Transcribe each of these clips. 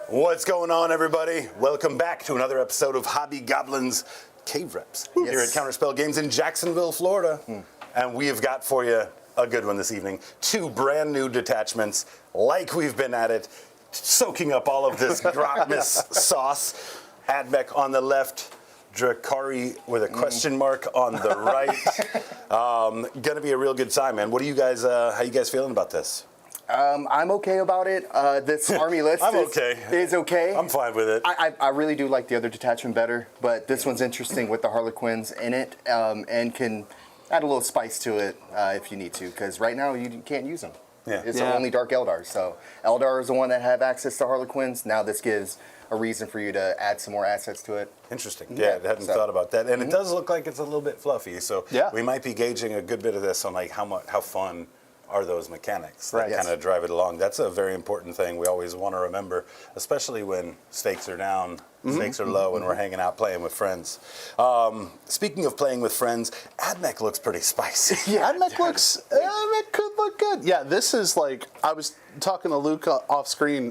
What's going on, everybody? Welcome back to another episode of Hobby Goblins Cave Reps here at Counterspell Games in Jacksonville, Florida. And we have got for you a good one this evening. 2 brand new detachments, like we've been at it, soaking up all of this Grotmas sauce. Ad Mech on the left, Drukhari with a question mark on the right. Gonna be a real good time, man. What do you guys? How you guys feeling about this? I'm okay about it. This army list is okay. I'm fine with it. I really do like the other detachment better, but this one's interesting with the Harlequins in it, and can add a little spice to it if you need to, because right now you can't use them. Yeah. It's only Dark Eldar. So Eldar is the one that have access to Harlequins. Now this gives a reason for you to add some more assets to it. Interesting. Yeah, I hadn't thought about that. And it does look like it's a little bit fluffy. So we might be gauging a good bit of this on like how fun are those mechanics that kind of drive it along. That's a very important thing we always want to remember, especially when stakes are down, stakes are low, and we're hanging out playing with friends. Speaking of playing with friends, Ad Mech looks pretty spicy. Ad Mech could look good. Yeah, this is like, I was talking to Luke off screen,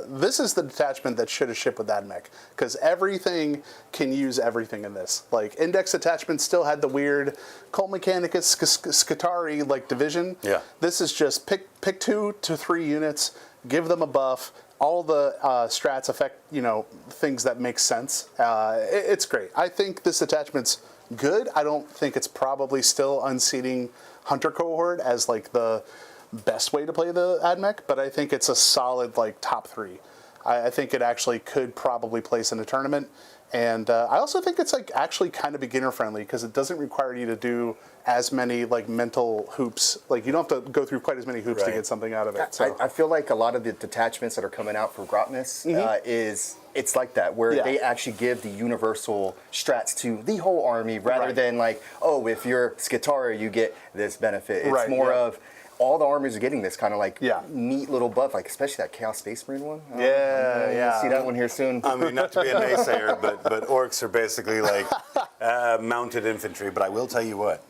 this is the detachment that should have shipped with Ad Mech, because everything can use everything in this. Like, Index Attachment still had the weird Cult Mechanicus, Scutari, like, division. Yeah. This is just pick 2 to 3 units, give them a buff, all the strats affect, things that make sense. It's great. I think this attachment's good. I don't think it's probably still unseating Hunter Cohort as, like, the best way to play the Ad Mech, but I think it's a solid, like, top 3. I think it actually could probably place in a tournament. And I also think it's like actually kind of beginner friendly because it doesn't require you to do as many like mental hoops. Like you don't have to go through quite as many hoops to get something out of it. So. I feel like a lot of the detachments that are coming out for Grotmas it's like that where they actually give the universal strats to the whole army rather than like, oh, if you're Scutari, you get this benefit. It's more of all the armies are getting this kind of like neat little buff, like especially that Chaos Space Marine one. You'll see that one here soon. I mean, not to be a naysayer, but orcs are basically like mounted infantry. But I will tell you what,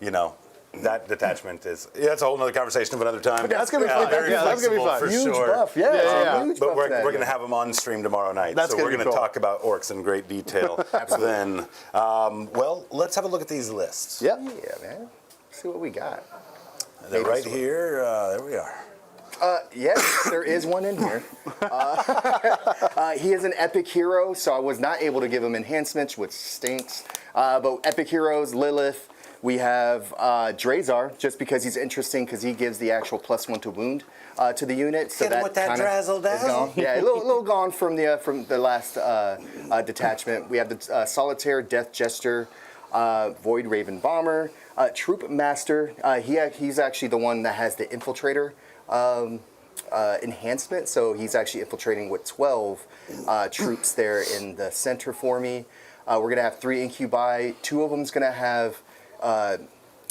that detachment that's a whole other conversation of another time. That's gonna be fun. That's gonna be fun for huge sure. Buff, huge but buff we're gonna have them on stream tomorrow night. That's so we're gonna cool. talk about orcs in great detail. Then, well, let's have a look at these lists. Yeah, man. See what we got. They're right here. There we are. Yes, there is one in here. He is an epic hero, so I was not able to give him enhancements, which stinks. But epic heroes, Lilith. We have Drazar, just because he's interesting, because he gives the actual +1 to wound to the unit. So Hit him with that drazzle dazzle. Yeah, a little gone from the last detachment. We have the Solitaire, Death Jester, Void Raven Bomber, Troop Master. He's actually the one that has the Infiltrator enhancement, so he's actually infiltrating with 12 troops there in the center for me. We're going to have 3 Incubi. 2 of them's going to have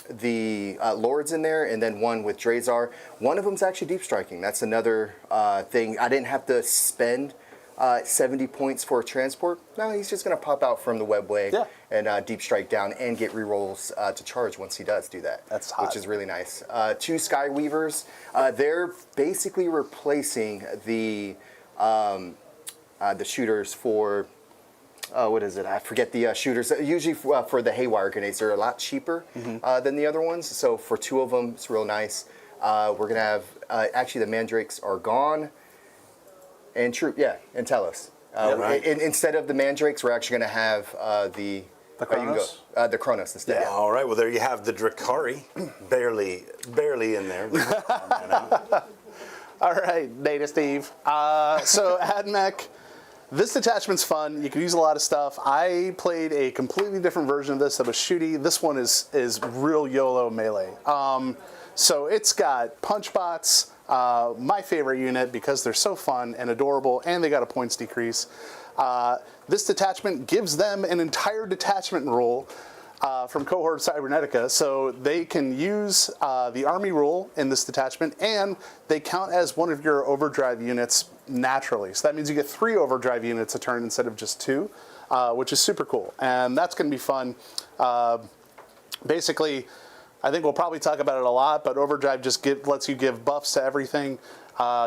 the Lords in there, and then 1 with Drazar. 1 of them's actually Deep Striking. That's another thing. I didn't have to spend 70 points for a transport. No, he's just going to pop out from the webway and deep strike down and get rerolls to charge once he does do that. That's hot. Which is really nice. 2 Skyweavers. They're basically replacing the shooters for, what is it? I forget the shooters. Usually for the Haywire grenades, they're a lot cheaper than the other ones. So for 2 of them, it's real nice. We're going to have, actually the Mandrakes are gone. And and Telos. Instead of the Mandrakes, we're actually going to have the Chronos? The Chronos instead. Yeah. All right. Well, there you have the Drukhari, barely in there. All right, Data Steve. So Ad Mech, this detachment's fun. You can use a lot of stuff. I played a completely different version of this that was shooty. This one is real YOLO melee. So it's got punch bots. My favorite unit because they're so fun and adorable, and they got a points decrease. This detachment gives them an entire detachment rule from Cohort Cybernetica, so they can use the army rule in this detachment, and they count as one of your overdrive units naturally. So that means you get 3 overdrive units a turn instead of just 2, which is super cool, and that's going to be fun. Basically, I think we'll probably talk about it a lot, but overdrive just lets you give buffs to everything.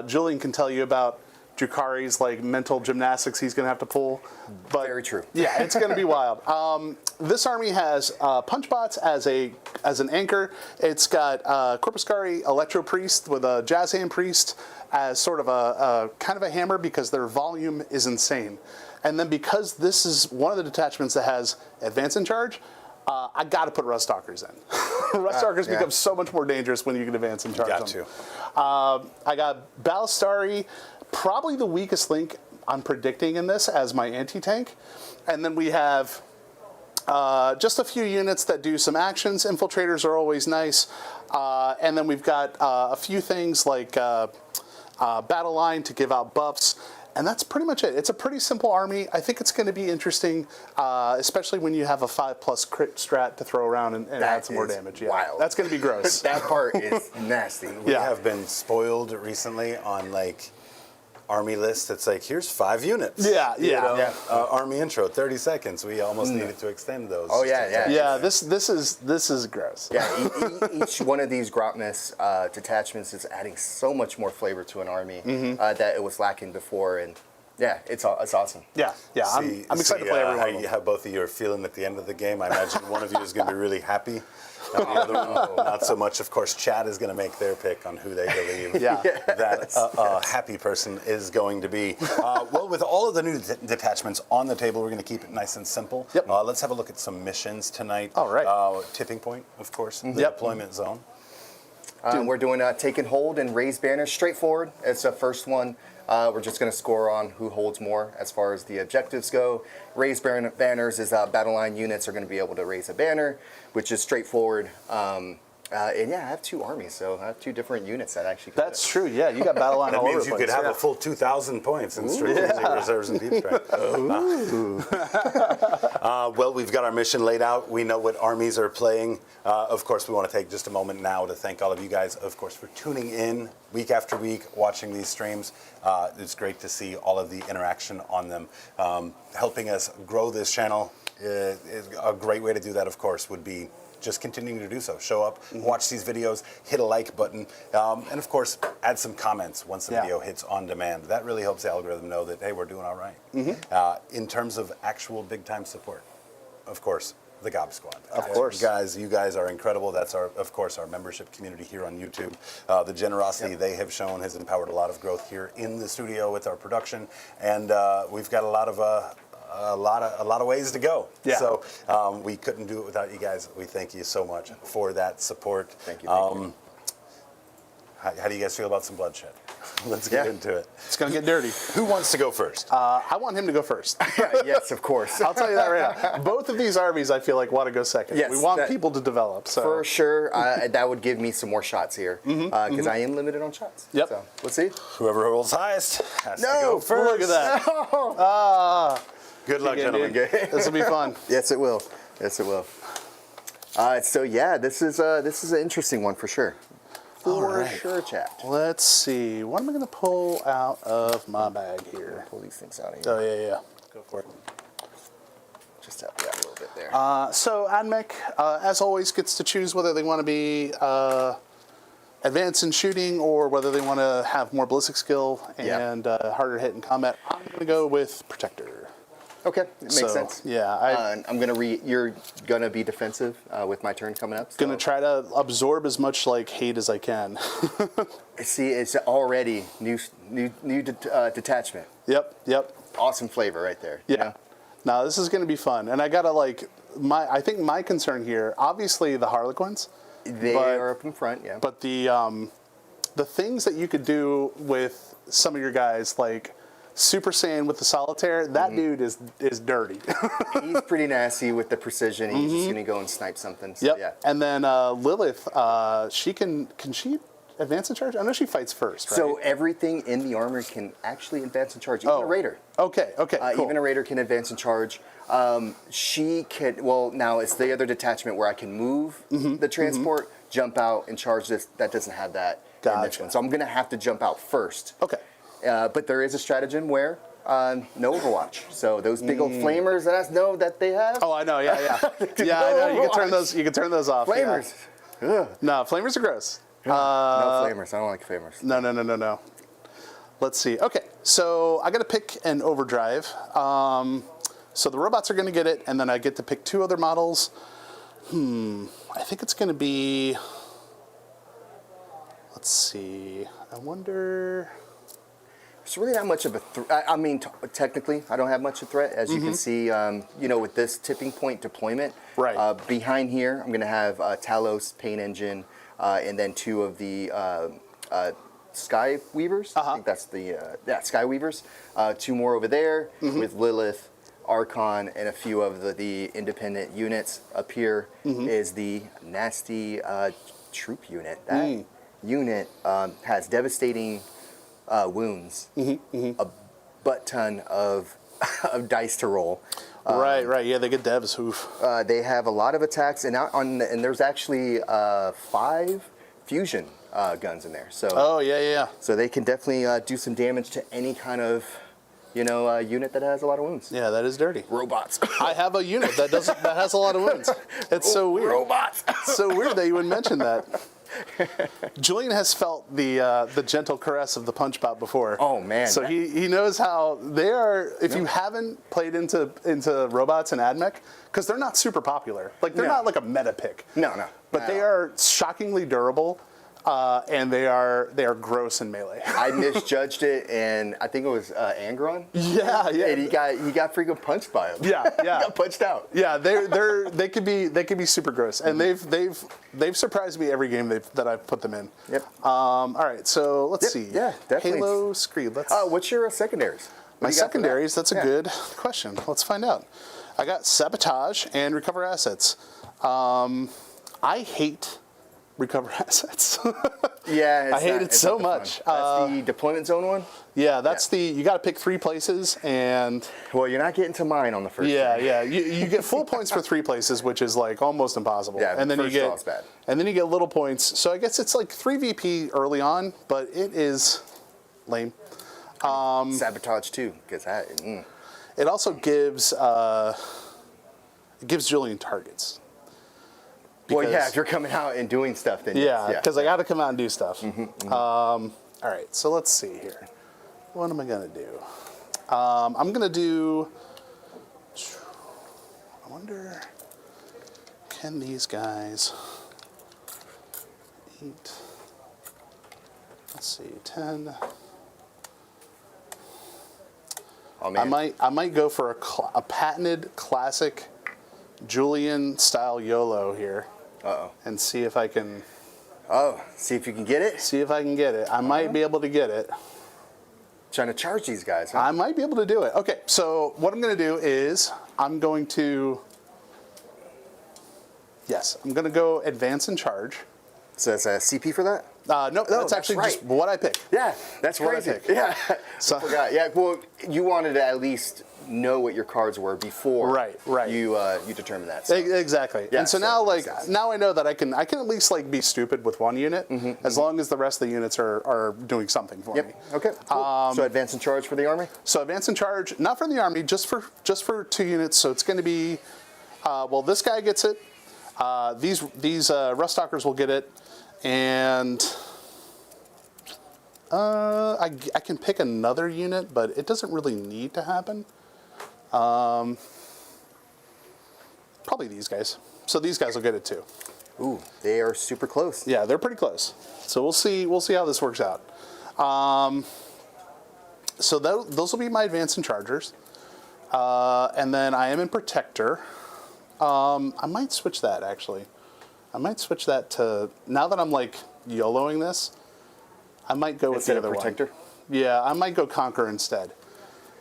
Julian can tell you about Drukhari's like mental gymnastics he's going to have to pull. But Very true. Yeah, it's going to be wild. This army has punch bots as an anchor. It's got Corpuscari Electro Priest with a Jazz Hand Priest as sort of a kind of a hammer because their volume is insane. And then because this is one of the detachments that has advance in charge, I got to put Rust Stalkers in. Rust Stalkers become so much more dangerous when you can advance in charge. Got them. to. I got Ballistari, probably the weakest link I'm predicting in this as my anti-tank. And then we have just a few units that do some actions. Infiltrators are always nice. And then we've got a few things like Battle Line to give out buffs. And that's pretty much it. It's a pretty simple army. I think it's going to be interesting, especially when you have a 5+ crit strat to throw around and add some more damage. Yeah, wild. that's going to be gross. That part is nasty. We have been spoiled recently on like army lists. It's like, here's 5 units. Yeah, You yeah. know? Army intro, 30 seconds. We almost needed to extend those. Oh, yeah. Yeah, this is gross. Yeah, each one of these Grotmess detachments is adding so much more flavor to an army that it was lacking before, and yeah, it's awesome. Yeah. I'm excited to play every one of them. How both of you are feeling at the end of the game. I imagine one of you is going to be really happy. And the other one, not so much. Of course, Chad is going to make their pick on who they believe that happy person is going to be. Well, with all of the new detachments on the table, we're going to keep it nice and simple. Yep. Let's have a look at some missions tonight. All right. Tipping point, of course. The deployment zone. We're doing Take and Hold and Raise Banners. Straightforward. It's the first one. We're just going to score on who holds more as far as the objectives go. Raise banners is battle line units are going to be able to raise a banner, which is straightforward. And yeah, I have 2 armies, so I have 2 different units that actually. That's true. Yeah, you got battle line That all over means the you place. could have yeah. a full 2,000 points in strategic reserves and deep strike. Well, we've got our mission laid out. We know what armies are playing. Of course, we want to take just a moment now to thank all of you guys, of course, for tuning in week after week, watching these streams. It's great to see all of the interaction on them. Helping us grow this channel is a great way to do that, of course, would be just continuing to do so. Show up, watch these videos, hit a like button, and of course, add some comments once the video hits on demand. That really helps the algorithm know that, hey, we're doing all right. In terms of actual big-time support, of course, the Gob Squad. Of course. You guys are incredible. That's, of course, our membership community here on YouTube. The generosity they have shown has empowered a lot of growth here in the studio with our production, and we've got a lot of ways to go. Yeah. So we couldn't do it without you guys. We thank you so much for that support. Thank you. How do you guys feel about some bloodshed? Let's get into it. It's going to get dirty. Who wants to go first? I want him to go first. Yes, of course. I'll tell you that right now. Both of these armies, I feel like, want to go second. Yes, we want people to develop. So. For sure, that would give me some more shots here because I am limited on shots. Yep. So let's see. Whoever rolls highest has to No, go first. Look at that. Good luck, Again, gentlemen. dude. This will be fun. Yes, it will. Yes, it will. So yeah, this is an interesting one for sure. For sure, chat. Let's see. What am I going to pull out of my bag here? Pull these things out of here. Oh, yeah. Go for it. Just help you out a little bit there. So Ad Mech, as always, gets to choose whether they want to be advanced in shooting or whether they want to have more ballistic skill and harder hit in combat. I'm going to go with Protector. Okay, it makes sense. Yeah, You're gonna be defensive with my turn coming up. So. Gonna try to absorb as much like hate as I can. See, it's already new detachment. Yep. Awesome flavor right there. Yeah. You know? Now this is gonna be fun, and I gotta I think my concern here, obviously the Harlequins. They are up in front, yeah. But the things that you could do with some of your guys, like Super Saiyan with the Solitaire, that dude is dirty. He's pretty nasty with the precision. He's just gonna go and snipe something. So, Yep. yeah. And then Lilith, she can she advance in charge? I know she fights first, right? So everything in the armor can actually advance in charge. Even a raider. Okay, cool. Even a raider can advance in charge. She can. Well, now it's the other detachment where I can move the transport, jump out, and charge this. That doesn't have that in this Gotcha. one. So I'm gonna have to jump out first. Okay. But there is a stratagem where no Overwatch. So those big old flamers that I know that they have. Oh, I know. Yeah. Yeah, I know. You can turn those. You can turn those off. Flamers. Yeah. No, flamers are gross. No flamers. I don't like flamers. No. Let's see. Okay, so I got to pick an overdrive. So the robots are going to get it, and then I get to pick 2 other models. I think it's going to be... Let's see. I wonder... It's really not much of a threat. I mean, technically, I don't have much of a threat. As you can see, you know, with this tipping point deployment, Right. Behind here, I'm going to have Talos Paint Engine, and then 2 of the Sky Weavers. I think that's the Sky Weavers. 2 more over there with Lilith, Archon, and a few of the independent units. Up here is the nasty troop unit. That unit has devastating wounds, a butt ton of dice to roll. Right. Yeah, they get devs. Oof. They have a lot of attacks, and and there's actually 5 fusion guns in there. So Oh, yeah. so they can definitely do some damage to any kind of unit that has a lot of wounds. Yeah, that is dirty. Robots. I have a unit that has a lot of wounds. It's so weird. Robots. It's so weird that you would mention that. Julian has felt the gentle caress of the punch bot before. Oh, man. So he knows how they are. If you haven't played into robots and Ad Mech, because they're not super popular. Like they're not like a meta pick. No. But they are shockingly durable, and they are gross in melee. I misjudged it, and I think it was Angron. Yeah. And he got freaking punched by him. Yeah. He got punched out. Yeah, they could be super gross, and they've surprised me every game that I've put them in. Yep. All right, so let's see. Yeah, definitely. Haloscreed. Let's. What's your secondaries? What My do you got for that? secondaries. That's a good question. Let's find out. I got sabotage and recover assets. I hate recover assets. Yeah, I hate it so not the fun. much. That's the deployment zone one. Yeah, that's you got to pick 3 places, and Well, you're not getting to mine on the first. yeah. You get full points for 3 places, which is like almost impossible. Yeah, and then first you draw's get bad. and then you get little points. So I guess it's like 3 VP early on, but it is lame. Sabotage too, because that. It also gives Julian targets. Well, yeah, Because- if you're coming out and doing stuff, then Yeah, yes, because I got to come out and do stuff. All right, so let's see here. What am I gonna do? I'm gonna do. I wonder, can these guys eat? Let's see, 10. Oh man, I might go for a patented classic Julian style YOLO here. And see if I can see if you can get it. I might be able to get it. Trying to charge these guys. Huh? I might be able to do it. Okay, so what I'm going to do is I'm going to go advance and charge. So that's a CP for that? Nope, that's actually right. just what I picked. Yeah, that's What I crazy. pick. Yeah, So- I forgot. Yeah, well, you wanted to at least know what your cards were before Right. you determine that. So. Exactly. Yeah, and so so now, makes sense. now I know that I can at least be stupid with one unit, as long as the rest of the units are doing something for me. Yep. Okay. Cool. So advance and charge for the army. So advance and charge, not for the army, just for 2 units. So it's going to be, this guy gets it. These Ruststalkers will get it, and I can pick another unit, but it doesn't really need to happen. Probably these guys. So these guys will get it too. Ooh, they are super close. Yeah, they're pretty close. So we'll see how this works out. So those will be my advance and chargers. And then I am in protector. I might switch that actually. I might switch that to, now that I'm YOLOing this, I might go with Instead the of other protector? one. Yeah, I might go conquer instead.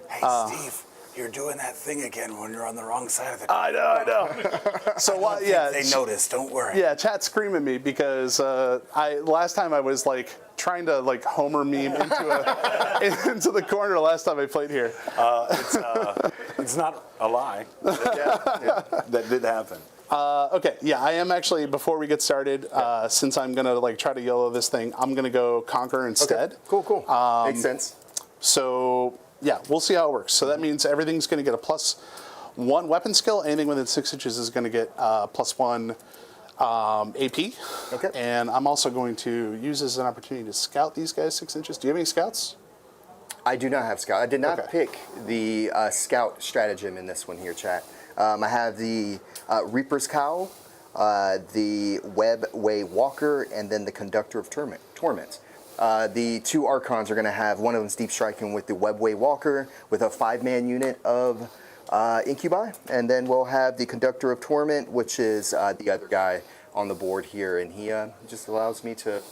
Hey, Steve, you're doing that thing again when you're on the wrong side of the. I know. So what? Yeah, They notice. Don't worry. yeah. Chat screaming me because last time I was trying to Homer meme into the corner. Last time I played here. It's not a lie. That did happen. Okay, yeah, I am actually, before we get started, since I'm going to try to YOLO this thing, I'm going to go conquer instead. Okay. Cool. Makes sense. So, yeah, we'll see how it works. So that means everything's going to get a +1 weapon skill. Anything within 6 inches is going to get +1 AP. Okay. And I'm also going to use this as an opportunity to scout these guys 6 inches. Do you have any scouts? I do not have Scout. I did not Okay. pick the Scout stratagem in this one here, chat. I have the Reaper's Cowl, the Webway Walker, and then the Conductor of Torment. The two Archons are going to have, one of them's Deep Striking with the Webway Walker with a 5-man unit of Incubi, and then we'll have the Conductor of Torment, which is the other guy on the board here, and he just allows me to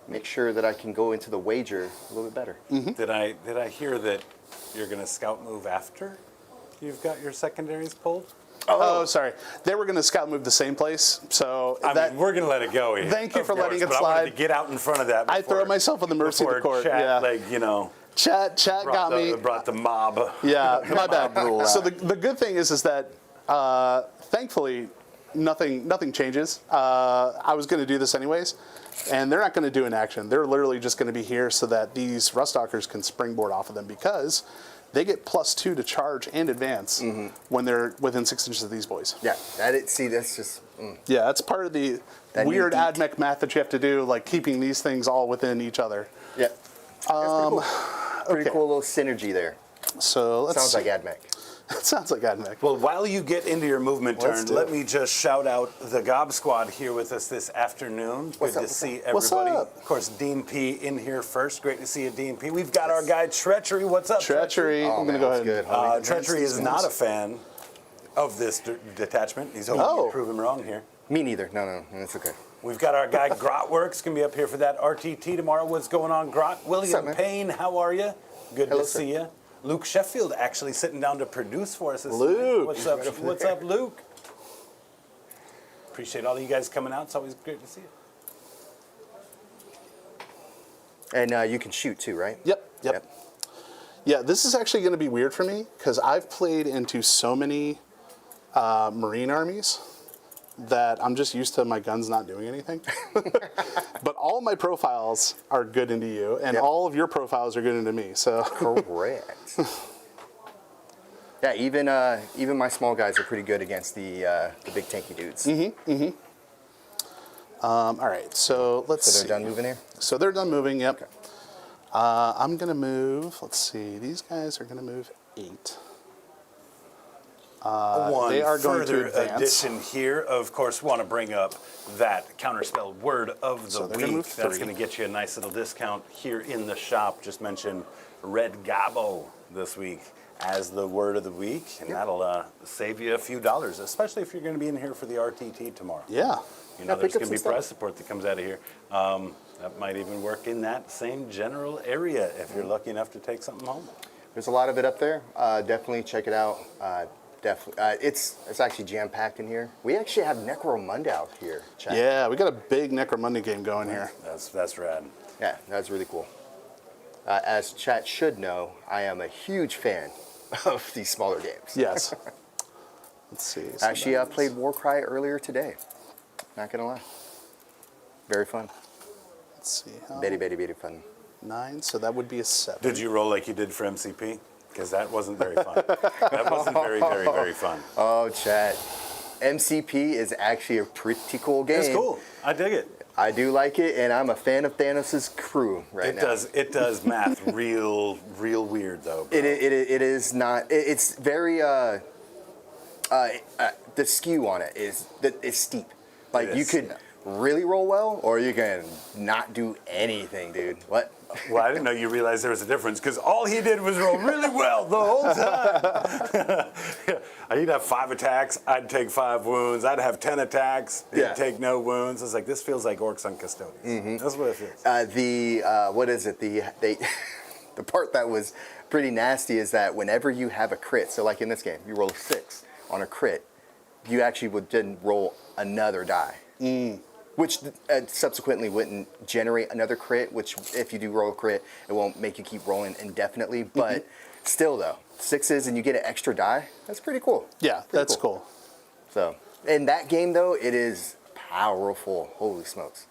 make sure that I can go into the wager a little bit better. Did I hear that you're going to scout move after you've got your secondaries pulled? Oh, sorry. They were going to scout move the same place, so I mean, we're going to let it go here. Thank you for letting it but I slide. wanted to get out in front of that. I throw myself on the mercy of the court. Chat, Yeah. like, you know, Chat got me. brought the mob. Yeah, my bad. rule So out. the good thing is that thankfully nothing changes. I was going to do this anyways, and they're not going to do an action. They're literally just going to be here so that these Ruststalkers can springboard off of them, because they get +2 to charge and advance when they're within 6 inches of these boys. Yeah, see, that's just... Yeah, that's part of the That weird new Ad Mech math that you have to do, like keeping these things all within each other. Yeah. Pretty okay. cool little synergy there. So let's Sounds see. like Ad Mech. It sounds like Ad Mech. Well, while you get into your movement Let's turn, do let it. me just shout out the Gob Squad here with us this afternoon. What's Good up, to see What's everybody. up? Of course, Dean P in here first. Great to see you, Dean P. We've got our guy Treachery. What's up, Treachery. Oh, I'm going to man, go that's ahead. good, homie. Treachery is not a fan of this detachment. He's hoping Oh. to prove him wrong here. Me neither. No, that's okay. We've got our guy Grotworks going to be up here for that RTT tomorrow. What's going on, Grot? William man? Payne, how are you? Good Hello, to sir. see you. Luke Sheffield actually sitting down to produce for us this Luke. evening. What's up? What's up, Luke? Appreciate all of you guys coming out. It's always great to see you. And you can shoot too, right? Yep. Yeah, this is actually going to be weird for me because I've played into so many Marine armies that I'm just used to my guns not doing anything. But all my profiles are good into you, and Yep. all of your profiles are good into me. So Correct. Yeah, even my small guys are pretty good against the big tanky dudes. all right, so let's So see. they're done moving here? So they're done moving. Yep. Okay. I'm gonna move. Let's see. These guys are gonna move 8. One they are going to further advance. addition here, of course, want to bring up that counterspell word of the So they're gonna week. move That's 3. going to get you a nice little discount here in the shop. Just mention Red Gabo this week as the word of the week, and that'll save you a few dollars, especially if you're going to be in here for the RTT tomorrow. Yeah. You know, Yeah, there's pick up going to be some prize stuff. support that comes out of here. That might even work in that same general area if you're lucky enough to take something home. There's a lot of it up there. Definitely check it out. Definitely, it's actually jam packed in here. We actually have Necromunda out here. Chat. Yeah, we got a big Necromunda game going here. That's rad. Yeah, that's really cool. As chat should know, I am a huge fan of these smaller games. Yes. Let's see. So Actually, I that's- played Warcry earlier today. Not gonna lie. Very fun. Let's see. Very fun. 9, so that would be a 7. Did you roll like you did for MCP? Because that wasn't very fun. That wasn't very fun. Oh, chat. MCP is actually a pretty cool game. It's cool. I dig it. I do like it, and I'm a fan of Thanos' crew right now. It does math real weird though. Bro. It is not. It's very. The skew on it is steep. Like It you is, could yeah. really roll well, or you can not do anything, dude. What? Well, I didn't know you realized there was a difference because all he did was roll really well the whole time. He'd have 5 attacks. I'd take 5 wounds. I'd have 10 attacks. He'd Yeah. take no wounds. It's like this feels like Orcs on Custodians. That's what it feels. What is it? The part that was pretty nasty is that whenever you have a crit, so like in this game, you roll a 6 on a crit, you actually would then roll another die. Which subsequently wouldn't generate another crit, which if you do roll a crit, it won't make you keep rolling indefinitely. But still though, 6s and you get an extra die, that's pretty cool. Yeah, Pretty that's cool. So, in that game though, it is powerful. Holy smokes.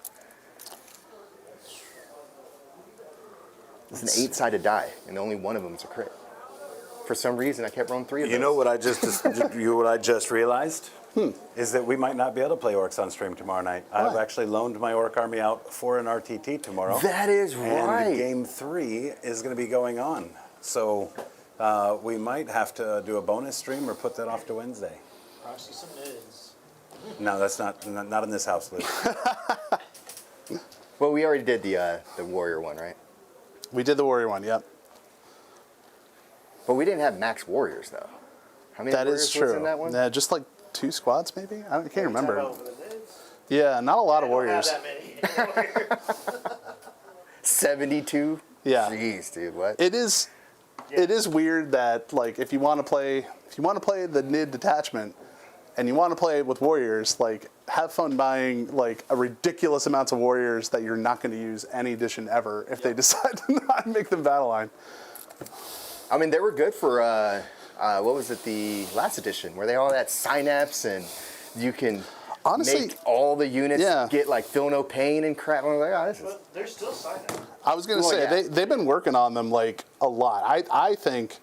It's an 8-sided die, and only one of them is a crit. for some reason, I kept rolling 3 of those. You know what I just realized? Is that we might not be able to play orcs on stream tomorrow night. I've actually loaned my orc army out for an RTT tomorrow. That is right. And game 3 is going to be going on. So we might have to do a bonus stream or put that off to Wednesday. Proxy some mids. No, that's not in this house, Luke. Well, we already did the warrior one, right? We did the warrior one, yep. But we didn't have max warriors, though. How many That warriors is true. was in that one? Yeah, just like 2 squads, maybe? I can't remember. Over the mids. Yeah, not a lot of I don't warriors. have that many warriors. 72? Yeah. Jeez, dude, what? It is weird that like if you want to play the NID detachment and you want to play it with warriors, like have fun buying like a ridiculous amounts of warriors that you're not going to use any edition ever if they decide to not make them battle line. I mean, they were good for, what was it, the last edition, where they all had synapse and you can Honestly, make all the units yeah. get like feel no pain and crap. I was like, oh, this is... But they're still signed up. I was going to Well, say yeah. they've been working on them like a lot. I think,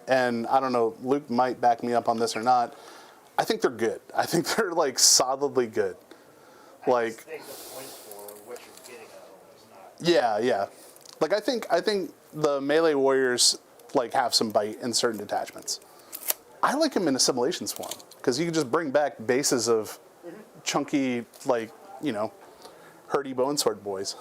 and I don't know, Luke might back me up on this or not. I think they're good. I think they're like solidly good. I Like, just think the points for what you're getting out of them is not. yeah. Like I think the melee warriors like have some bite in certain detachments. I like them in assimilation swarm because you can just bring back bases of chunky, like, you know, herdy bone sword boys.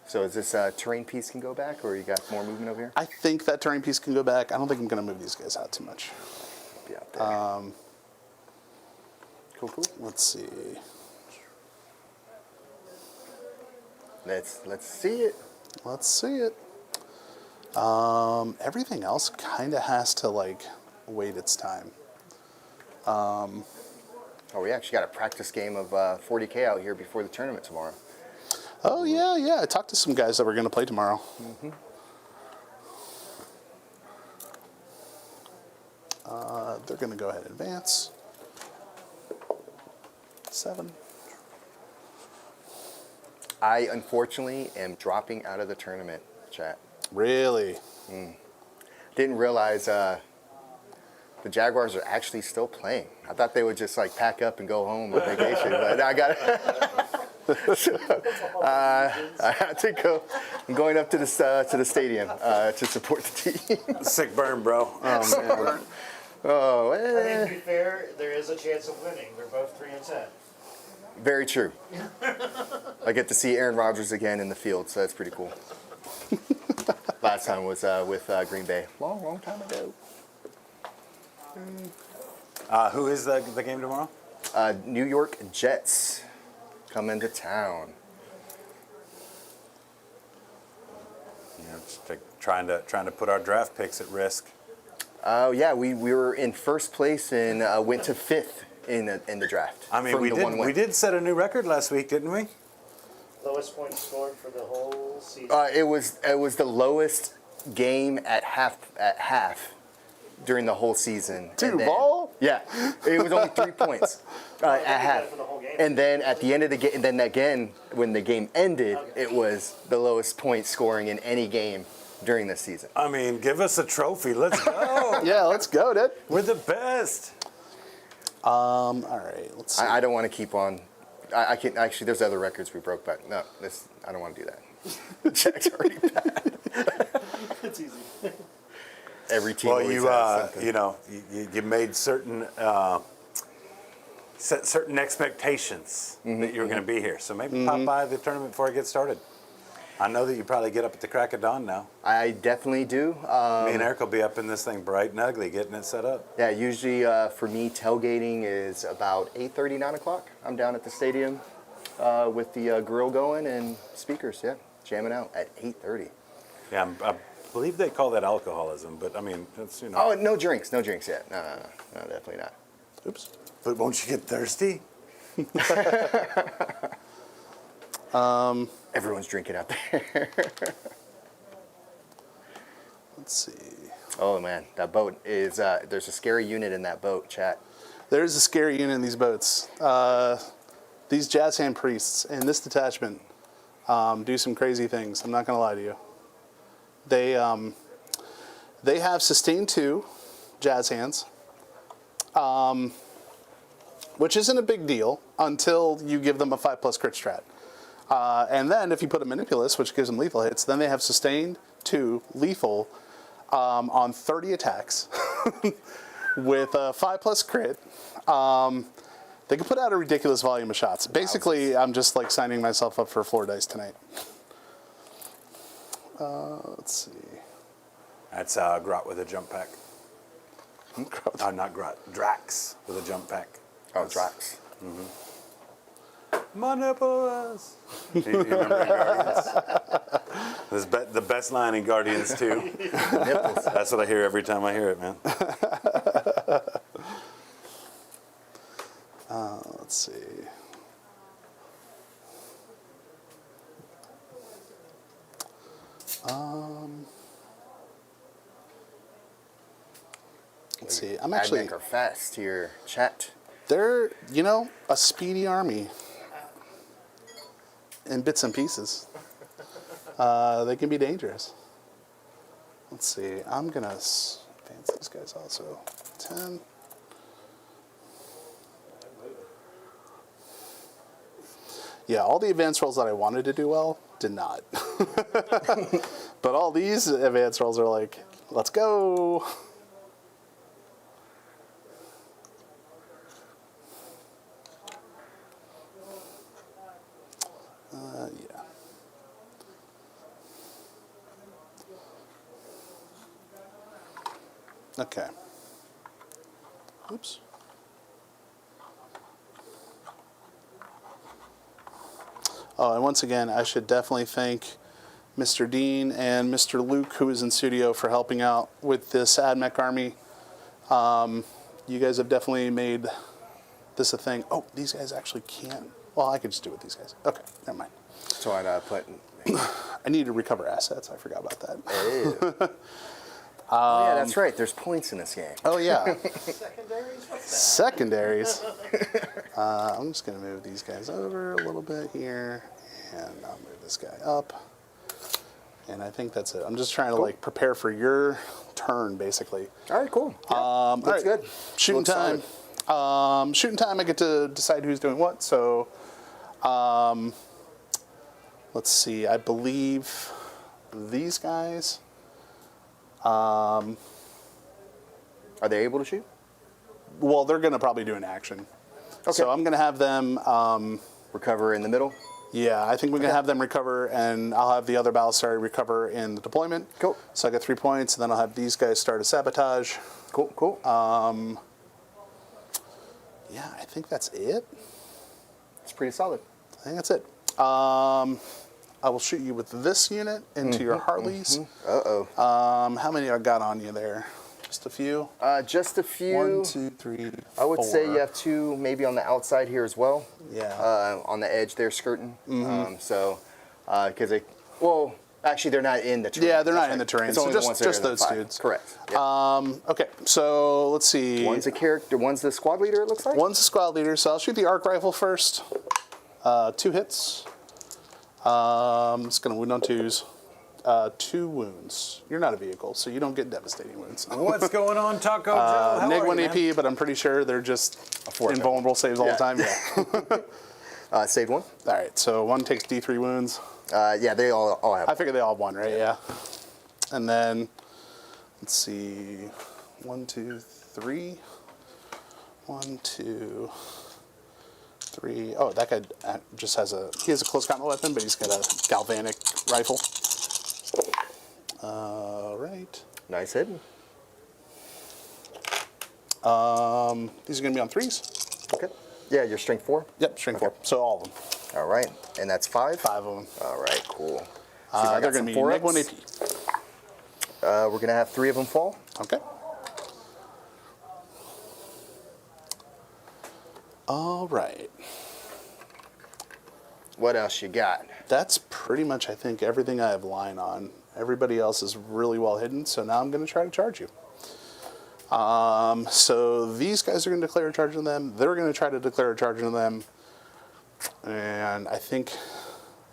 So is this terrain piece can go back, or you got more movement over here? I think that terrain piece can go back. I don't think I'm going to move these guys out too much. Be out there. Cool. Let's see. Let's see it. Let's see it. Everything else kind of has to like wait its time. Oh, we actually got a practice game of 40k out here before the tournament tomorrow. Oh yeah. I talked to some guys that were going to play tomorrow. They're going to go ahead and advance. 7. I unfortunately am dropping out of the tournament, chat. Really? Didn't realize the Jaguars are actually still playing. I thought they would just like pack up and go home on vacation, but I got I had to go. I'm going up to the stadium to support the team. Sick burn, bro. Oh, man. Oh, I think, to be fair, there is a chance of winning. They're both 3-10. very true. I get to see Aaron Rodgers again in the field, so that's pretty cool. Last time was with Green Bay. Long time ago. Who is the game tomorrow? New York Jets come into town. You know, just like trying to put our draft picks at risk. Oh yeah, we were in first place and went to 5th in the draft. I mean, from we the one win. we did set a new record last week, didn't we? Lowest points scored for the whole season. It was the lowest game at half during the whole season. And then- Duval? Yeah, it was only 3 points at half. For the whole game. And then at the end of the game, and then again when the game ended, it was the lowest point scoring in any game during the season. I mean, give us a trophy. Let's go. Yeah, let's go, dude. We're the best. All right, let's see. I don't want to keep on. I can actually. There's other records we broke, but no, I don't want to do that. Jack's already bad. It's easy. Every team. Well, always has something. you made certain set certain expectations that you were going to be here. So maybe pop by the tournament before it gets started. I know that you probably get up at the crack of dawn now. I definitely do. Me and Eric will be up in this thing bright and ugly, getting it set up. Yeah, usually for me, tailgating is about 8:30, 9 o'clock. I'm down at the stadium with the grill going and speakers, jamming out at 8:30. Yeah, I believe they call that alcoholism, but I mean, that's, you know. Oh, no drinks yet. No, definitely not. Oops. But won't you get thirsty? Everyone's drinking out there. Let's see. Oh man, that boat is, there's a scary unit in that boat, chat. There's a scary unit in these boats. These jazz hand priests in this detachment do some crazy things. I'm not going to lie to you. They have Sustain 2 Jazz Hands, which isn't a big deal until you give them a 5+ crit strat. And then if you put a Manipulus, which gives them lethal hits, then they have Sustained 2 lethal on 30 attacks with a 5+ crit. They can put out a ridiculous volume of shots. Basically, I'm just like signing myself up for floor dice tonight. Let's see. That's Grot with a jump pack. Not Grot. Drax with a jump pack. Oh, Drax. Manipulus. You remember Guardians? The best line in Guardians 2. Nipples. That's what I hear every time I hear it, man. Let's see. Let's see. I'm actually. Ad Mech are fast here. Chat. They're, you know, a speedy army in bits and pieces. They can be dangerous. Let's see. I'm going to advance these guys also. 10. Yeah, all the advance rolls that I wanted to do well did not. But all these advance rolls are like, let's go. Yeah. Okay. Oops. Oh, and once again, I should definitely thank Mr. Dean and Mr. Luke, who is in studio, for helping out with this Ad Mech army. You guys have definitely made this a thing. Oh, these guys actually can't. Well, I could just do it with these guys. Okay, never mind. So I put. I need to recover assets. I forgot about that. Ew. Oh, yeah, that's right. There's points in this game. Oh, yeah. Secondaries? What's that? Secondaries. I'm just going to move these guys over a little bit here, and I'll move this guy up. And I think that's it. I'm just trying to like prepare for your turn, basically. All right, cool. Yeah, All that's right. good. Shooting Looks time. Shooting time. I get to decide who's doing what. So, let's see. I believe these guys. Are they able to shoot? Well, they're going to probably do an action. Okay. So I'm going to have them. Recover in the middle? Yeah, I think we're going to have them recover, and I'll have the other Balisari recover in the deployment. Cool. So I get 3 points, and then I'll have these guys start a sabotage. Cool, cool. Yeah, I think that's it. It's pretty solid. I think that's it. I will shoot you with this unit into your Harleys. Uh-oh. How many I got on you there? Just a few? Just a few. 1, 2, 3, I would say 4. you have 2 maybe on the outside here as well. Yeah. On the edge there skirting. Because they, well, actually they're not in the terrain. Yeah, they're That's not in the terrain. It's So only the just- ones that are just in the those fire. dudes. Correct. Yeah. Okay, so let's see. One's a character, one's the squad leader, it looks like? One's the squad leader, so I'll shoot the arc rifle first. 2 hits. It's going to wound on 2s. 2 wounds. You're not a vehicle, so you don't get devastating wounds. What's going on, Taco Joe? How Neg are 1 you, AP, man? but I'm pretty sure they're just 4 invulnerable saves all the Yeah. time. Yeah. Saved 1? All right, so 1 takes D3 wounds. Yeah, they all have. I figure they all have 1, right? Yeah. And then, let's see, 1, 2, 3. 1, 2, 3. Oh, that guy just has he has a close combat weapon, but he's got a galvanic rifle. All right. Nice hit. These are going to be on 3s. Okay. Yeah, your strength 4? Yep, strength 4. So all of them. All right. And that's 5? 5 of them. All right, cool. See if I They're got going some to be neg 1 AP. 4-ups. We're going to have 3 of them fall. Okay. All right. What else you got? That's pretty much, I think, everything I have line on. Everybody else is really well hidden, so now I'm going to try to charge you. So these guys are going to declare a charge on them. They're going to try to declare a charge on them. And I think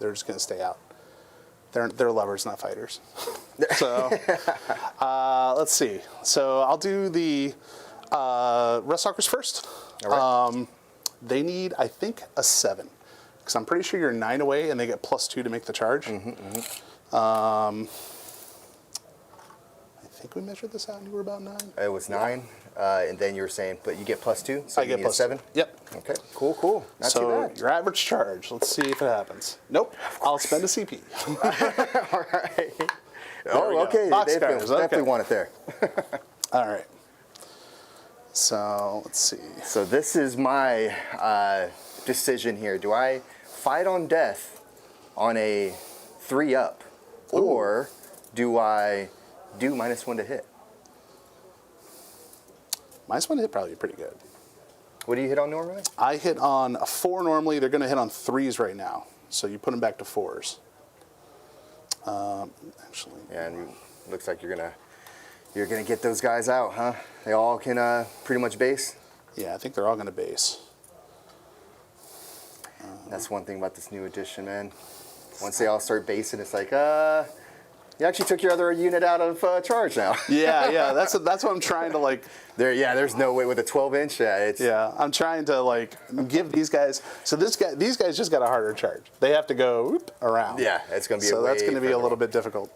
they're just going to stay out. They're lovers, not fighters. So let's see. So I'll do the Rustalkers first. All right. They need, I think, a 7. Because I'm pretty sure you're 9 away and they get +2 to make the charge. I think we measured this out and you were about 9. It was 9, and then you were saying, but you get +2, so I you get need a +7. 7? Yep. Okay, cool. Not too So bad. your average charge. Let's see if it happens. Nope. I'll spend a CP. All right. we Oh, go. okay. Boxcars, Definitely okay. want it there. All right. So let's see. So this is my decision here. Do I fight on death on a 3-up, or do I do -1 to hit? -1 to hit probably pretty good. What do you hit on normally? I hit on a 4 normally. They're going to hit on 3s right now. So you put them back to 4s. Actually, Yeah, and looks like you're gonna get those guys out, huh? They all can pretty much base. yeah, I think they're all going to base. That's one thing about this new edition, man. Once they all start basing, it's like, you actually took your other unit out of charge now. Yeah. That's what I'm trying to like. There's no way with a 12-inch. Yeah, I'm trying to like give these guys. So these guys just got a harder charge. They have to go whoop, around. Yeah, it's gonna be. So that's going going to be a little bit difficult.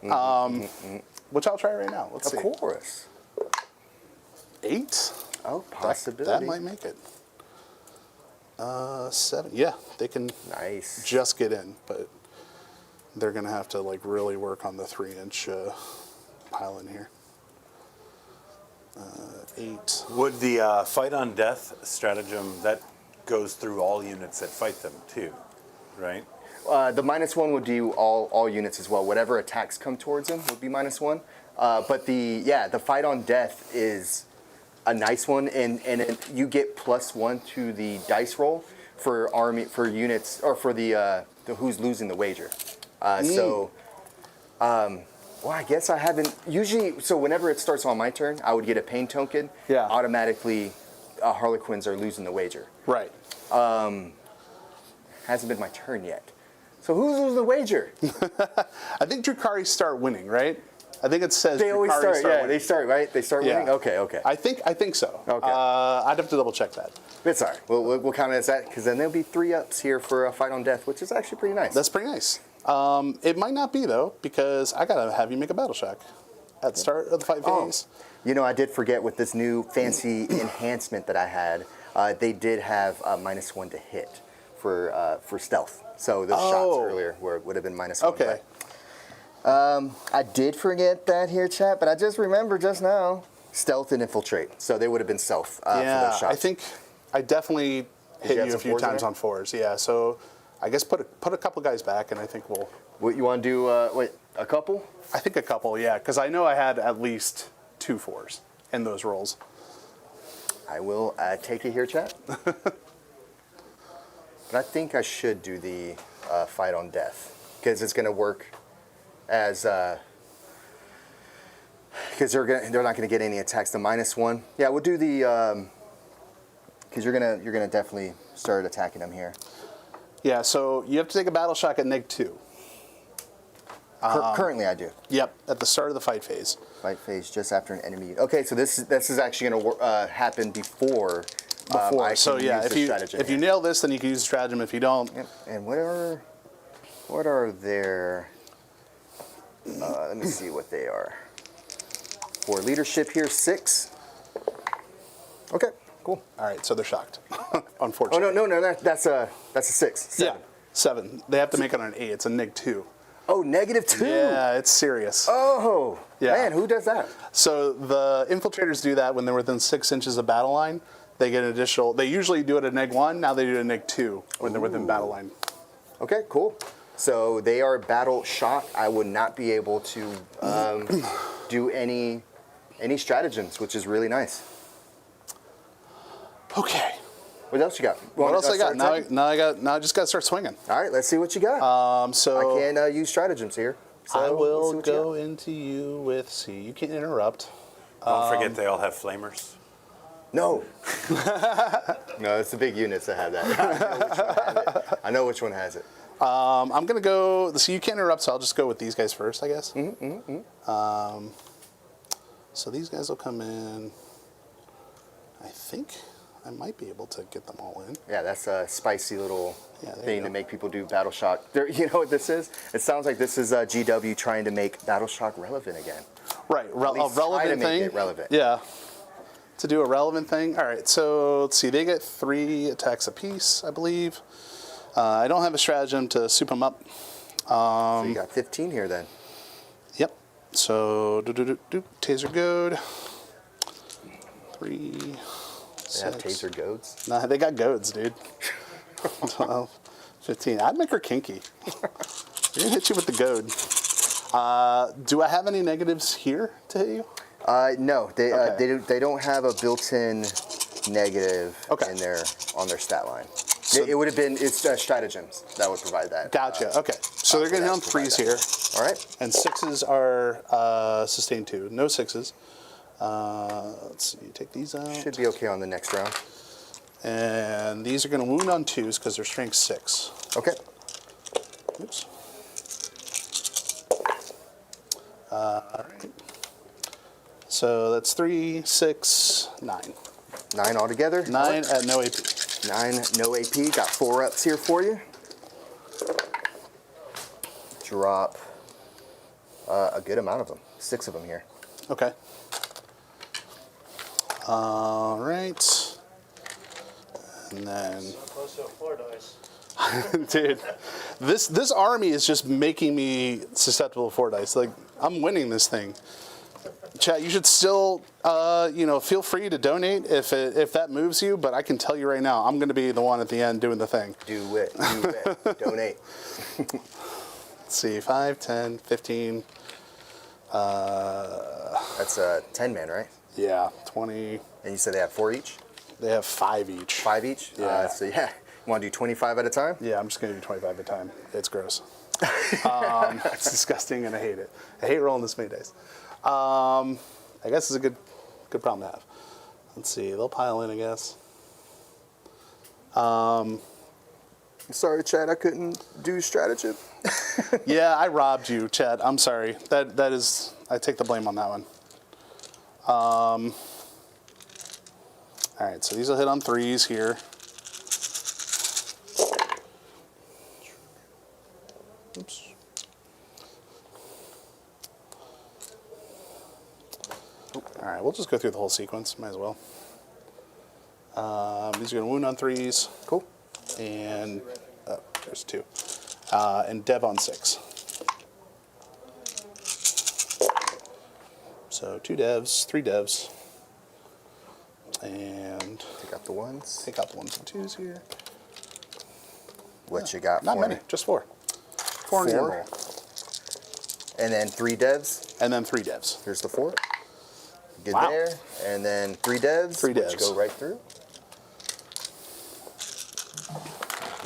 Which I'll try right now. Let's see. Of course. 8. Oh, possibility. That might make it. 7. Yeah, they can Nice. just get in, but they're going to have to like really work on the 3-inch pile in here. 8. Would the fight on death stratagem, that goes through all units that fight them too, right? The -1 would do all units as well. Whatever attacks come towards them would be -1. But the fight on death is a nice one, and you get +1 to the dice roll for units, or for the who's losing the wager. Well, I guess I haven't usually. So whenever it starts on my turn, I would get a pain token. Yeah. Automatically, Harlequins are losing the wager. Right. Hasn't been my turn yet. So who's losing the wager? I think Drukhari start winning, right? I think it says They always Drukhari start. Yeah, winning. they start right. They start winning. Okay. I think so. Okay. I'd have to double check that. It's all right. We'll count it as that, because then there'll be 3-ups here for a fight on death, which is actually pretty nice. That's pretty nice. It might not be though, because I gotta have you make a battle shock at the start of the fight phase. You know, I did forget with this new fancy enhancement that I had, they did have -1 to hit for stealth. So those shots earlier would have been -1. Okay. But, I did forget that here, chat, but I just remembered just now. Stealth and infiltrate. So they would have been stealth for Yeah, those shots. I think I definitely hit have you a some few 4s in times there? on 4s. Yeah, so I guess put a couple guys back, and I think we'll. What you want to do? Wait, a couple? I think a couple, yeah, because I know I had at least 2 4s in those rolls. I will take it here, chat. But I think I should do the fight on death, because it's going to work as because they're not going to get any attacks. The -1. Yeah, we'll do the because you're gonna definitely start attacking them here. Yeah, so you have to take a battle shock at -2. Currently, I do. Yep, at the start of the fight phase. Fight phase just after an enemy. Okay, so this is actually going to happen before. I So can yeah, use the stratagem if you here. nail this, then you can use the stratagem. If you don't, Yep. And what are their? Let me see what they are. For leadership here, 6. Okay, cool. all right. So they're shocked. Oh Unfortunately. no, that's a 6. 7. Yeah, 7. They have to make it on an 8. It's a -2. Oh, -2. Yeah, it's serious. Oh, Yeah. man, who does that? So the infiltrators do that when they're within 6 inches of battle line. They get an additional. They usually do it at -1. Now they do it at -2 when they're within battle line. Okay, cool. So they are battle shocked. I would not be able to do any stratagems, which is really nice. Okay. What else you got? What else I got? Start Now attacking? I just got to start swinging. All right, let's see what you got. So I can use stratagems here. So I let's see will what you go got. into you with. See, you can interrupt. Don't forget they all have flamers. No. No, it's the big units that have that. I know which one has it. I'm going to go, so you can't interrupt, so I'll just go with these guys first, I guess. So these guys will come in. I think I might be able to get them all in. Yeah, that's a spicy little there thing you to go. make people do Battle Shock. You know what this is? It sounds like this is GW trying to make Battle Shock relevant again. Right, a least try relevant to make thing. it relevant. Yeah, to do a relevant thing. All right, so let's see. They get 3 attacks apiece, I believe. I don't have a stratagem to soup them up. So you got 15 here then. Yep. So taser goad. 3. They have taser goads. Nah, they got goads, dude. 12, 15. Ad Mech are kinky. They're gonna hit you with the goad. Do I have any negatives here to hit you? No, they Okay. they don't have a built-in negative Okay. in their on their stat line. It would have been stratagems that would provide that. Gotcha. Okay. So they're gonna hit on 3s here. All right. And 6s are sustained 2. No 6s. Let's see. Take these out. Should be okay on the next round. And these are going to wound on 2s because they're strength 6. Okay. Oops. All right. So that's 3, 6, 9. 9 altogether. 9 at no AP. 9, no AP. Got 4 ups here for you. Drop a good amount of them. 6 of them here. Okay. All right. And then, So close to a 4 dice. dude, this army is just making me susceptible to 4 dice. Like, I'm winning this thing. Chat, you should still, feel free to donate if that moves you. But I can tell you right now, I'm going to be the one at the end doing the thing. Do it. Do it. Donate. Let's see, 5, 10, 15. That's 10 man, right? Yeah, 20. And you said they have 4 each? They have 5 each. 5 each? Yeah. So yeah, you want to do 25 at a time? Yeah, I'm just going to do 25 at a time. It's gross. It's disgusting, and I hate it. I hate rolling this many dice. I guess it's a good problem to have. Let's see. They'll pile in, I guess. Sorry, Chad, I couldn't do stratagem. Yeah, I robbed you, Chad. I'm sorry. That is. I take the blame on that one. All right, so these will hit on 3s here. Oops. All right, we'll just go through the whole sequence. Might as well. These are going to wound on 3s. Cool. And there's 2. And Dev on 6. So 2 devs, 3 devs. And Take out the ones. take out the 1s and 2s here. What you got Not for many, me? just 4. 4 in the 4? roll. And then 3 devs. And then 3 devs. Here's the 4. Good Wow. there. And then 3 devs. 3 Which devs. go right through.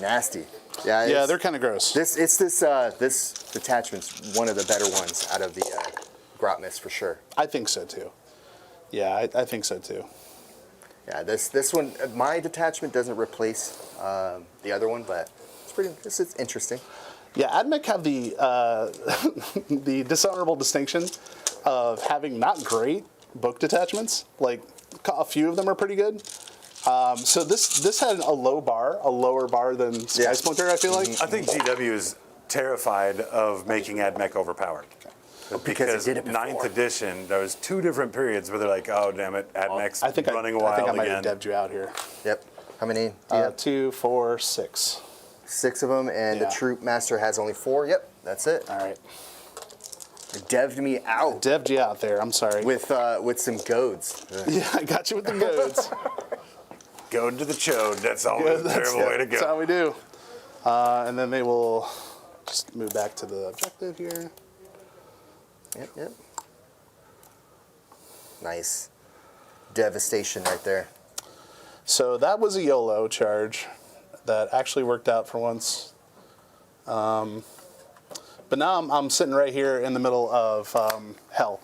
Nasty. Yeah, Yeah, they're kind of gross. this detachment's one of the better ones out of the Grotmas for sure. I think so too. Yeah, I think so too. Yeah, this one, my detachment doesn't replace the other one, but it's interesting. Yeah, Ad Mech have the the dishonorable distinction of having not great book detachments. Like a few of them are pretty good. So this had a lower bar than Sky Yeah. Splinter, I feel like. I think GW is terrified of making Ad Mech overpowered. Because it did it before. 9th edition, there was 2 different periods where they're like, oh, damn it, Ad Mech's I think running I wild think I might again. have debbed you out here. Yep. How many do you have? 2, 4, 6. 6 of them, and Yeah. the Troop Master has only 4. Yep, that's it. All right. Dev'd me out Debbed you out there. I'm sorry. with some goads. Yeah, I got you with the goads. Go to the chode. That's always a terrible way to That's how go. we do. And then they will just move back to the objective here. Yep. Nice. Devastation right there. So that was a YOLO charge that actually worked out for once. But now I'm sitting right here in the middle of hell.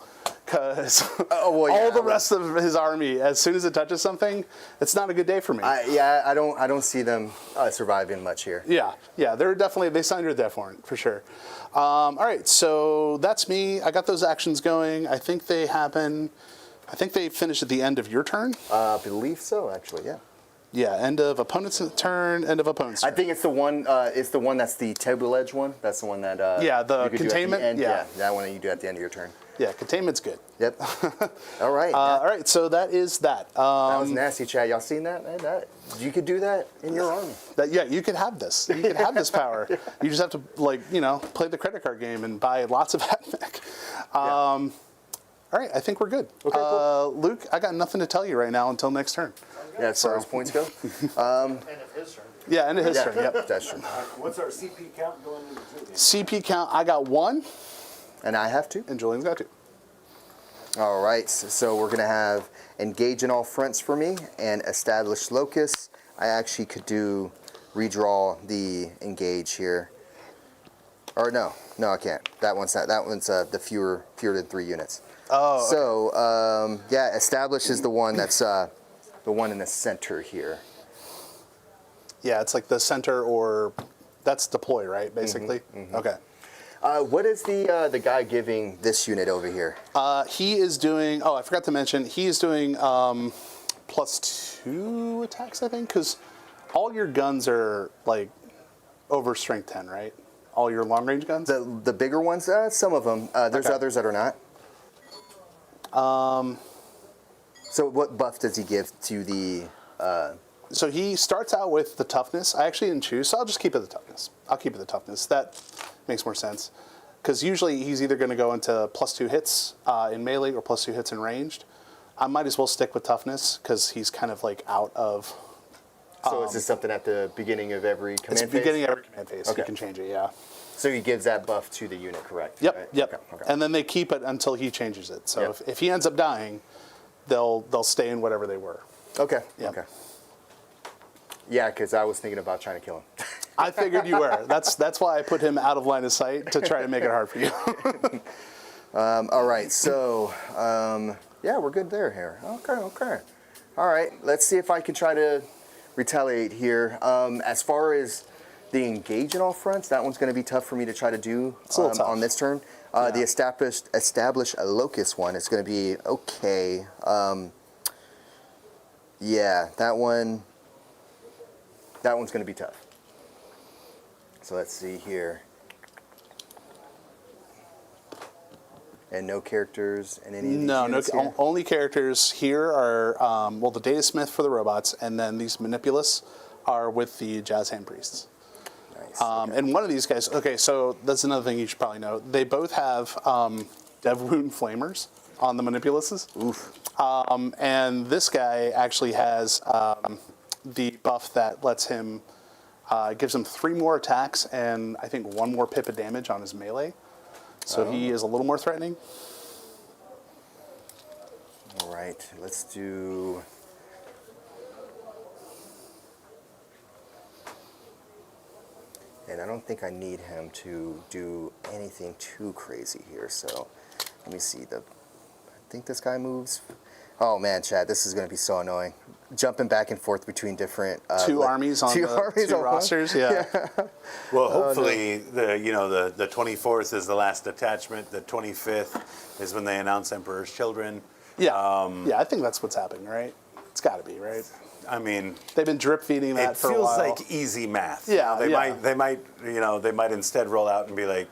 because well, all the rest of his army, as soon as it touches something, it's not a good day for me. I don't see them surviving much here. Yeah, they signed your death warrant for sure. All right, so that's me. I got those actions going. I think they finish at the end of your turn. I believe so, actually. Yeah. Yeah, end of opponent's turn. End of opponent's turn. I think it's the one. It's the one that's the table edge one. That's the one that. Yeah, the you could containment. Do at the end. Yeah, that one that you do at the end of your turn. Yeah, containment's good. Yep. All right. All right, so that is that. That was nasty, Chad. Y'all seen that? Man, you could do that in your army. You could have this. You could have this power. You just have to, play the credit card game and buy lots of Ad Mech. All right, I think we're good. Okay, cool. Luke, I got nothing to tell you right now until next turn. Yeah, as far as points go. End of his turn. Yeah, end of his turn. Yep. That's true. What's our CP count going into the CP count, I got 1, And I have 2. and Julian's got 2. All right, so we're gonna have engage in all fronts for me and establish locus. I actually could do redraw the engage here. Or no, I can't. That one's not. That one's the fewer than 3 units. Oh. Okay. So yeah, establish is the one that's the one in the center here. Yeah, it's like the center, or that's deploy, right? Basically. Okay. What is the guy giving this unit over here? He is doing. Oh, I forgot to mention. He is doing +2 attacks, I think, because all your guns are like over strength 10, right? All your long range guns. The bigger ones, some of them. There's Okay. others that are not. So what buff does he give to the? So he starts out with the toughness. I actually didn't choose, so I'll just keep it the toughness. I'll keep it the toughness. That makes more sense. Because usually he's either going to go into +2 hits in melee or +2 hits in ranged. I might as well stick with toughness because he's kind of like out of. So is this something at the beginning of every command phase? It's beginning of every command phase. Okay. You can change it, yeah. So he gives that buff to the unit, correct? Yep, Right? yep. Okay. And then they keep it until he changes it. So Yep. if he ends up dying, they'll stay in whatever they were. Okay. Yep. Okay. Yeah, because I was thinking about trying to kill him. I figured you were. That's why I put him out of line of sight, to try to make it hard for you. All right. So yeah, we're good there here. Okay. All right. Let's see if I can try to retaliate here. As far as the engage in all fronts, that one's going to be tough for me to try to do It's a little tough. on this turn. The establish a locus one is going to be okay. Yeah, that one's going to be tough. So let's see here. And no characters in any of these units here? Only characters here are, the Data Smith for the robots, and then these Manipulus are with the Jazz Hand Priests. Nice. And one of these guys, so that's another thing you should probably know. They both have Dev Wound Flamers on the Manipuluses. Oof. And this guy actually has the buff that lets him, gives him 3 more attacks and I think 1 more pip of damage on his melee. So he is a little more threatening. All right, let's do. And I don't think I need him to do anything too crazy here. So let me see. I think this guy moves. Oh man, Chad, this is going to be so annoying. Jumping back and forth between different Two armies on the armies two on one? rosters. Yeah. Well, hopefully the 24th is the last detachment. The 25th is when they announce Emperor's Children. Yeah. Yeah, I think that's what's happening, right? It's got to be, right? I mean, They've been drip feeding that it for a feels while. like easy math. Yeah, they yeah. might instead roll out and be like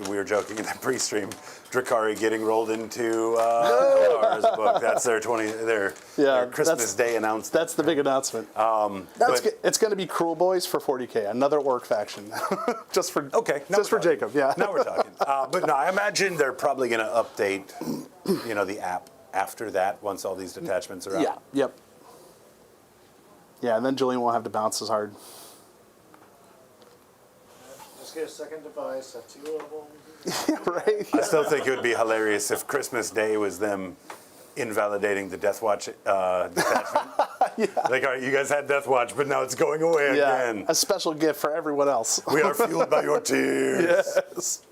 we were joking in that pre-stream, Drukhari getting rolled into as a book. That's their Christmas Day announcement. That's the big announcement. It's going to be Cruel Boys for 40k, another orc faction, just for Jacob. Yeah. Now we're talking. But no, I imagine they're probably going to update, the app after that once all these detachments are out. Yeah. Yep. Yeah, and then Julian won't have to bounce as hard. Just get a second device, have 2 of them. Yeah, right. I still think it would be hilarious if Christmas Day was them invalidating the Death Watch detachment. Yeah. Like, all right, you guys had Death Watch, but now it's going away again. A special gift for everyone else. We are fueled by your tears. Yes.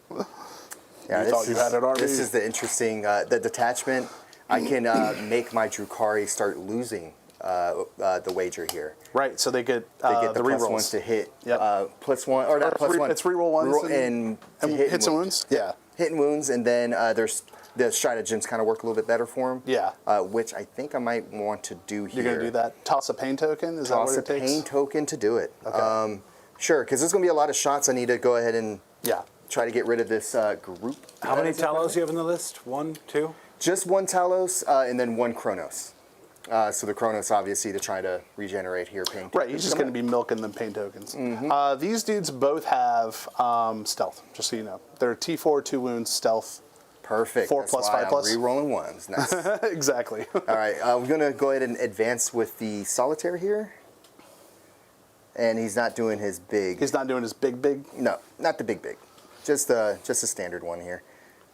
Yeah, You thought you had an army? This is the interesting, the detachment. I can make my Drukhari start losing the wager here. Right, so they get They get the plus rerolls. ones to hit, Yep. plus one, or not plus one. It's reroll ones and and hits and wounds? Yeah. Hit and wounds, and then there's the stratagems kind of work a little bit better for him. Yeah. Which I think I might want to do here. You're going to do that? Toss a pain token? Is Toss that a what it takes? pain token to do it. Okay. Sure, because there's going to be a lot of shots I need to go ahead and Yeah. try to get rid of this group. How many Talos do you have on the list? 1, 2? Just one Talos and then one Kronos. So the Kronos, obviously, to try to regenerate here. Pain Right, he's just going to be milking them pain tokens. These dudes both have stealth, just so you know. They're T4, 2 wounds, stealth. Perfect. 4 That's plus, why 5 plus. I'm re-rolling ones. Nice. Exactly. All right, we're going to go ahead and advance with the Solitaire here. And he's not doing his big. He's not doing his big. No, not the big. Just a standard one here.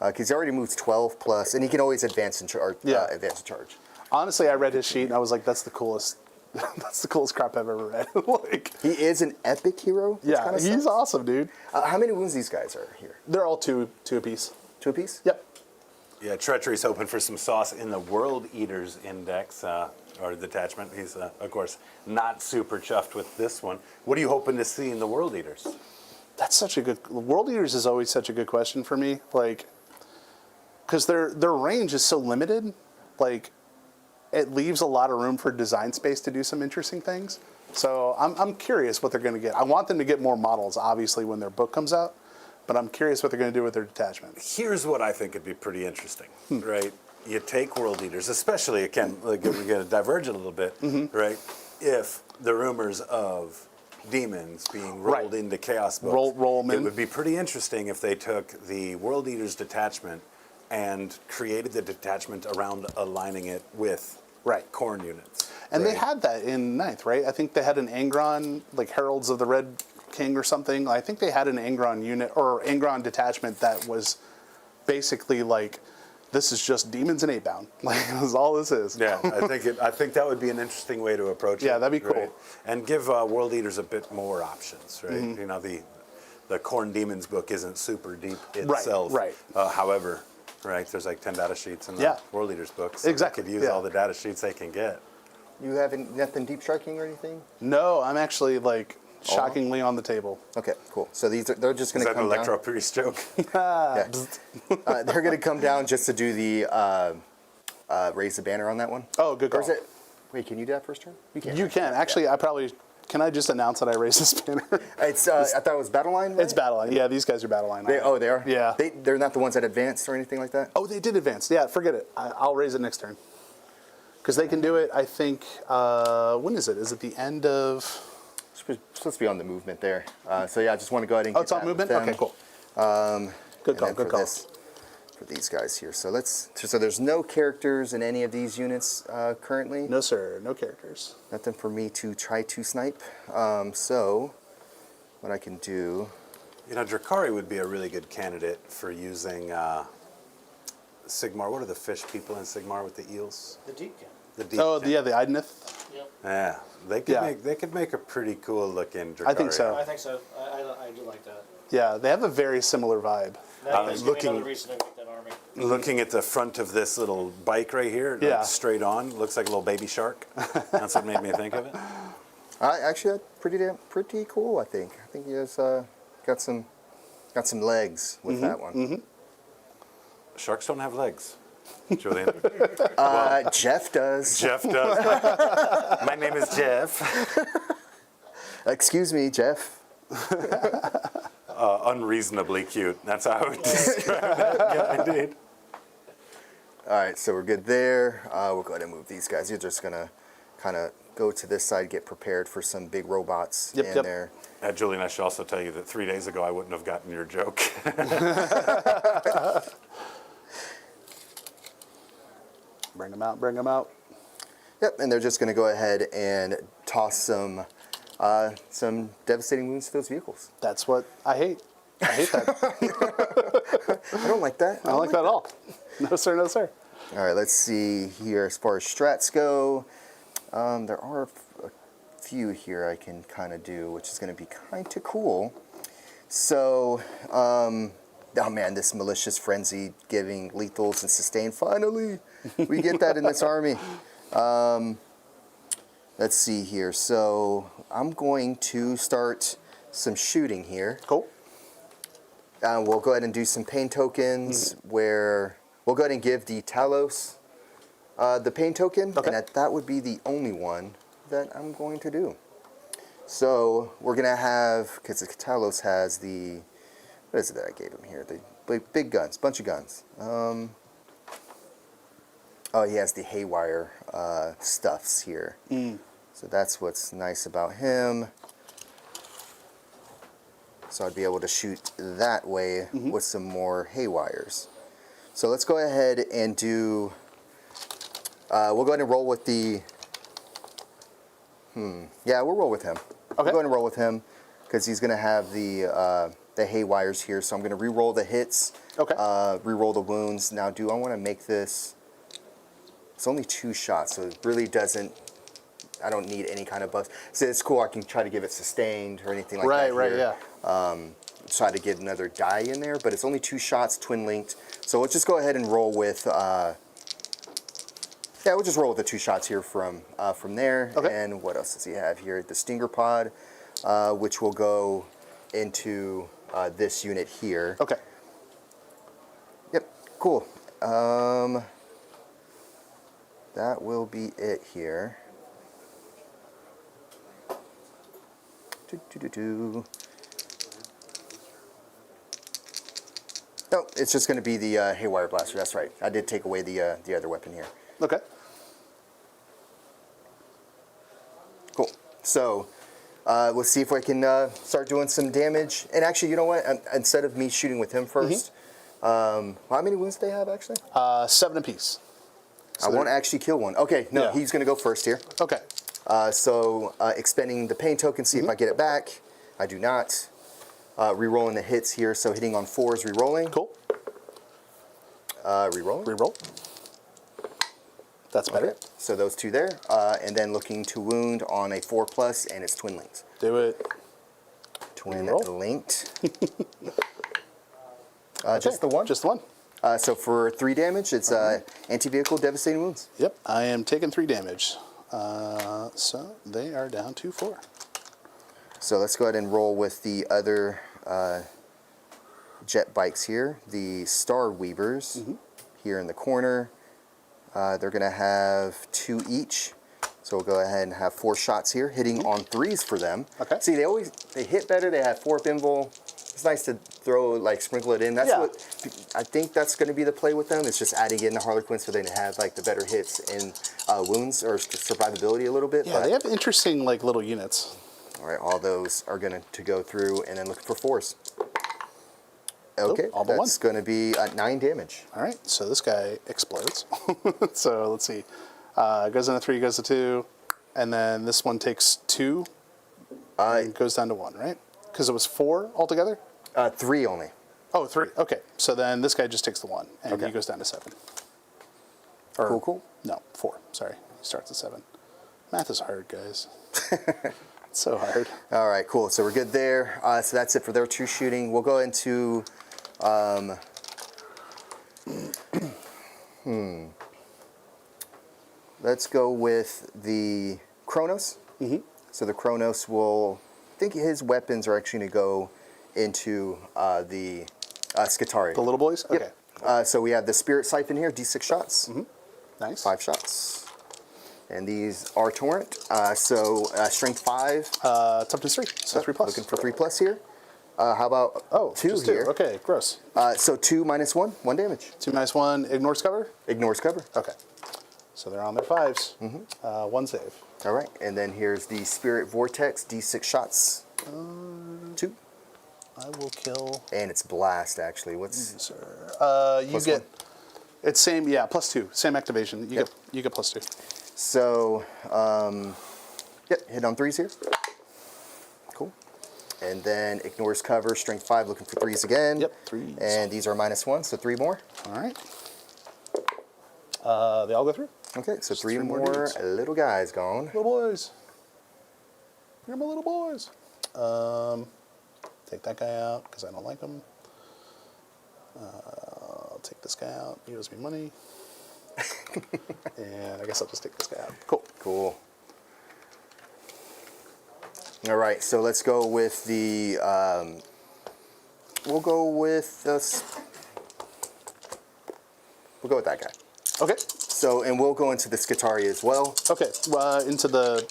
Because he already moves 12 plus, and he can always advance and advance and charge. Honestly, I read his sheet and I was like, that's the coolest. That's the coolest crap I've ever read. Like, He is an epic hero. which yeah, kinda he's sucks. awesome, dude. How many wounds these guys are here? They're all two apiece. 2 apiece? Yep. Yeah, Treachery's hoping for some sauce in the World Eaters Index, or detachment. He's, of course, not super chuffed with this one. What are you hoping to see in the World Eaters? That's such a good. World Eaters is always such a good question for me, like, because their range is so limited, like, it leaves a lot of room for design space to do some interesting things. So I'm curious what they're going to get. I want them to get more models, obviously, when their book comes out, but I'm curious what they're going to do with their detachment. Here's what I think would be pretty interesting, right? You take World Eaters, especially, again, like, we're going to diverge a little bit, right? If the rumors of demons being rolled into Chaos books, roll 'em it in. would be pretty interesting if they took the World Eaters detachment and created the detachment around aligning it with Khorne units. And they had that in 9th, right? I think they had an Angron, like Heralds of the Red King or something. I think they had an Angron unit or Angron detachment that was basically like, this is just demons and 8-bound. Like, that's all this is. Yeah, I think that would be an interesting way to approach it. Yeah, that'd be cool. right? And give World Eaters a bit more options, right? You know, the Khorne Demons book isn't super deep itself. Right. However, right, there's like 10 data sheets in the World Eaters book, so Exactly, they could use all the data sheets they can get. You haven't nothing deep striking or anything? No, I'm actually like shockingly on the table. Okay, cool. So they're just going Is to that an come Electro down. Priest joke? Yeah. They're going to come down just to do the raise the banner on that one. Oh, good Or call. is it? Wait, can you do that first turn? You can. You can. Actually, I probably... Can I just announce that I raised this banner? It's. I thought it was Battle Line. Right? It's Battle Line. Yeah, these guys are Battle Line. They are. Yeah. They're not the ones that advanced or anything like that. Oh, they did advance. Yeah, forget it. I'll raise it next turn. Because they can do it, I think... when is it? Is it the end of... It's supposed to be on the movement there. So yeah, I just want to go ahead and. Oh, get it's on that movement? with them. Okay, cool. Good And call, then good for call. this- for these guys here. So so there's no characters in any of these units currently. No, sir. No characters. Nothing for me to try to snipe. So what I can do. You know, Drukhari would be a really good candidate for using Sigmar. What are the fish people in Sigmar with the eels? The Deepkin. The deep. Oh, yeah, the Idnith. Yep. Yeah, they could make a pretty cool looking Drukhari. I think so. I think so. I do like that. Yeah, they have a very similar vibe. That's looking- another reason to make that army. Looking at the front of this little bike right here, like Yeah. straight on, looks like a little baby shark. That's what made me think of it. Actually, that's pretty cool. I think he has got some legs with that one. Sharks don't have legs, Julian. Jeff does. Jeff does. My name is Jeff. Excuse me, Jeff. Unreasonably cute. That's how I would describe it. Yeah, indeed. All right, so we're good there. We'll go ahead and move these guys. You're just gonna kind of go to this side, get prepared for some big robots in Yep. there. Julian, I should also tell you that 3 days ago I wouldn't have gotten your joke. Bring them out, bring them out. Yep, and they're just gonna go ahead and toss some devastating wounds to those vehicles. That's what I hate. I hate that. I don't like that. I don't like that at all. No, sir, no, sir. All right, let's see here. As far as strats go, there are a few here I can kind of do, which is going to be kind of cool. So Oh man, this malicious frenzy giving lethals and sustain. Finally, we get that in this army. Let's see here. So I'm going to start some shooting here. Cool. We'll go ahead and do some pain tokens where we'll go ahead and give the Talos the pain token, Okay. and that would be the only one that I'm going to do. So we're going to have, because the Talos has the, what is it that I gave him here? The big guns, bunch of guns. Oh, he has the Haywire stuffs here. So that's what's nice about him. So I'd be able to shoot that way with some more Haywires. So let's go ahead and do, we'll go ahead and roll with the, yeah, we'll roll with him. Okay. We'll go ahead and roll with him because he's going to have the Haywires here. So I'm going to re-roll the hits, Okay. re-roll the wounds. Now, do I want to make this, it's only 2 shots, so it really doesn't, I don't need any kind of buffs. So it's cool, I can try to give it sustained or anything like that. Right, here. yeah. Try to get another die in there, but it's only 2 shots, twin linked. So let's just go ahead and roll with, yeah, we'll just roll with the 2 shots here from there. Okay. And what else does he have here? The Stinger Pod, which will go into this unit here. Okay. Yep, cool. That will be it here. No, it's just going to be the Haywire Blaster. That's right. I did take away the other weapon here. Okay. Cool. So let's see if I can start doing some damage. And actually, you know what? Instead of me shooting with him first, how many wounds do they have actually? 7 apiece. I won't actually kill one. Okay, no, Yeah. he's going to go first here. Okay. So expending the pain token, see if I get it back. I do not. Rerolling the hits here, so hitting on 4s, rerolling. Cool. Reroll. Reroll. That's better. Okay. So those 2 there, and then looking to wound on a 4+, and it's twin linked. Do it. Twin Reroll. linked. Just the one. Just the one. So for 3 damage, it's anti-vehicle devastating wounds. Yep. I am taking 3 damage. So they are down to 4. So let's go ahead and roll with the other jet bikes here, the Star Weavers here in the corner. They're going to have 2 each. So we'll go ahead and have 4 shots here, hitting on 3s for them. Okay. See, they hit better. They have 4 Bimble. It's nice to throw, like, sprinkle it in. That's what I think that's going to be the play with them. It's just adding in the Harlequin so they have like the better hits and wounds or survivability a little bit. Yeah, they have interesting like little units. All right, all those are going to go through and then look for 4s. Okay, all but that's going to be 9 damage. All right, so this guy explodes. So let's see. Goes into 3, goes to 2, and then this one takes 2 and goes down to 1, right? Because it was 4 altogether? 3 only. Oh, 3. Okay, so then this guy just takes the 1, and Okay. he goes down to 7. Cool. No, 4. Sorry, he starts at 7. Math is hard, guys. It's so hard. All right, cool. So we're good there. So that's it for their 2 shooting. We'll go into... Let's go with the Kronos. So the Kronos will... I think his weapons are actually going to go into the Skitarii. The little boys? Okay. Yep. So we have the Spirit Siphon here, D6 shots. Nice. 5 shots. And these are Torrent. So Strength 5. It's up to 3, so 3+. Looking for 3+ here. How about 2 just here? 2. Okay, gross. So 2 minus 1, 1 damage. 2 minus 1 ignores cover? Ignores cover. Okay. So they're on their 5s. 1 save. All right, and then here's the Spirit Vortex, D6 shots. 2. I will kill. And it's Blast, actually. What's... Sir. You Plus get... 1. It's same, yeah, +2. Same activation. You get +2. So, yep, hit on 3s here. Cool. And then ignores cover, Strength 5, looking for 3s again. Yep, 3s. And these are -1, so 3 more. All right. They all go through. Okay, so 3 3 more more dudes. little guys gone. Little boys. You're my little boys. Take that guy out because I don't like him. I'll take this guy out. He owes me money. And I guess I'll just take this guy out. Cool. Cool. All right, so let's go with the, we'll go with that guy. Okay. So, and we'll go into the Skitarii as well. Okay. Into the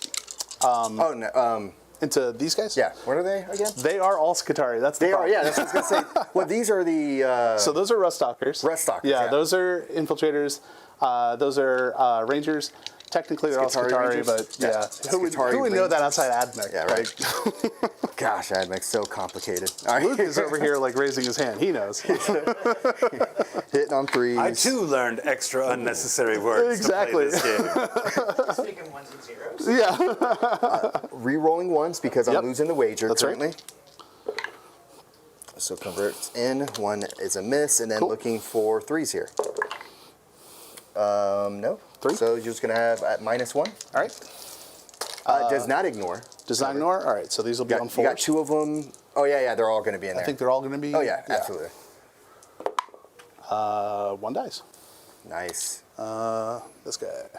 Oh, no, into these guys. yeah, what are they again? They are all Skitarii. That's the They are, problem. yeah, that's what I was going to say. Well, these are the, So those are Ruststalkers. Ruststalkers, Yeah, yeah. those are infiltrators. Those are Rangers. Technically, they're all Skitarii Skitarii, Rangers? but Yeah. yeah. Who would Skitarii know that Rangers. outside Ad Mech? yeah, right. Gosh, Ad Mech's so complicated. All right. Luke is over here like raising his hand. He knows. Hitting on threes. I too learned extra unnecessary words Exactly. to play this game. Speaking ones and zeros. Yeah. Re-rolling ones because I'm Yep. losing the wager That's right. currently. So converts in. One is a miss, and then Cool. looking for threes here. No. Three? So you're just going to have at -1. All right. Does not ignore. Does not ignore. All right. So these will be on You fours. got two of them. Oh, yeah, they're all going to be in there. I think they're all going to be. Oh, yeah, absolutely. One dice. Nice. This guy.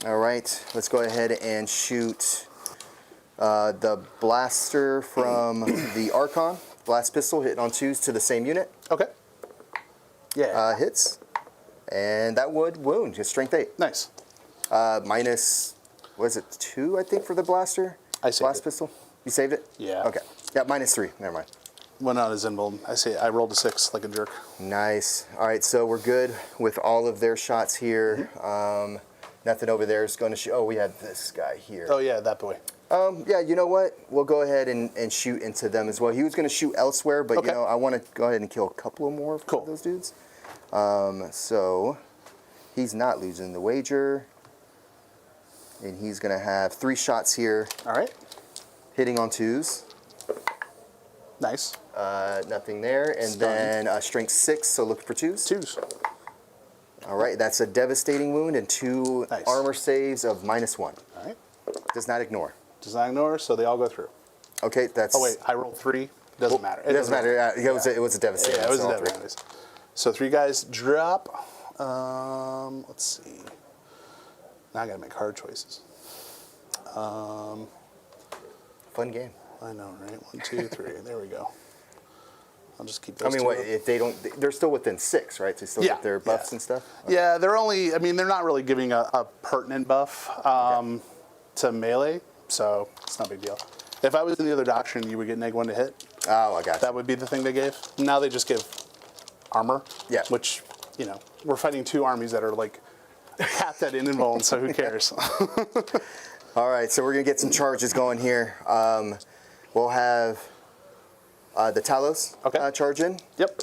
All right, let's go ahead and shoot the blaster from the Archon. Blast pistol hitting on twos to the same unit. Okay. Yeah. Hits. And that would wound. Just strength 8. Nice. Minus, what is it, 2, I think, for the blaster? I saved Blast it. pistol? You saved it? Yeah. Okay. Yeah, -3. Never mind. Went out as invuln. I rolled a 6 like a jerk. Nice. All right, so we're good with all of their shots here. Nothing over there is going to shoot. Oh, we have this guy here. Oh yeah, that boy. Yeah, you know what? We'll go ahead and shoot into them as well. He was going to shoot elsewhere, but Okay. you know, I want to go ahead and kill a couple of more of Cool. those dudes. So he's not losing the wager. And he's going to have 3 shots here, All right. hitting on twos. Nice. Nothing there. And Stunning. then strength 6, so look for twos. Twos. All right, that's a devastating wound and 2 Nice. armor saves of -1. All right. Does not ignore. Does not ignore, so they all go through. Okay, that's. Oh wait, I rolled 3. Doesn't matter. It doesn't matter. It was a devastating. Yeah, it was so all a three. devastating. So 3 guys drop. Let's see. Now I gotta make hard choices. Fun game. I know, right? 1, 2, 3. There we go. I'll just keep I those mean, two what up. if they don't? They're still within 6, right? They still Yeah, get their buffs yeah. and stuff. Yeah, they're only. I mean, they're not really giving a pertinent buff to melee, so it's not a big deal. If I was in the other doctrine, you would get -1 to hit. Oh, I got That you. would be the thing they gave. Now they just give armor. Yeah. Which, you know, we're fighting 2 armies that are like capped at invuln, so who cares? All right, so we're gonna get some charges going here. We'll have the Talos Okay. charge in Yep.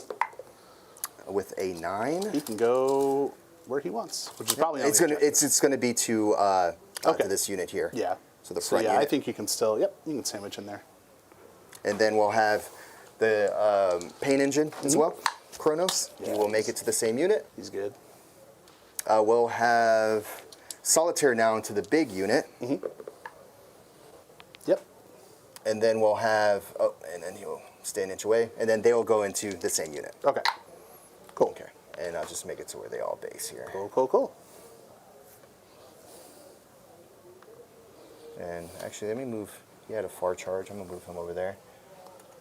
with a 9. He can go where he wants, which is probably It's only gonna a it's gonna be to Okay. this unit here. Yeah. So the So front yeah, unit. I think you can still. Yep, you can sandwich in there. And then we'll have the pain engine as well, Kronos. He will make it to the same unit. He's good. We'll have Solitaire now into the big unit. Yep. And then we'll have, and then he'll stay an inch away. And then they'll go into the same unit. Okay. Cool. Okay. And I'll just make it to where they all base here. Cool. Cool. Cool. And actually, let me move. He had a far charge. I'm going to move him over there.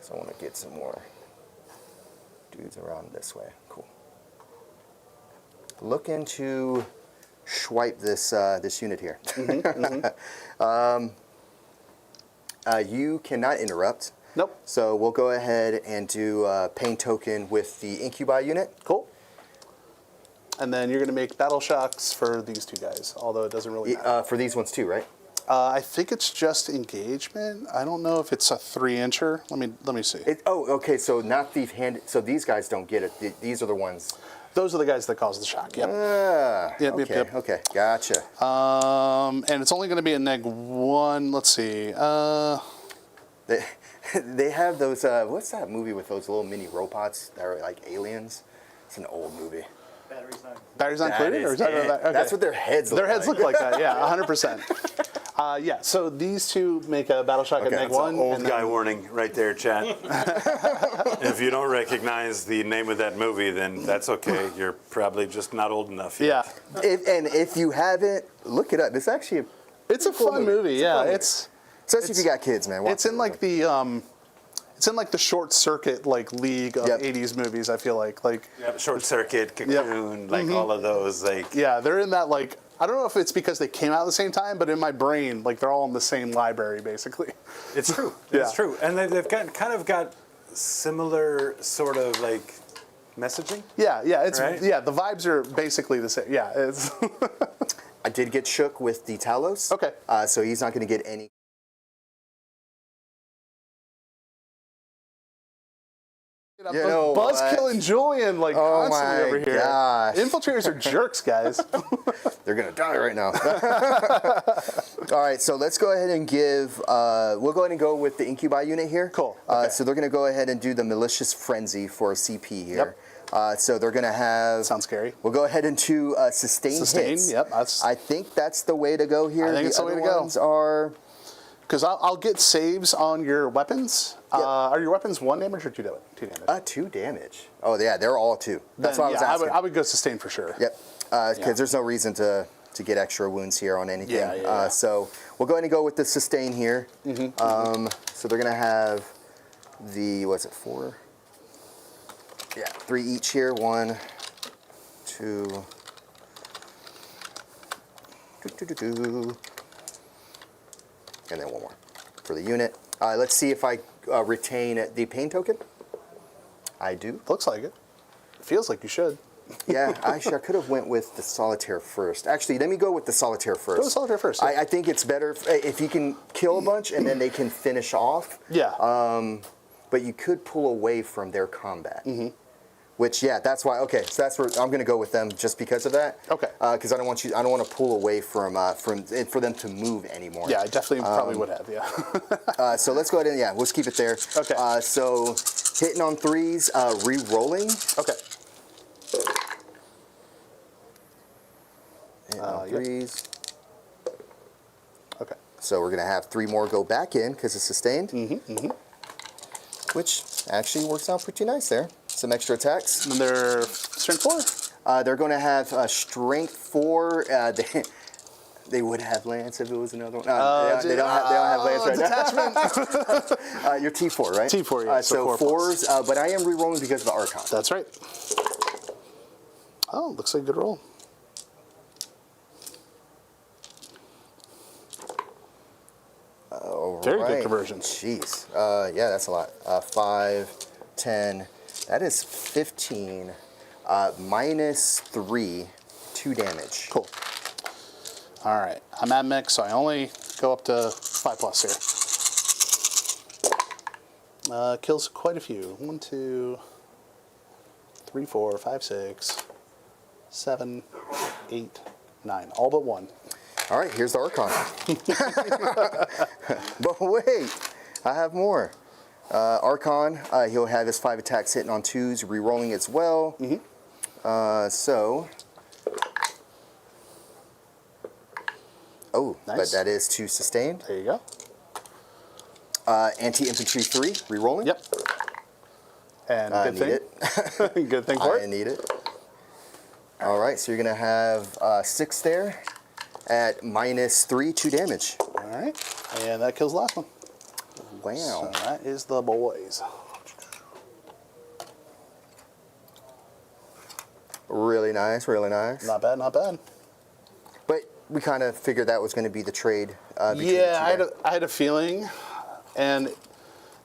So I want to get some more dudes around this way. Cool. Looking to swipe this this unit here. You cannot interrupt. Nope. So we'll go ahead and do pain token with the incubi unit. Cool. And then you're going to make battle shocks for these 2 guys, although it doesn't really matter. For these ones too, right? I think it's just engagement. I don't know if it's a 3-incher. Let me see. Okay. So not the hand. So these guys don't get it. These are the ones. Those are the guys that cause the shock. Yep. Yep, Okay. yep. Okay. Gotcha. And it's only going to be a -1. Let's see. They have those. What's that movie with those little mini robots that are like aliens? It's an old movie. Battery's not. Battery's not That included, is or is that it. okay. That's what their heads look Their heads like. look like that. Yeah, 100%. Yeah, so these two make a battle shock at Okay. neg That's one. Old and guy then- warning right there, chat. If you don't recognize the name of that movie, then that's okay. You're probably just not old enough Yeah, yet. If you haven't, look it up. It's actually it's a cool fun movie. Yeah, fun movie. it's especially if you got kids, man. Watch it's in it. like the it's in like the short circuit like league of Yep. 80s movies. I feel like Yep, Short Circuit, Cocoon, like all of those. Like yeah, they're in that like. I don't know if it's because they came out at the same time, but in my brain, like they're all in the same library, basically. it's true. Yeah. It's true, and they've got kind of got similar sort of like messaging. Yeah, it's Right? yeah. The vibes are basically the same. Yeah, it's I did get shook with the Talos. Okay. So he's not going to get any. You know what? Buzzkill and Julian like Oh constantly my over here. gosh. Infiltrators are jerks, guys. They're going to die right now. All right, so let's go ahead and give. We'll go ahead and go with the Incubi unit here. Cool. Okay. So they're going to go ahead and do the Malicious Frenzy for a CP here. So they're going to have. Sounds scary. We'll go ahead and do sustain hits. Yep. That's I think that's the way to go here. I think it's the way other to go. ones are. because I'll get saves on your weapons. Yep. Are your weapons 1 damage or 2 damage? 2 damage. 2 damage. Oh yeah, they're all 2. That's Then, why I was yeah, asking. I would go sustain for sure. Yep. Because Yeah. there's no reason to get extra wounds here on anything. Yeah. So we'll go ahead and go with the sustain here. So they're gonna have the 4? Yeah, 3 each here. 1, 2. And then 1 more for the unit. Let's see if I retain the pain token. I do. Looks like it. Feels like you should. Yeah, actually, I could have went with the solitaire first. Actually, let me go with the solitaire first. Go with solitaire first, yeah. I think it's better if you can kill a bunch and then they can finish off. Yeah. But you could pull away from their combat. Which, yeah, that's why. Okay, so that's where I'm going to go with them just because of that. Okay. Because I don't want to pull away from for them to move anymore. Yeah, I definitely probably would have. Yeah. So let's go ahead and let's keep it there. Okay. So hitting on 3s, re-rolling. Okay. Hitting on Yep. 3s. Okay. So we're going to have 3 more go back in because it's sustained. Which actually works out pretty nice there. Some extra attacks. And then they're strength 4. They're going to have strength 4. They would have lance if it was another one. They don't have lance right Detachment. now. You're T4, right? T4, yeah. So 4 plus. 4s, but I am re-rolling because of the Archon. That's right. Oh, looks like a good roll. Very good conversion. Jeez. Yeah, that's a lot. 5, 10. That is 15. Minus 3, 2 damage. Cool. All right. I'm Ad Mech, so I only go up to 5+ here. Kills quite a few. 1, 2, 3, 4, 5, 6, 7, 8, 9. All but 1. All right, here's the Archon. But wait, I have more. Archon, he'll have his 5 attacks hitting on 2s, re-rolling as well. Oh, Nice. but that is 2 sustained. There you go. Anti-infantry 3, re-rolling. Yep. And good Need thing. it. Good thing for I it. need it. All right, so you're going to have 6 there at minus 3, 2 damage. All right. And that kills the last one. Wow. So that is the boys. Really nice, really nice. Not bad, not bad. But we kind of figured that was going to be the trade. Between the Yeah, two I had a feeling. And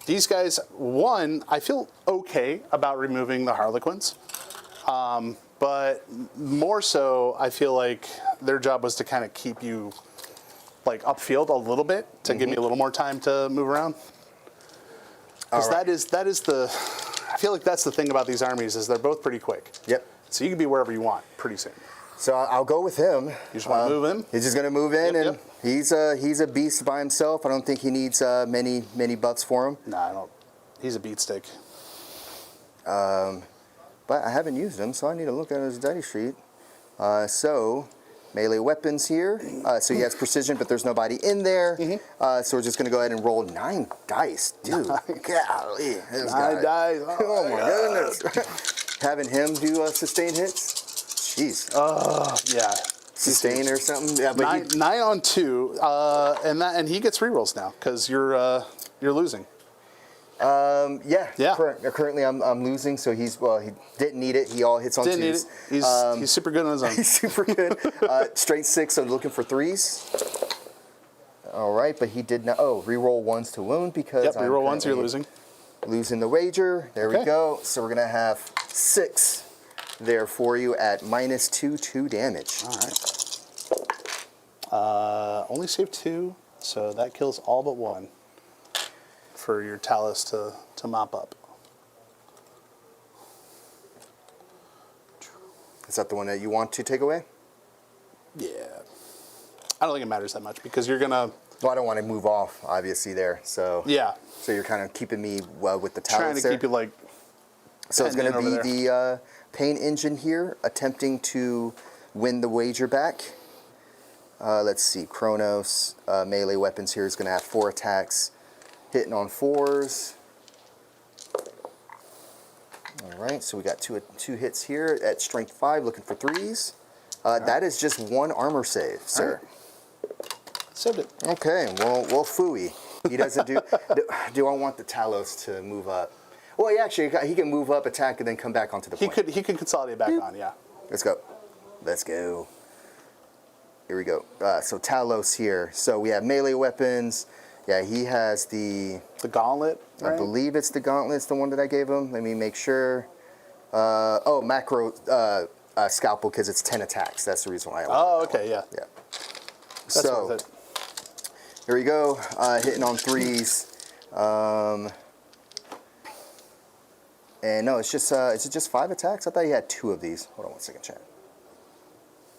these guys, one, I feel okay about removing the Harlequins. But more so, I feel like their job was to kind of keep you like upfield a little bit to give me a little more time to move around. Because All right. that is the, I feel like that's the thing about these armies is they're both pretty quick. Yep. So you can be wherever you want pretty soon. So I'll go with him. You just want to move in? He's just going to move in, Yep, and yep. he's a beast by himself. I don't think he needs many buffs for him. Nah, I don't. He's a beat stick. But I haven't used him, so I need to look at his daddy sheet. So melee weapons here. So he has precision, but there's nobody in there. So we're just going to go ahead and roll 9 dice. Dude, golly. 9 dice. Oh, my goodness. Having him do sustained hits? Jeez. Yeah. Sustain or something? Yeah, but 9 on 2, and he gets rerolls now because you're losing. Yeah. Currently, I'm losing, so he didn't need it. He all hits on Didn't need twos. it. He's super good on his own. He's super good. Strength 6, so looking for 3s. All right, but he did not. Oh, reroll 1s to wound because Yep, reroll 1s, you're losing. Losing the wager. There we Okay. go. So we're gonna have 6 there for you at -2 damage. All right. Only save 2, so that kills all but 1 for your Talos to mop up. Is that the one that you want to take away? Yeah. I don't think it matters that much because you're gonna. Well, I don't want to move off, obviously, there. So Yeah. So you're kind of keeping me with the talents Trying to there. keep you like. So it's going to pendant be over the Pain Engine here, attempting to win the wager back. Let's see, Kronos, melee weapons here is going to have 4 attacks, hitting on 4s. All right, so we got two hits here at strength 5, looking for 3s. That is just 1 armor save, sir. Saved it. Okay, well, phooey. He doesn't do. Do I want the Talos to move up? Well, he can move up, attack, and then come back onto the point. He could consolidate back on, yeah. Let's go. Let's go. Here we go. So Talos here. So we have melee weapons. Yeah, he has the gauntlet. Right? I believe it's the gauntlet. It's the one that I gave him. Let me make sure. Macro scalpel because it's 10 attacks. That's the reason why I want okay, yeah. Yeah. That's So worth it. here we go. Hitting on 3s. And no, it's just 5 attacks. I thought he had 2 of these. Hold on one second, chat.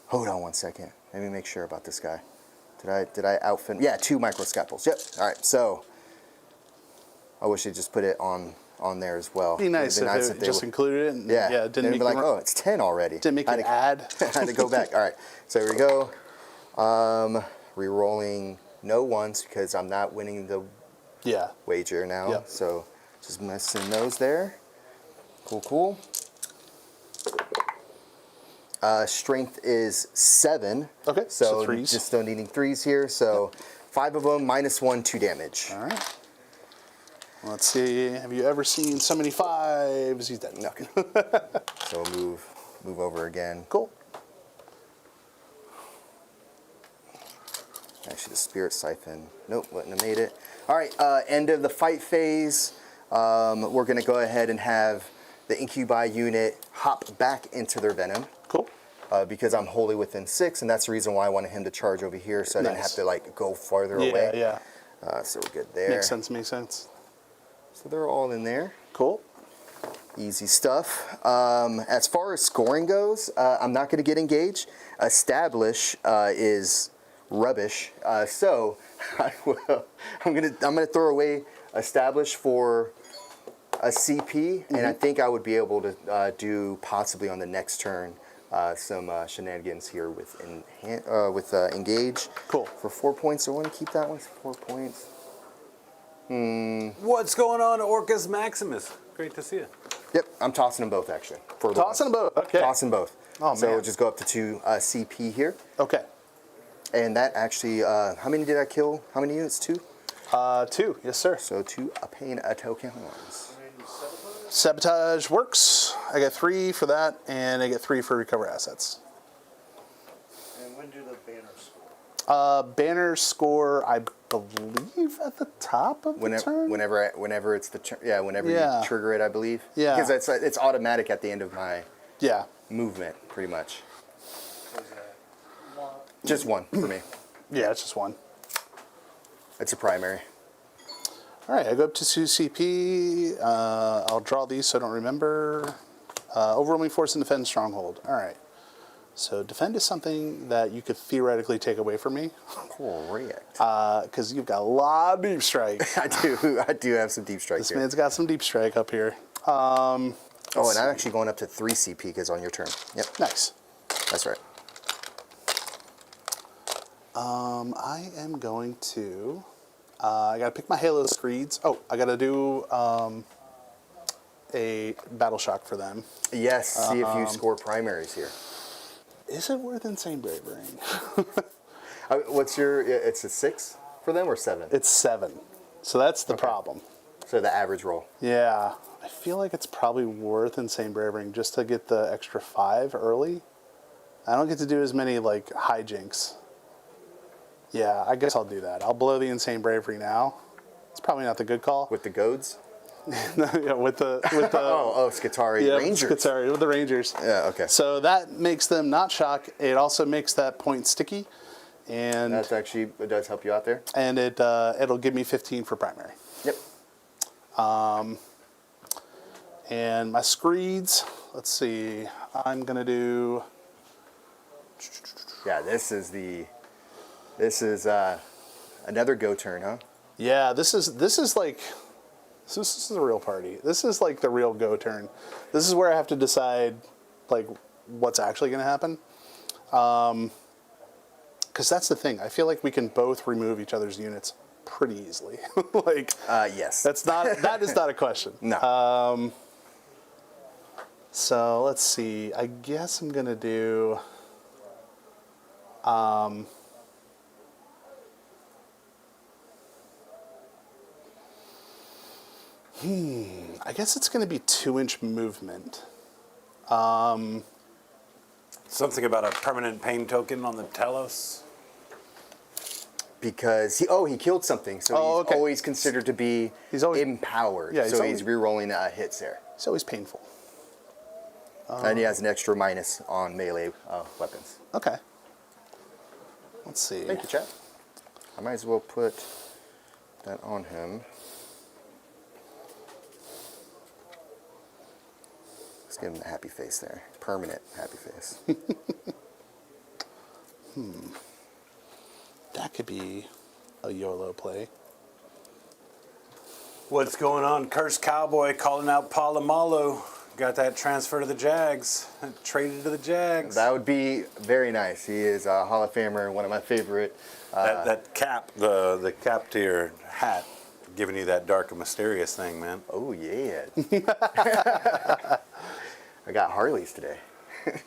Hold on one second. Let me make sure about this guy. Did I outfit? Yeah, 2 microscalpels. Yep. All right. So I wish they just put it on there as well. It'd be nice if they just included it. And, yeah. It didn't They'd make be like, oh, it's 10 already. Didn't make it add. I had to go back. All right. So here we go. Rerolling no 1s because I'm not winning the wager now. Yep. So just missing those there. Cool. Strength is 7. Okay, so 3s. Just still needing 3s here. So 5 of them, -1, 2 damage. All right. Let's see. Have you ever seen so many 5s? He's dead. Okay. So we'll move over again. Cool. Actually, the Spirit Siphon. Nope, wouldn't have made it. All right, end of the fight phase. We're going to go ahead and have the Incubi unit hop back into their Venom. Cool. Because I'm wholly within 6, and that's the reason why I wanted him to charge over here, so I didn't have to go farther away. Yeah. So we're good there. Makes sense. So they're all in there. Cool. Easy stuff. As far as scoring goes, I'm not going to get engaged. Establish is rubbish. So I'm gonna throw away Establish for a CP, and I think I would be able to do possibly on the next turn some shenanigans here with Engage. Cool. For 4 points. So I want to keep that one for 4 points. What's going on, Orcus Maximus? Great to see you. Yep, I'm tossing them both actually. Tossing them both. Okay. Tossing both. Oh, so man. we'll just go up to 2 CP here. Okay. And that actually, how many did I kill? How many units? 2? 2. Yes, sir. So 2 pain tokens. Sabotage works. I get 3 for that, and I get 3 for recover assets. And when do the banners score? Banners score, I believe, at the top of the turn. Whenever it's the turn. Yeah, whenever you trigger it, I believe. Yeah. Because it's automatic at the end of my Yeah. movement, pretty much. So is that one? Just 1 for me. Yeah, it's just 1. It's a primary. All right, I go up to 2 CP. I'll draw these so I don't remember. Overwhelming force and defend stronghold. All right. So defend is something that you could theoretically take away from me. Correct. Because you've got a lot of deep strike. I do have some deep strike This here. man's got some deep strike up here. And I'm actually going up to 3 CP because on your turn. Yep, Nice. that's right. I am going to. I gotta pick my Haloscreeds. Oh, I gotta do a battle shock for them. Yes, see if you score primaries here. Is it worth insane bravery? What's your? It's a 6 for them or 7? It's 7, so that's the problem. So the average roll. Yeah, I feel like it's probably worth insane bravery just to get the extra 5 early. I don't get to do as many like hijinks. Yeah, I guess I'll do that. I'll blow the insane bravery now. It's probably not the good call. With the goads? Yeah, with the Skitari yeah, Rangers. Skitari, with the Rangers. Yeah, okay. So that makes them not shock. It also makes that point sticky, and That's actually, it does help you out there. and it'll give me 15 for primary. Yep. And my screeds, let's see, I'm gonna do. Yeah, this is another go turn, huh? Yeah, this is like. This is a real party. This is like the real go turn. This is where I have to decide like what's actually going to happen. Because that's the thing. I feel like we can both remove each other's units pretty easily. Like Yes. that is not a question. No. So let's see. I guess I'm going to do I guess it's going to be 2-inch movement. Something about a permanent pain token on the Telos. Because he killed something, so Oh, he's okay. always considered to be He's always- empowered. Yeah, so he's re-rolling hits there. It's always painful. And he has an extra minus on melee weapons. Okay. Let's see. Thank you, Chad. I might as well put that on him. Let's give him the happy face there. Permanent happy face. That could be a YOLO play. What's going on? Cursed Cowboy calling out Palomalo. Got that transfer to the Jags. Traded to the Jags. That would be very nice. He is a Hall of Famer, one of my favorite. that cap, the cap to your hat, giving you that dark and mysterious thing, man. Oh, yeah. I got Harleys today.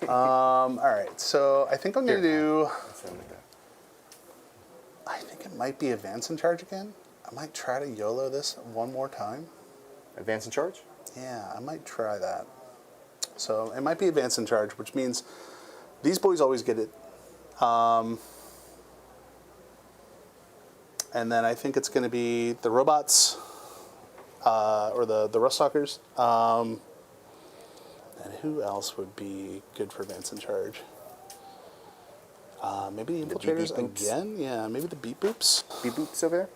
All right, so I think I'm going to do. Something like that. I think it might be advance and charge again. I might try to YOLO this one more time. Advance and charge? Yeah, I might try that. So it might be advance and charge, which means these boys always get it. And then I think it's going to be the robots or the Ruststalkers. And who else would be good for advance and charge? Maybe the The infiltrators beep boops. again. Yeah, maybe the beep boops. Beep boops over there?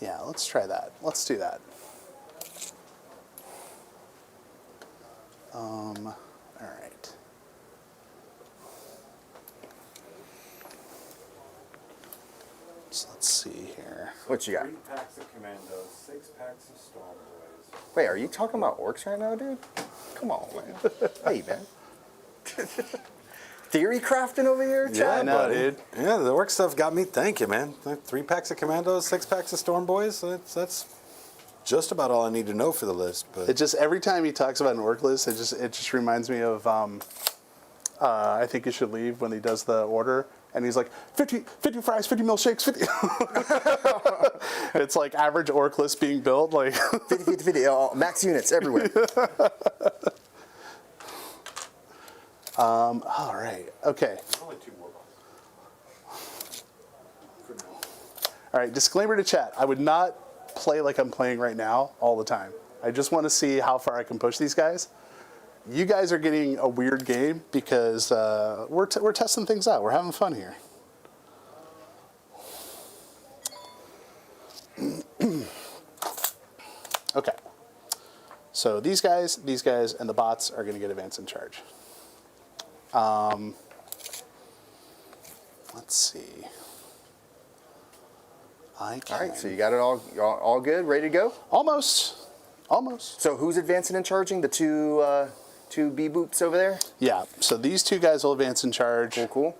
Yeah, let's try that. Let's do that. All right. So let's see here. What you got? 3 packs of Commandos, 6 packs of Stormboys. Wait, are you talking about orcs right now, dude? Come on, man. Hey, man. Theory crafting over here, Chad? Yeah, I know, buddy. dude. Yeah, the orc stuff got me thinking, man. 3 packs of Commandos, 6 packs of Stormboys. That's just about all I need to know for the list. But It just every time he talks about an orc list, it just reminds me of I think you should leave when he does the order, and he's like 50 fries, 50 milkshakes, 50. It's like average orc list being built, like 50. Max units everywhere. all right, okay. only 2 more boxes. All right, disclaimer to chat. I would not play like I'm playing right now all the time. I just want to see how far I can push these guys. You guys are getting a weird game because we're testing things out. We're having fun here. Okay. So these guys, and the bots are going to get advance in charge. Let's see. I can. All right, so you got it all good, ready to go? Almost. So who's advancing and charging? The two two B boots over there. Yeah, so these two guys will advance in charge. Cool.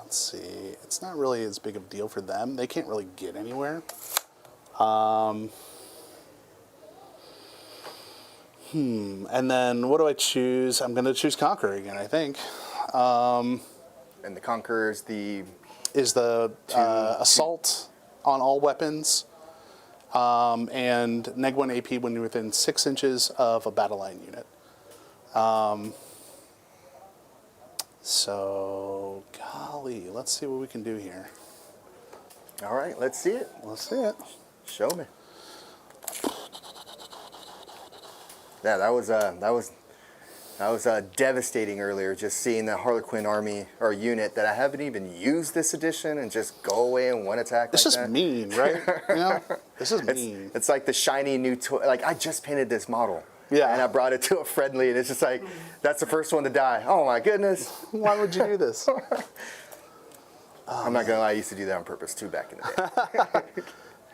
Let's see. It's not really as big of a deal for them. They can't really get anywhere. And then what do I choose? I'm going to choose Conqueror again, I think. And the Conqueror is the assault on all weapons. And neg 1 AP when you're within 6 inches of a battle line unit. So, golly, let's see what we can do here. All right, let's see it. Let's see it. Show me. Yeah, that was devastating earlier. Just seeing the Harlequin army or unit that I haven't even used this edition and just go away in one attack. It's like just that. mean, right? You know, this is mean. It's like the shiny new toy. Like I just painted this model. Yeah. And I brought it to a friendly, and it's just like that's the first one to die. Oh my goodness. Why would you do this? I'm not gonna lie, I used to do that on purpose too back in the day.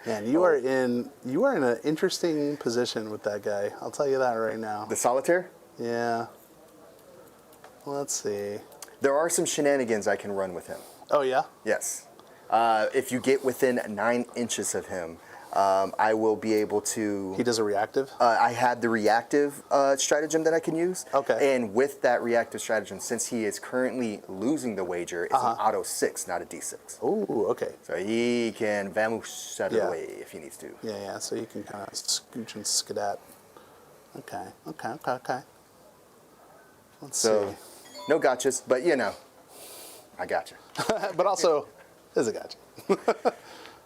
Man, you are in an interesting position with that guy. I'll tell you that right now. The solitaire? Yeah. Let's see. There are some shenanigans I can run with him. Oh yeah. Yes. If you get within 9 inches of him, I will be able to. He does a reactive. I had the reactive stratagem that I can use. Okay. And with that reactive stratagem, since he is currently losing the wager, it's an auto 6, not a d6. Oh, okay. So he can vamoose out of Yeah. the way if he needs to. Yeah. So you can kind of scooch and skedat. Okay. Let's So, see. no gotchas, but you know, I gotcha. But also, there's a gotcha.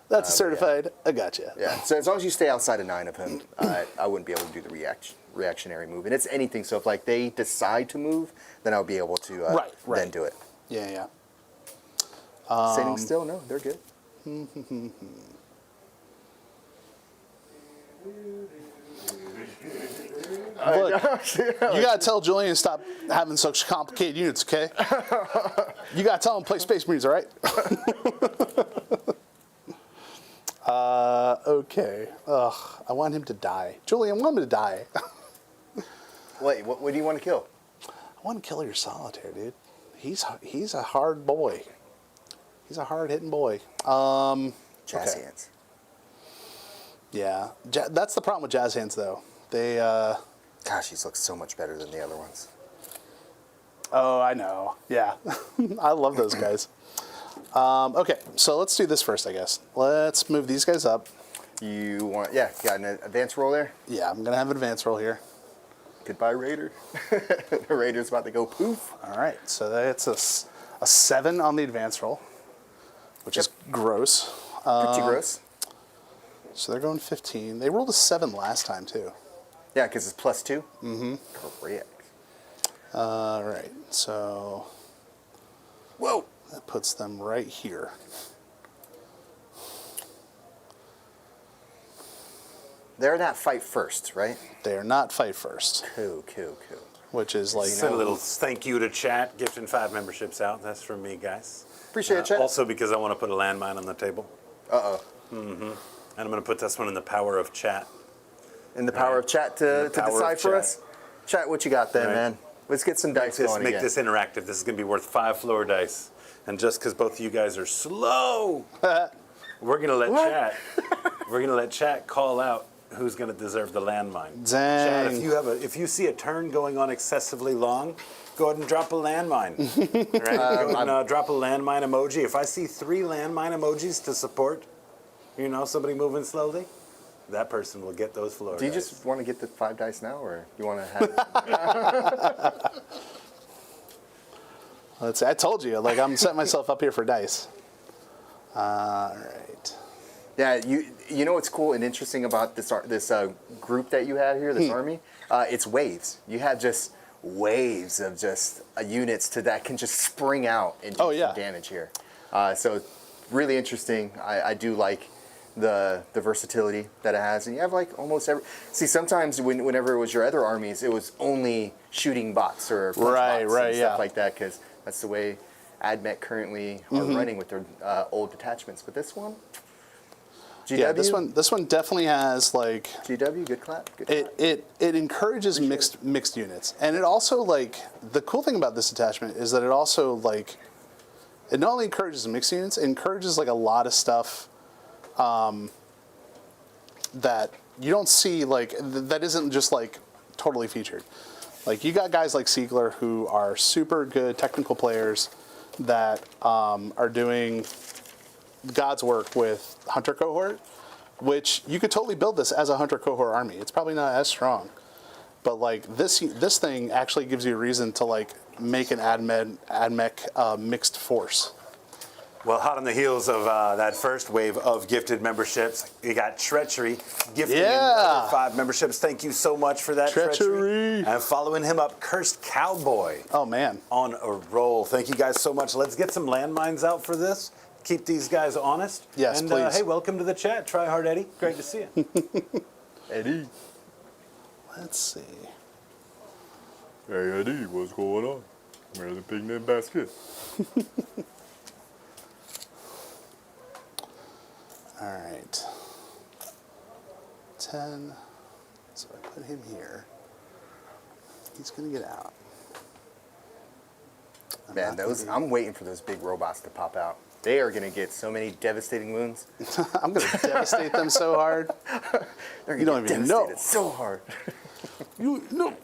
That's a certified a gotcha. Yeah. So as long as you stay outside of 9 of him, I wouldn't be able to do the reactionary move. And it's anything. So if like they decide to move, then I'll be able to Right. then do it. Yeah. Sitting still, no, they're good. Look, you gotta tell Julian to stop having such complicated units, okay? You gotta tell him to play Space Marines, all right? Okay. Ugh, I want him to die. Julian, I want him to die. Wait, what do you want to kill? I want to kill your solitaire, dude. He's a hard boy. He's a hard-hitting boy. Jazz Okay. hands. Yeah, that's the problem with jazz hands, though. They. Gosh, these look so much better than the other ones. Oh, I know. Yeah, I love those guys. Okay, so let's do this first, I guess. Let's move these guys up. You want, yeah, got an advance roll there? Yeah, I'm gonna have an advance roll here. Goodbye, Raider. The Raider's about to go poof. All right, so that's a 7 on the advance roll, which is gross. Pretty gross. So they're going 15. They rolled a 7 last time, too. Yeah, because it's +2. Mm-hmm. Correct. All right, so Whoa. that puts them right here. They're not fight first, right? They are not fight first, Cool. which is like, Send a little thank you to chat, gifting 5 memberships out. That's from me, guys. Appreciate it, chat. Also because I want to put a landmine on the table. Uh-oh. And I'm going to put this one in the power of chat. And the power of chat to power of decipher chat. us. Chat, what you got there, Right. man? Let's get some dice going Make again. this interactive. This is going to be worth 5 floor dice. And just because both of you guys are slow, we're going to let chat. We're going to let chat call out who's going to deserve the landmine. Chat, dang. if you see a turn going on excessively long, go ahead and drop a landmine. Right? Go ahead and drop a landmine emoji. If I see 3 landmine emojis to support, somebody moving slowly, that person will get those floor Do you dice. just want to get the 5 dice now, or you want to have... let's see, I told you, like I'm setting myself up here for dice. All right. Yeah, you know what's cool and interesting about this group that you have here, this army? It's waves. You have just waves of just units that can just spring out and do some damage here. So really interesting. I do like the versatility that it has, and you have like almost every. See, sometimes whenever it was your other armies, it was only shooting bots or punch bots and stuff like that, because that's the way Ad Mech currently are running with their old detachments. But this one. GW? Yeah, this one definitely has like GW, good clap. Good clap. it encourages mixed units, and it also like the cool thing about this attachment is that it also like it not only encourages mixed units, it encourages like a lot of stuff that you don't see like that isn't just like totally featured. Like you got guys like Siegler who are super good technical players that are doing God's work with Hunter Cohort, which you could totally build this as a Hunter Cohort army. It's probably not as strong, but like this thing actually gives you a reason to like make an Ad Mech mixed force. Well, hot on the heels of that first wave of gifted memberships, you got Treachery gifting another 5 memberships. Thank you so much for that, Treachery. And following him up, Cursed Cowboy. Oh, man. On a roll. Thank you guys so much. Let's get some landmines out for this. Keep these guys honest. Yes, and, please. Hey, welcome to the chat. Try hard, Eddie. Great to see you. Eddie. Let's see. Hey Eddie, what's going on? Where's the picnic basket? All right. 10. So I put him here. He's going to get out. Man, I'm waiting for those big robots to pop out. They are going to get so many devastating wounds. I'm going to devastate them so hard. They're You don't gonna even get know. devastated so hard. You know.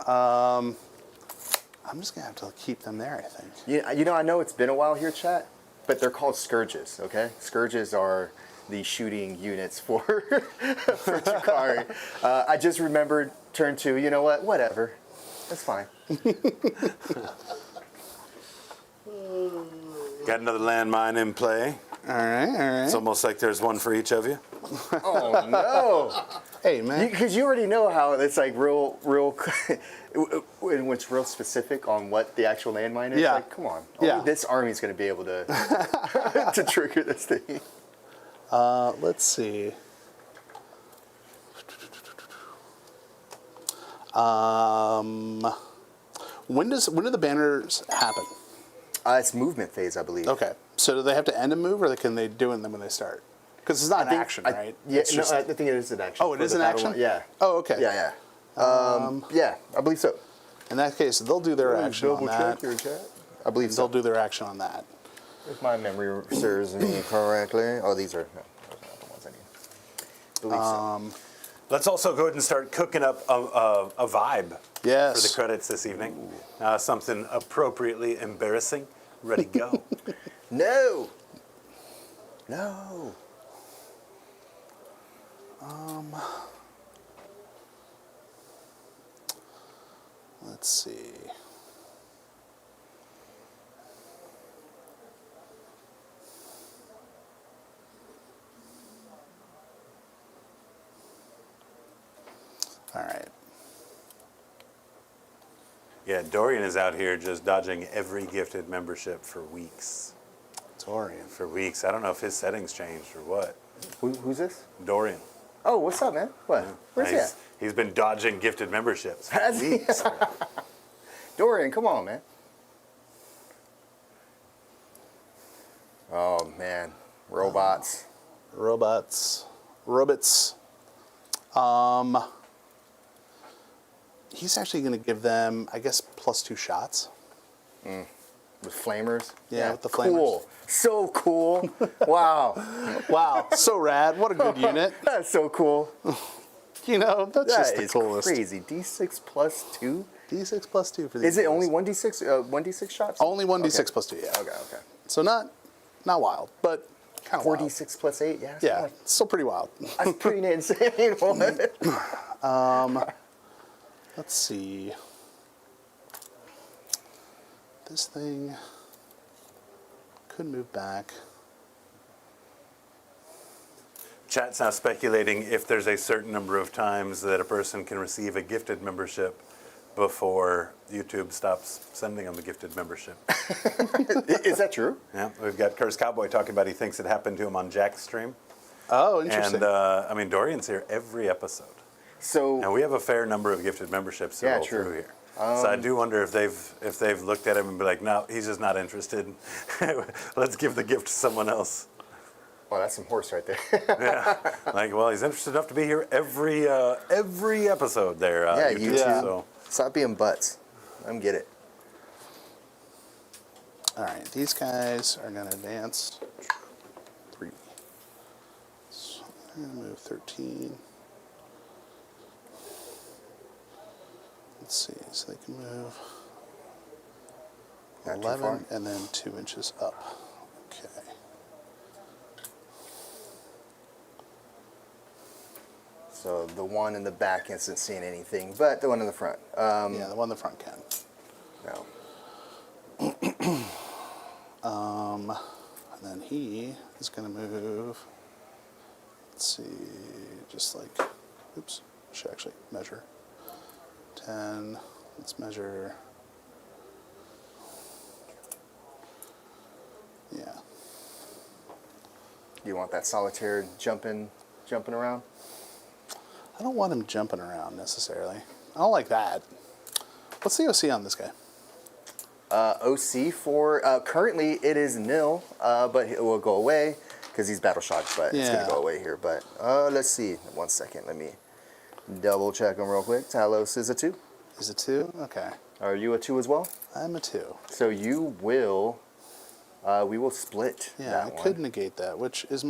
I'm just going to have to keep them there, I think. You know, I know it's been a while here, chat, but they're called Scourges, okay? Scourges are the shooting units for, for Drukhari. I just remembered turn 2. You know what? Whatever. That's fine. Got another landmine in play. All right. It's almost like there's one for each of you. Oh, no. Hey, man. Because you already know how it's like real, when it's real specific on what the actual landmine is. Yeah. Like, come on. Only this army's going to be able to to trigger this thing. Let's see. When do the banners happen? It's movement phase, I believe. Okay. So do they have to end a move, or can they do them when they start? Because it's not an action, right? Yeah, It's no, just- I think it is an action. Oh, it for is the an battle action? one. Yeah. Oh, okay. Yeah. Yeah, I believe so. In that case, they'll do their action on that. chat. I believe They'll so. do their action on that. If my memory serves me correctly. Oh, these are those are not the ones I need. Believe so. Let's also go ahead and start cooking up a vibe Yes. for the credits this evening. Something appropriately embarrassing. Ready, go. No. Let's see. All right. Yeah, Dorian is out here just dodging every gifted membership for weeks. Dorian. For weeks. I don't know if his settings changed or what. Who's this? Dorian. Oh, what's up, man? What? Where's he at? He's been dodging gifted memberships for Has he? weeks. Dorian, come on, man. Oh, man. Robots. Robots. He's actually going to give them, I guess, +2 shots. With flamers? Yeah, with the cool. flamers. So cool. Wow. Wow, so rad. What a good unit. That's so cool. You know, that's just That the is coolest. crazy. D6 plus 2? D6 +2 for these Is it guys. only 1d6 shots? Only 1d6 Okay. +2, yeah. Okay. So not wild, but kind of wild. 4d6 plus 8? Yeah. Yeah, still pretty wild. That's pretty insane. Let's see. This thing could move back. Chat's now speculating if there's a certain number of times that a person can receive a gifted membership before YouTube stops sending them a gifted membership. Is that true? Yeah, we've got Cursed Cowboy talking about he thinks it happened to him on Jack's stream. Oh, interesting. And Dorian's here every episode. So And we have a fair number of gifted memberships to Yeah, roll true. through here. So I do wonder if they've looked at him and be like, no, he's just not interested. Let's give the gift to someone else. Oh, that's some horse right there. Yeah. Like, well, he's interested enough to be here every episode there. Yeah, you too. So. Stop being butts. Let him get it. All right, these guys are going to advance 3. So I'm going to move 13. Let's see, so they can move Not too 11 far. and then 2 inches up. Okay. So the one in the back isn't seeing anything, but the one in the front. Yeah, the one in the front can. No. And then he is going to move, let's see, just like, oops, I should actually measure. 10, let's measure, yeah. You want that solitaire jumping around? I don't want him jumping around necessarily. I don't like that. What's the OC on this guy? OC for currently it is nil, but it will go away because he's battle shocked. But it's gonna Yeah. go away here. But let's see. 1 second. Let me double check him real quick. Talos is a 2. Is it 2? Okay. Are you a 2 as well? I'm a 2. So you will. We will split. Yeah, that I one. could negate that, which is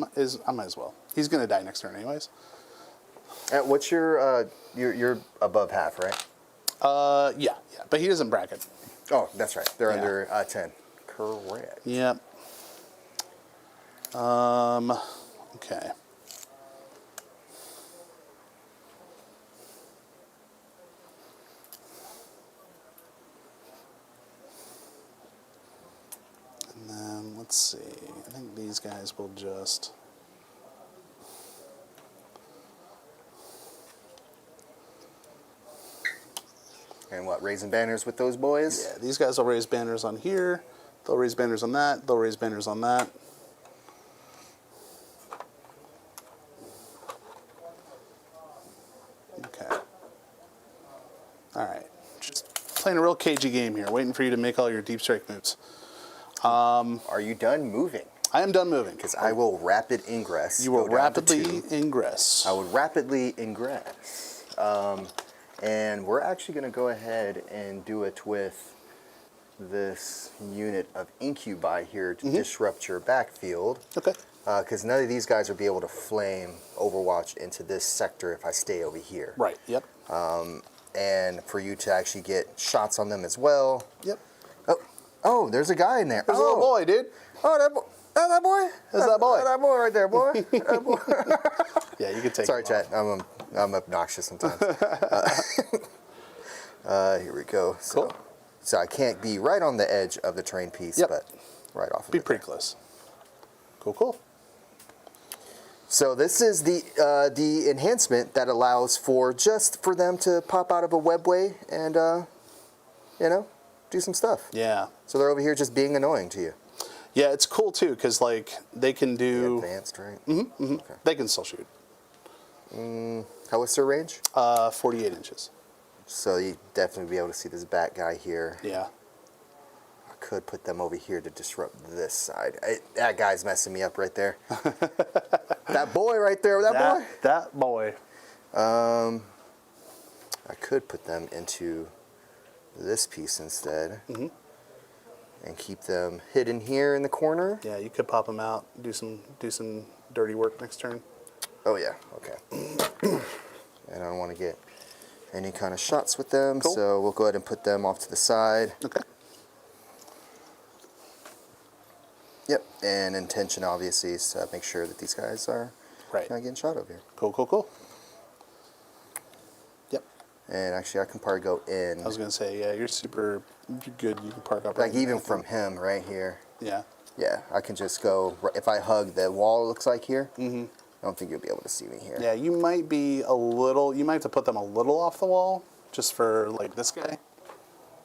I might as well. He's going to die next turn anyways. What's your you're above half, right? Yeah, but he doesn't bracket. Oh, that's right. They're Yeah. under 10. Correct. Yep. Okay. And then let's see. I think these guys will just. And what? Raising banners with those boys? Yeah, these guys will raise banners on here. They'll raise banners on that. They'll raise banners on that. Okay. All right. Just playing a real cagey game here, waiting for you to make all your deep strike moves. Are you done moving? I am done moving. Because I will rapid ingress. You will go down to rapidly 2. ingress. I would rapidly ingress. And we're actually going to go ahead and do it with this unit of incubi here to disrupt your backfield. Okay. Because none of these guys will be able to flame Overwatch into this sector if I stay over here. Right. Yep. And for you to actually get shots on them as well. Yep. Oh, there's a guy in there. There's a little boy, dude. Oh, that boy. Oh, that boy. There's that boy. That boy right there, boy. That boy. Yeah, you can take. Sorry, him off. chat. I'm obnoxious sometimes. Here we go. So, Cool. So I can't be right on the edge of the terrain piece, Yep. but right off of Be it pretty there. close. Cool. Cool. So this is the enhancement that allows for them to pop out of a webway and do some stuff. Yeah. So they're over here just being annoying to you. Yeah, it's cool too because like they can do. Advanced, right? Okay. They can still shoot. What's their range? 48 inches. So you definitely be able to see this bat guy here. Yeah. I could put them over here to disrupt this side. That guy's messing me up right there. That boy right there, boy. That boy. I could put them into this piece instead. And keep them hidden here in the corner. Yeah, you could pop him out, do some dirty work next turn. Oh yeah, okay. And I don't want to get any kind of shots with them, Cool. so we'll go ahead and put them off to the side. Okay. Yep, and intention obviously is to make sure that these guys are Right. not getting shot over here. Cool. Cool. Cool. Yep. And actually, I can probably go in. I was gonna say, yeah, you're super good. You can park up. Like right even there. from him right here. Yeah. Yeah, I can just go, if I hug the wall, it looks like here, I don't think you'll be able to see me here. Yeah, you might be a little. You might have to put them a little off the wall, just for like this guy.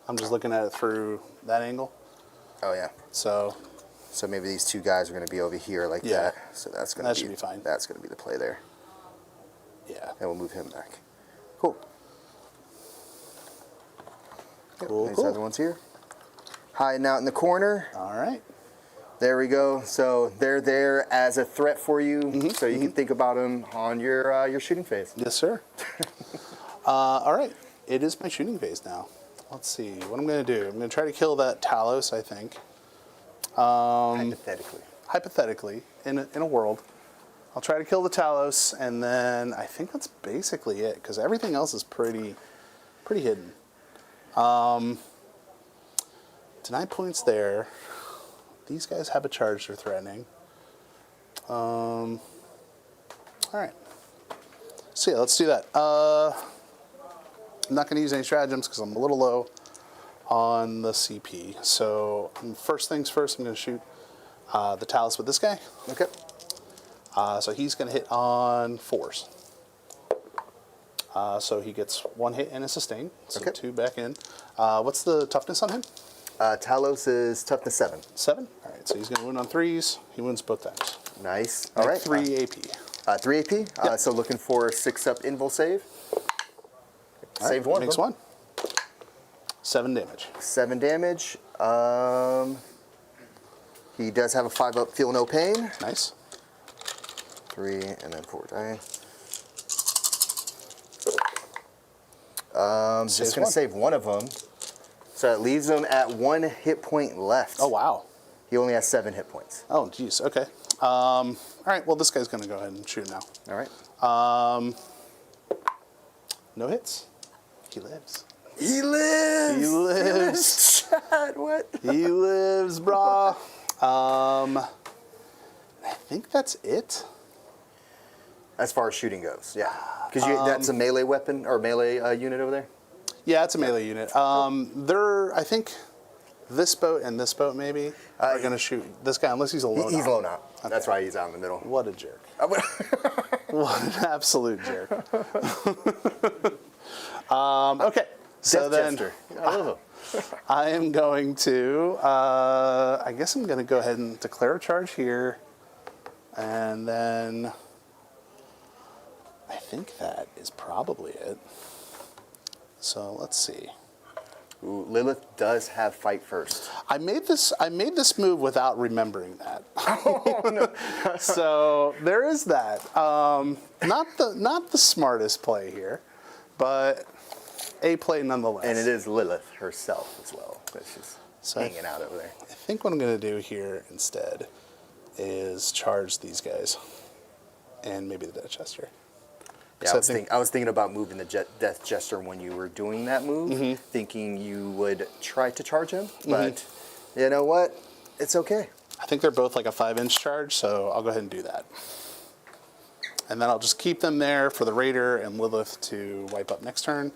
I'm just looking at it through that angle. Oh yeah. So So maybe these two guys are going to be over here like Yeah. that. So that's going That to should be fine. That's going to be the play there. yeah. And we'll move him back. Cool. Yep, Cool. these Cool. other ones here. Hiding out in the corner. All right. There we go. So they're there as a threat for you, so you can think about them on your shooting phase. Yes, sir. All right, it is my shooting phase now. Let's see what I'm going to do. I'm going to try to kill that Talos, I think. Hypothetically. Hypothetically, in a world. I'll try to kill the Talos, and then I think that's basically it, because everything else is pretty hidden. Deny points there. These guys have a charge they're threatening. All right. So yeah, let's do that. I'm not going to use any stratagems because I'm a little low on the CP. So first things first, I'm going to shoot the Talos with this guy. Okay. So he's going to hit on 4s. So he gets 1 hit and a sustain. So Okay. 2 back in. What's the toughness on him? Talos is toughness 7. 7? All right, so he's going to win on 3s. He wins both times. Nice. All right. 3 AP. 3 AP. Yep. So looking for a 6-up invul save. All Saved right, one. Makes huh? 1. 7 damage. 7 damage. He does have a 5-up feel no pain. Nice. 3 and then 4 die. Saves Just going one. to save one of them. So it leaves him at 1 hit point left. Oh, wow. He only has 7 hit points. Oh, geez. Okay. All right, well, this guy's going to go ahead and shoot him now. All right. No hits. He lives. He lives! He lives. Chad, what? He lives, brah. I think that's it. As far as shooting goes, yeah. Because that's a melee weapon, or melee unit over there? Yeah, it's a melee unit. I think this boat and this boat maybe are going to shoot this guy unless he's a lone. He's op. lone out. Okay. That's why he's out in the middle. What a jerk. What an absolute jerk. Okay. So Death then Jester. I love him. I am going to, I guess I'm going to go ahead and declare a charge here. And then I think that is probably it. So let's see. Ooh, Lilith does have fight first. I made this move without remembering that. So there is that. Not the smartest play here, but a play nonetheless. And it is Lilith herself as well. She's So hanging out over there. I think what I'm going to do here instead is charge these guys and maybe the Death Jester. Yeah, So I was thinking about moving the Death Jester when you were doing that move, thinking you would try to charge him, but you know what? It's okay. I think they're both like a 5-inch charge, so I'll go ahead and do that. And then I'll just keep them there for the Raider and Lilith to wipe up next turn,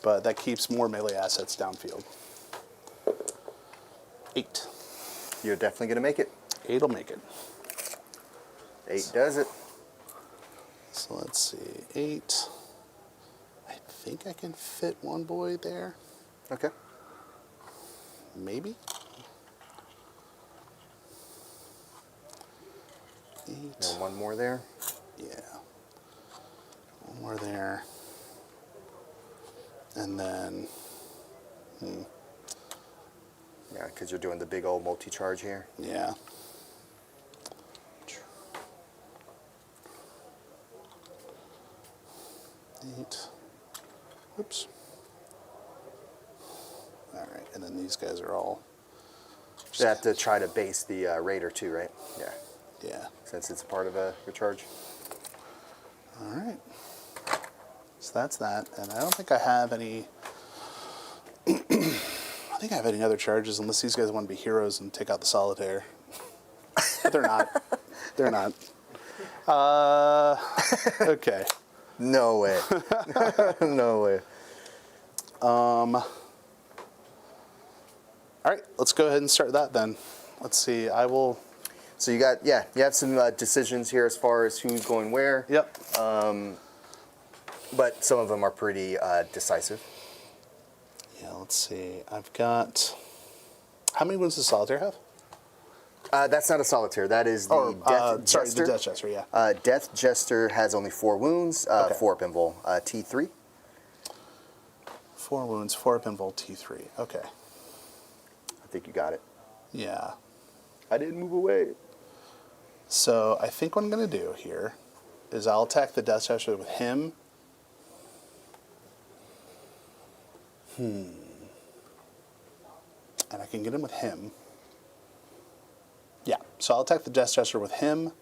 but that keeps more melee assets downfield. 8. You're definitely going to make it. 8 will make it. 8 does it. So let's see, 8. I think I can fit one boy there, Okay. maybe. 8. And one more there. Yeah. One more there. And then, Yeah, because you're doing the big old multi-charge here. yeah. Eight. Oops. All right, and then these guys are all. You have to try to base the Raider too, right? Yeah, Yeah. since it's part of your charge. All right. So that's that, and I don't think I have any. I think I have any other charges unless these guys want to be heroes and take out the solitaire. But they're not. They're not. Okay. No way. No way. All right, let's go ahead and start that then. Let's see. I will. So you have some decisions here as far as who's going where. Yep. But some of them are pretty decisive. Yeah. Let's see. I've got. How many wounds does solitaire have? That's not a solitaire. That is the Death sorry, Jester. the Death Jester. Yeah. Death Jester has only 4 wounds, Okay. 4 up invul, T3. 4 wounds, 4 up invul, T3. Okay. I think you got it. Yeah. I didn't move away. So I think what I'm going to do here is I'll attack the Death Gesture with him. And I can get him with him. Yeah, so I'll attack the Death Gesture with him,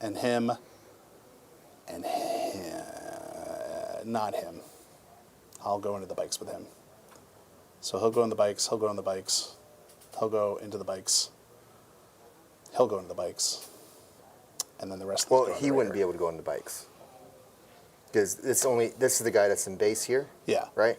and him, and him. Not him. I'll go into the bikes with him. So he'll go in the bikes, he'll go in the bikes, he'll go into the bikes, he'll go into the bikes, and then the rest of Well, he wouldn't be able to go on the bikes. Because this is the guy that's in base here. Yeah. Right?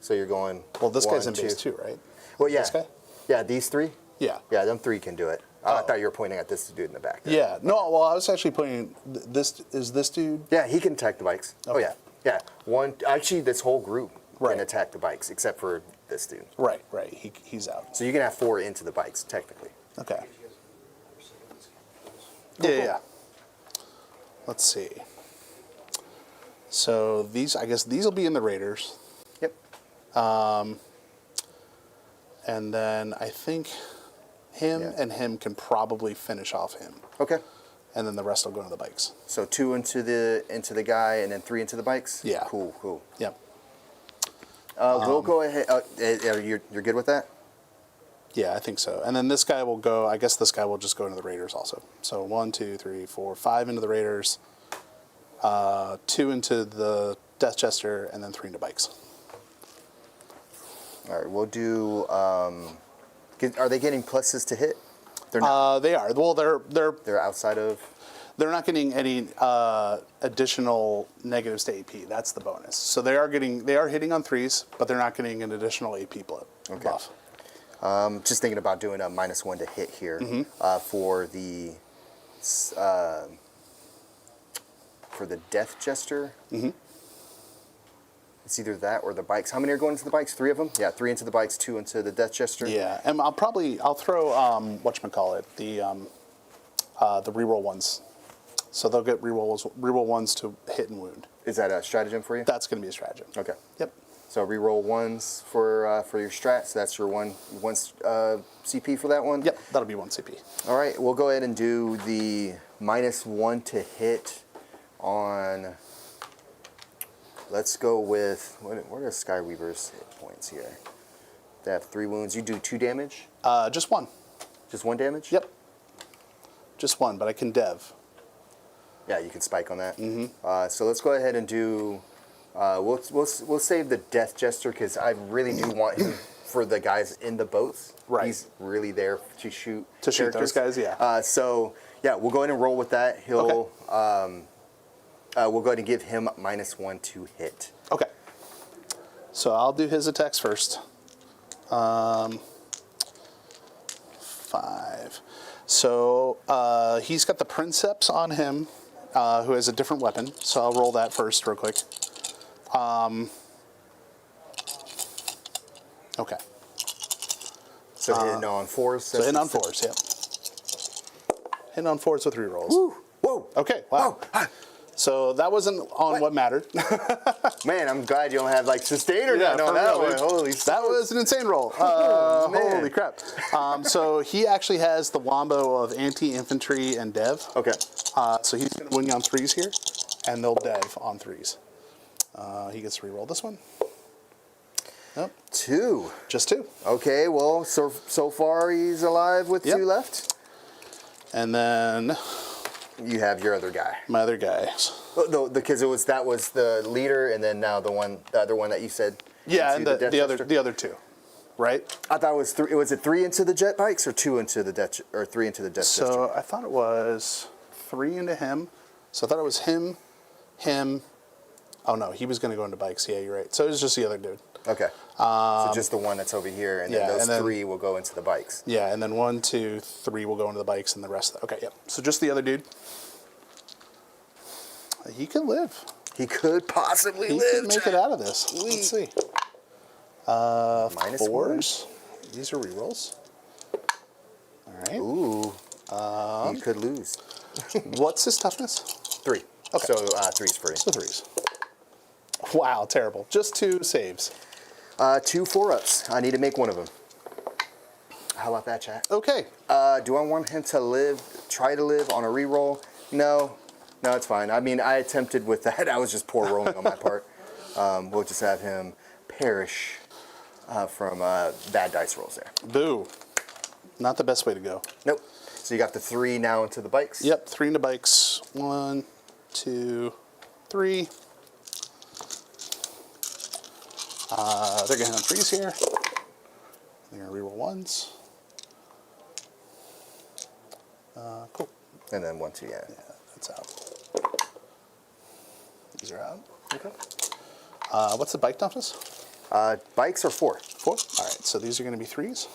So you're going. Well, this guy's one, in base two. too, right? Well, yeah. This guy? Yeah, these three? Yeah. Yeah, them three can do it. I Oh. thought you were pointing at this dude in the back there. Yeah. No, well, I was actually pointing, this dude. Yeah, he can attack the bikes. Oh, Okay. yeah. Yeah. Actually, this whole group Right. can attack the bikes, except for this dude. Right. He's out. So you can have 4 into the bikes, technically. Okay. Yeah. Let's see. So I guess these will be in the Raiders. Yep. And then I think him Yeah. and him can probably finish off him. Okay. And then the rest will go into the bikes. So 2 into the guy, and then 3 into the bikes? Yeah. Cool. Yep. We'll go ahead. You're good with that? Yeah, I think so. And then this guy will go, I guess this guy will just go into the Raiders also. So 1, 2, 3, 4, 5 into the Raiders, 2 into the Death Jester, and then 3 into bikes. All right, we'll do. Are they getting pluses to hit? They're not. They are. Well, They're outside of. they're not getting any additional negatives to AP. That's the bonus. So they are hitting on 3s, but they're not getting an additional AP buff. Just thinking about doing a -1 to hit here for the Death Jester. Mm-hmm. It's either that or the bikes. How many are going into the bikes? 3 of them? Yeah, 3 into the bikes, 2 into the Death Jester. Yeah, and I'll throw whatchamacallit, the reroll ones. So they'll get reroll ones to hit and wound. Is that a stratagem for you? That's going to be a stratagem. Okay. Yep. So reroll 1s for your strat. So that's your one CP for that one. Yep, that'll be 1 CP. All right, we'll go ahead and do the -1 to hit on. Let's go with what are Skyweaver's hit points here? They have 3 wounds. You do 2 damage. Just 1. Just 1 damage. Yep. Just 1, but I can dev. Yeah, you can spike on that. Mm-hmm. So let's go ahead and do. We'll save the Death Jester because I really do want him for the guys in the boats. Right. He's really there to shoot. To shoot those guys, yeah. So yeah, we'll go ahead and roll with that. He'll. Okay. We'll go ahead and give him -1 to hit. Okay. So I'll do his attacks first. 5. So he's got the Princeps on him, who has a different weapon. So I'll roll that first real quick. Okay. So hitting on 4s. So hitting on 4s, yep. Hitting on 4s with rerolls. Woo! Whoa! Okay, wow. Whoa. So that wasn't on what mattered. Man, I'm glad you don't have like sustainer Yeah, down on for that real, one. man. Holy That was an insane roll. man. Holy crap. So he actually has the wombo of anti-infantry and dev. Okay. So he's going to win you on 3s here, and they'll dev on 3s. He gets to reroll this one. Nope. 2. Just 2. Okay, well, so far he's alive with Yep. 2 left. And then You have your other guy. my other guys. No, because that was the leader, and then now the other one that you said. Yeah, into and Death the Jester? other 2, right? I thought it was 3. Was it 3 into the jet bikes or 2 into the Death or 3 into the Death Jester? So I thought it was 3 into him. So I thought it was him. Oh no, he was going to go into bikes. Yeah, you're right. So it was just the other dude. Okay. So just the one that's over here, and then yeah, those and then- 3 will go into the bikes. Yeah, and then 1, 2, 3 will go into the bikes, and the rest. Okay, yep. So just the other dude. He could live. He could possibly He live. could make it out of this. Let's see. -1. 4s. These are rerolls. All right. Ooh. He could lose. What's his toughness? 3. Okay. So 3's free. So 3s. Wow, terrible. Just 2 saves. 2 4-ups. I need to make one of them. How about that, chat? Okay. Do I want him to try to live on a reroll? No, it's fine. I mean, I attempted with that. I was just poor rolling on my part. We'll just have him perish from bad dice rolls there. Boo. Not the best way to go. Nope. So you got the 3 now into the bikes? Yep, 3 into bikes. 1, 2, 3. They're going to have 3s here. They're going to reroll 1s. Cool. And then 1, 2, yeah. Yeah, that's out. These are out. Okay. What's the bike toughness? Bikes are 4. 4? All right, so these are going to be 3s.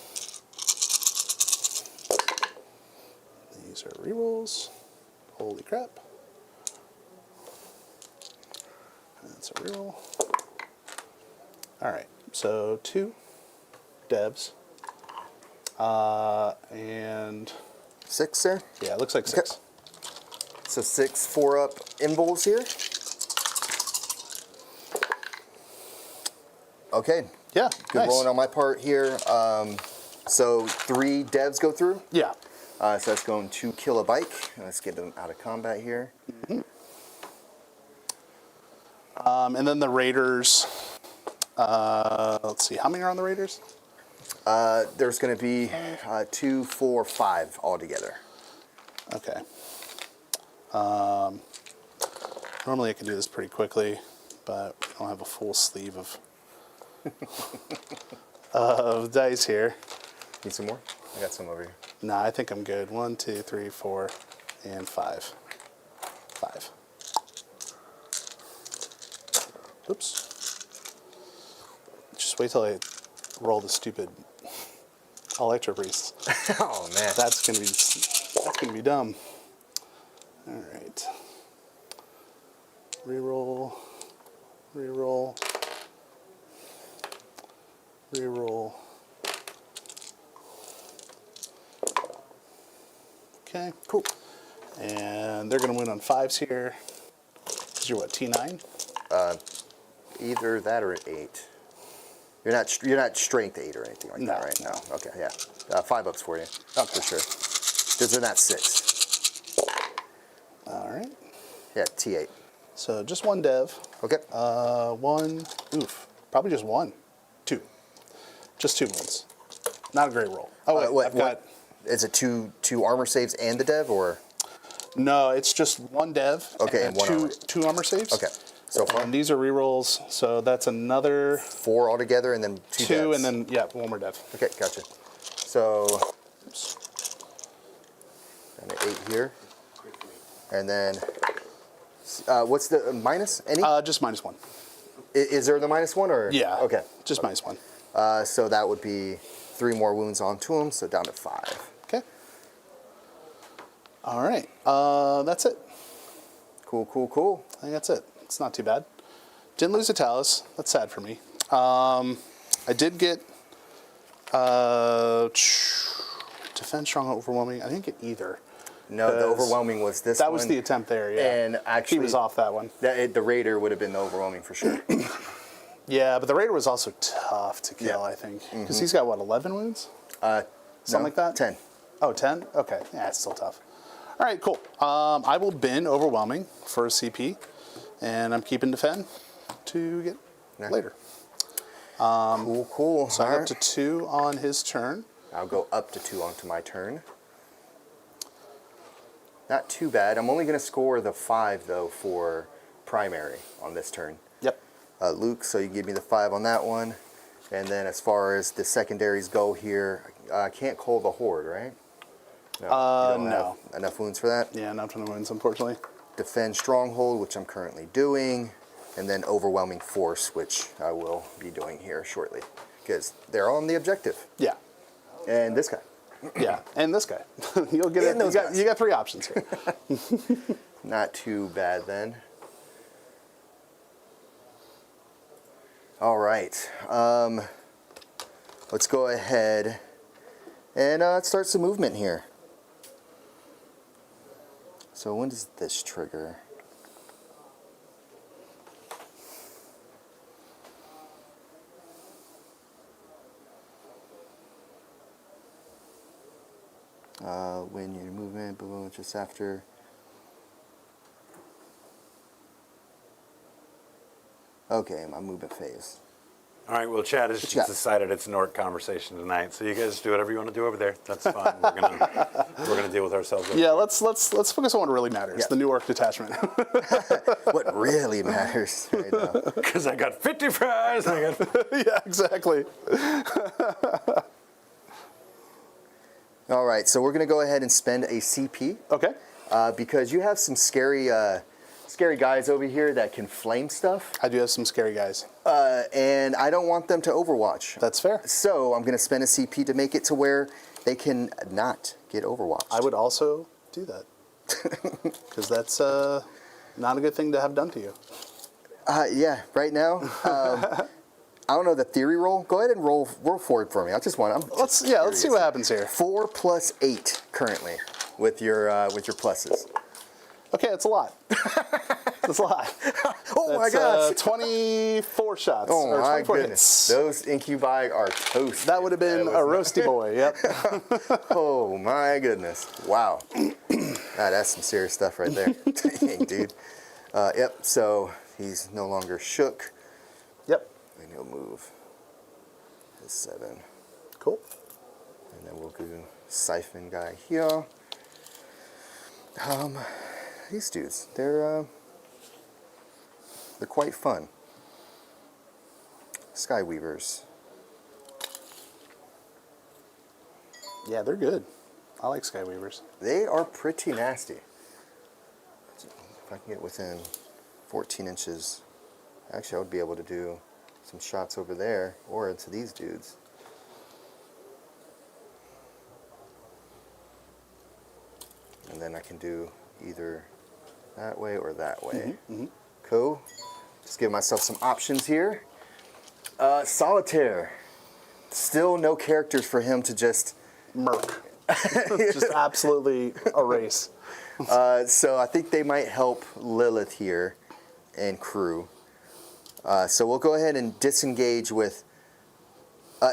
These are rerolls. Holy crap. That's a reroll. All right, so 2 devs. And 6 there? yeah, it looks like 6. Okay. So 6 4-up invols here. Okay. Yeah, Good nice. rolling on my part here. So 3 devs go through. Yeah. So that's going to kill a bike. Let's get them out of combat here. And then the raiders. Let's see, how many are on the raiders? There's going to be 2, 4, 5 altogether. Okay. Normally I can do this pretty quickly, but I don't have a full sleeve of of dice here. Need some more? I got some over here. Nah, I think I'm good. 1, 2, 3, 4, and 5. 5. Oops. Just wait till I roll the stupid Electro Priest. Oh man. That's gonna be dumb. All right. Reroll. Reroll. Reroll. Okay. Cool. And they're gonna win on 5s here. Cause you're what, T9? Either that or an 8. You're not strength 8 or anything like No, that, right? no. Okay, yeah. 5 ups for you. Okay. For sure. Because they're not 6. All right. Yeah, T8. So just 1 dev. Okay. 1. Oof. Probably just 1. 2. Just 2 wins. Not a great roll. Oh wait, I've got. Is it two armor saves and the dev, or? No, it's just 1 dev. Okay, and one armor. 2 armor saves. Okay. So far, And these are rerolls, so that's another 4 altogether, and then 2 2, devs. and then yeah, 1 more dev. Okay, gotcha. So, and an 8 here, and then what's the minus? Any? Just -1. Is there the -1 or? Yeah. Okay. Just -1. So that would be 3 more wounds onto him, so down to 5. Okay. All right. That's it. Cool. I think that's it. It's not too bad. Didn't lose a Talus. That's sad for me. I did get defense strong overwhelming. I didn't get either. No, the overwhelming was this That one. was the attempt there, yeah. And actually, he was off that one. The Raider would have been the overwhelming for sure. Yeah, but the Raider was also tough to kill, Yeah. I think. Because he's got, what, 11 wounds? Something like that? 10. Oh, 10? Okay. Yeah, it's still tough. All right, cool. I will bin overwhelming for a CP, and I'm keeping defend to get later. Cool. So I'm All up to 2 on his turn. I'll go up to 2 onto my turn. Not too bad. I'm only going to score the 5, though, for primary on this turn. Yep. Luke, so you give me the 5 on that one. And then as far as the secondaries go here, I can't call the Horde, right? No. You don't no. have enough wounds for that? Yeah, not from the wounds, unfortunately. Defend Stronghold, which I'm currently doing. And then Overwhelming Force, which I will be doing here shortly. Because they're on the objective. Yeah. And this guy. Yeah, and this guy. You'll get And it. those guys. You got 3 options here. Not too bad then. All right. Let's go ahead and start some movement here. So when does this trigger? When your movement, boom, just after. Okay, my movement phase. All right, well, Chad has got? decided it's an orc conversation tonight, so you guys do whatever you want to do over there. That's fine. We're gonna deal with ourselves. Yeah, let's focus on what really matters. Yeah. The new orc detachment. What really matters right now. Because I got 50 fries. And I got. Yeah, exactly. All right, so we're going to go ahead and spend a CP Okay. because you have some scary guys over here that can flame stuff, I do have some scary guys. and I don't want them to overwatch. That's fair. So I'm going to spend a CP to make it to where they can not get overwatched. I would also do that. Because that's not a good thing to have done to you. Yeah, right now, I don't know the theory roll. Go ahead and roll forward for me. I just want. Let's see what happens here. 4 plus 8 currently with your pluses. Okay, that's a lot. That's a lot. Oh my That's, gosh! 24 shots. Oh or my 24 goodness! hits. Those incubi are toast. That would have been a roasty boy. Yep. Oh my goodness! Wow. That's some serious stuff right there. Dang, dude. Yep. So he's no longer shook, Yep. and he'll move his 7, Cool. and then we'll do siphon guy here. These dudes, they're quite fun. Skyweavers. Yeah, they're good. I like Skyweavers. They are pretty nasty. If I can get within 14 inches, actually I would be able to do some shots over there or into these dudes. And then I can do either that way or that way. Cool. Just give myself some options here. Solitaire. Still no characters for him to just Merc. Just absolutely erase. So I think they might help Lilith here and crew. So we'll go ahead and disengage with.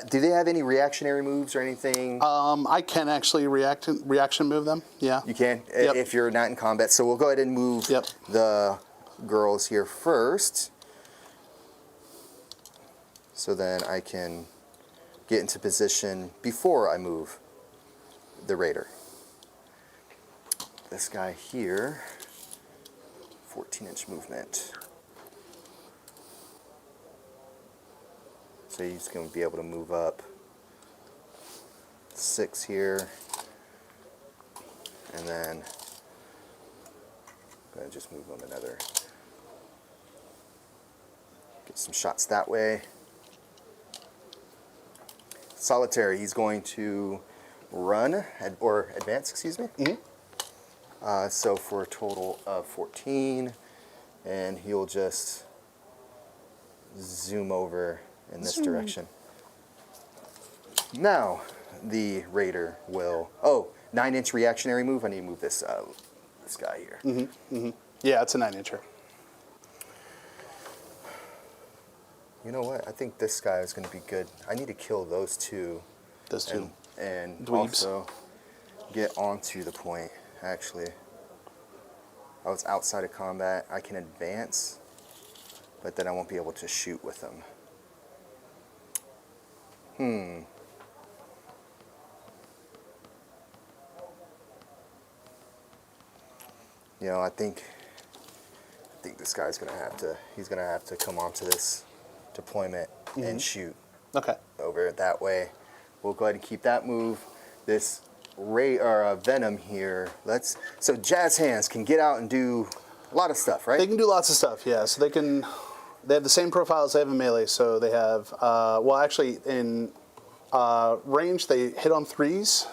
Do they have any reactionary moves or anything? I can actually reaction move them. Yeah. You can Yep. if you're not in combat. So we'll go ahead and move Yep. the girls here first. So then I can get into position before I move the raider. This guy here, 14-inch movement. So he's going to be able to move up 6 here. And then I'm going to just move him another. Get some shots that way. Solitary, he's going to run, or advance, excuse me. So for a total of 14, and he'll just zoom over in this direction. Now, the raider will, 9-inch reactionary move. I need to move this guy here. Yeah, it's a 9-incher. You know what? I think this guy is going to be good. I need to kill those two. Those two. And Dweebs. also get onto the point, actually. I was outside of combat. I can advance, but then I won't be able to shoot with them. You know, I think this guy's gonna have to. He's gonna have to come onto this deployment and shoot Okay. over that way. We'll go ahead and keep that move. This venom here. So jazz hands can get out and do a lot of stuff, right? They can do lots of stuff, yeah. So they have the same profiles they have in melee. So they have, well, actually in range, they hit on 3s.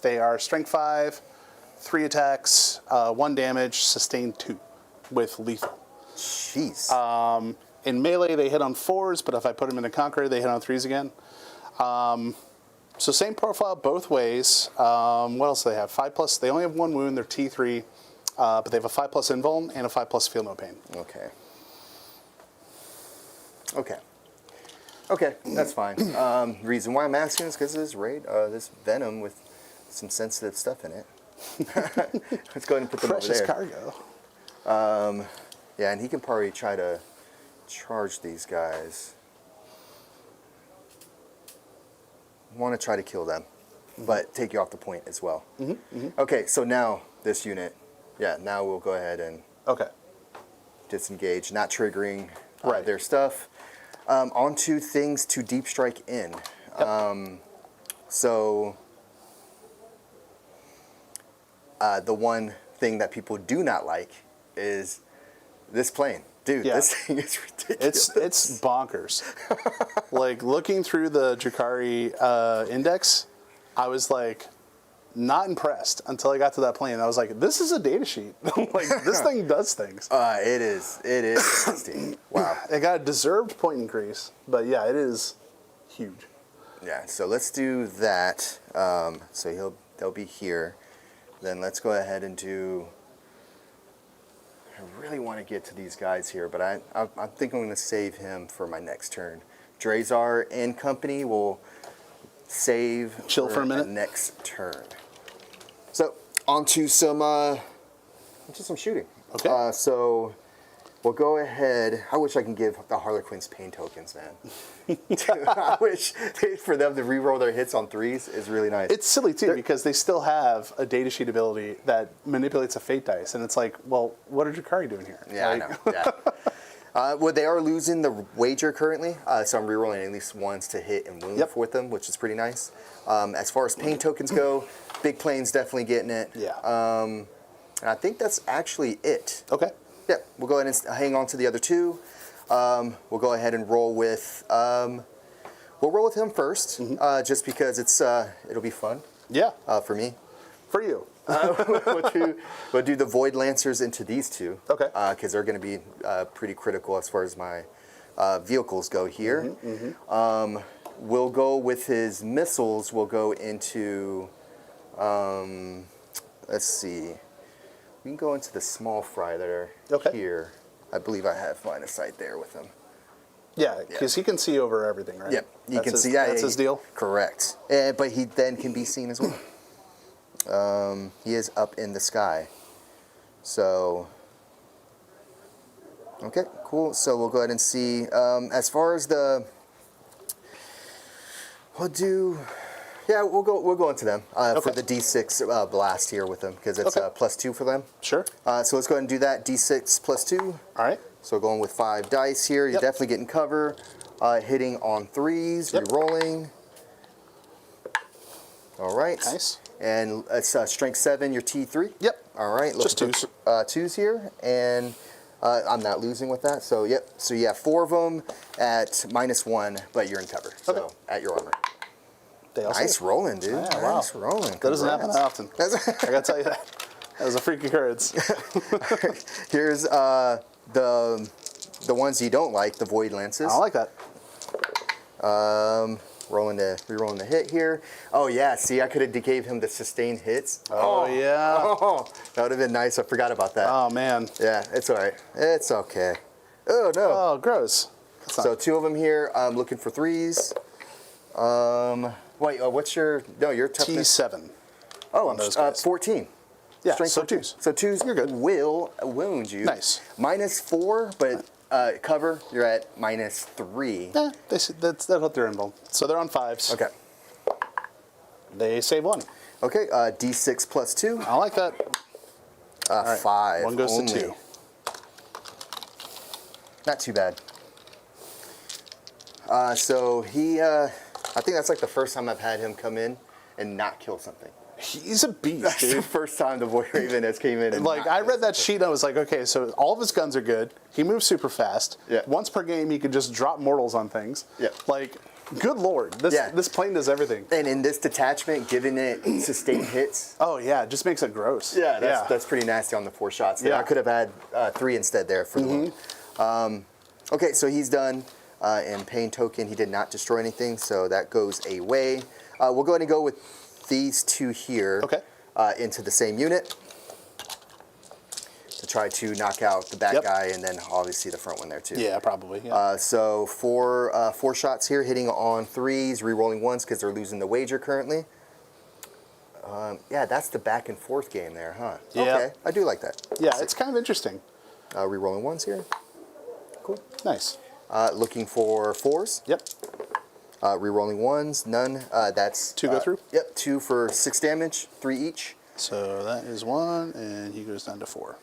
They are strength 5, 3 attacks, 1 damage, sustained 2 with lethal. Jeez. In melee, they hit on 4s, but if I put them in a Conqueror, they hit on 3s again. So same profile both ways. What else do they have? 5+, they only have 1 wound, they're T3, but they have a 5+ invuln and a 5+ feel no pain. Okay, that's fine. Reason why I'm asking is because this venom with some sensitive stuff in it. Let's go ahead and put them Precious over there. cargo. Yeah, and he can probably try to charge these guys. Want to try to kill them, but take you off the point as well. Okay, so now this unit, yeah, now we'll go ahead and Okay. disengage, not triggering Right. their stuff. Onto things to deep strike in. So the one thing that people do not like is this plane. Dude, Yeah. this thing is ridiculous. It's bonkers. Like looking through the Drukhari index, I was like not impressed until I got to that plane. I was like, this is a data sheet. Like this thing does things. It is nasty. Wow. It got a deserved point increase, but yeah, it is huge. Yeah, so let's do that. So they'll be here. Then let's go ahead and do. I really want to get to these guys here, but I think I'm going to save him for my next turn. Drazar and company will save Chill for a minute. next turn. So onto some shooting. Okay. So we'll go ahead. I wish I can give the Harlequins pain tokens, man. I wish for them to reroll their hits on 3s is really nice. It's silly too because they still have a data sheet ability that manipulates a fate dice, and it's like, well, what are Drukhari doing here? Yeah, Like, I know. Yeah. Well, they are losing the wager currently, so I'm rerolling at least ones to hit and wound with them, which is pretty nice. As far as pain tokens go, Big Plane's definitely getting it. Yeah. And I think that's actually it. Okay. Yeah, we'll go ahead and hang on to the other 2. We'll go ahead and roll with. We'll roll with him first, just because it'll be fun. Yeah. For me. For you. We'll do the Void Lancers into these 2. Okay. Because they're going to be pretty critical as far as my vehicles go here. We'll go with his missiles. We'll go into. Let's see. We can go into the small fry that are here. I believe I have line of sight there with him. Yeah, because he can see over everything, right? Yep, you can his, see. Yeah, that's his deal. Correct. But he then can be seen as well. He is up in the sky. So, okay, cool. So we'll go ahead and see. As far as we'll go into them for the D6 blast here with them because it's +2 for them. Sure. So let's go ahead and do that. D6 +2. All right. So going with 5 dice here. You're definitely getting cover. Hitting on 3s, re-rolling. All right. Nice. And it's strength 7, your T3. Yep. All right. Just twos. 2s here. And I'm not losing with that. So, yep. So you have 4 of them at -1, but you're in cover. So at your armor. Nice rolling, dude. Yeah, nice rolling. That doesn't happen that often. Congrats. I gotta tell you that. That was a freak occurrence. Here's the ones you don't like, the Void Lances. I don't like that. Rerolling the hit here. Oh yeah, see, I could have gave him the sustained hits. Oh yeah. Oh, that would have been nice. I forgot about that. Oh man. Yeah, it's all right. It's okay. Oh no. Oh, gross. So 2 of them here. I'm looking for 3s. Wait, what's your? No, your toughness. T7. Oh, those guys. 14. Yeah, Strength so 14. 2s. So 2s You're good. will wound you. Nice. -4, but cover, you're at -3. Yeah, that's what they're involved. So they're on 5s. Okay. They save 1. Okay, D6 +2. I like that. Right. 5. 1 goes only. to 2. Not too bad. So he, I think that's like the first time I've had him come in and not kill something. He's a beast, That's the dude. first time the Void Raven has came in and Like, not I killed read that something. sheet and I was like, okay, so all of his guns are good. He moves super fast. Yeah. Once per game, he can just drop mortals on things. Yeah. Like, good lord. This plane does everything. And in this detachment, giving it sustained hits. Oh, yeah, it just makes it gross. Yeah, that's pretty nasty on the 4 shots. There. Yeah. I could have had 3 instead there for the one. Okay, so he's done. And pain token, he did not destroy anything, so that goes away. We'll go ahead and go with these 2 here into the same unit to try to knock out the back guy and then obviously the front one there too. Yeah, probably. Yeah. So 4 shots here, hitting on 3s, re-rolling 1s because they're losing the wager currently. Yeah, that's the back and forth game there, huh? Yeah. Okay, I do like that. Yeah, it's kind of interesting. Rerolling ones here. Cool. Nice. Looking for 4s. Yep. Rerolling 1s, none. That's 2 go through? Yep, 2 for 6 damage, 3 each. So that is 1, and he goes down to 4.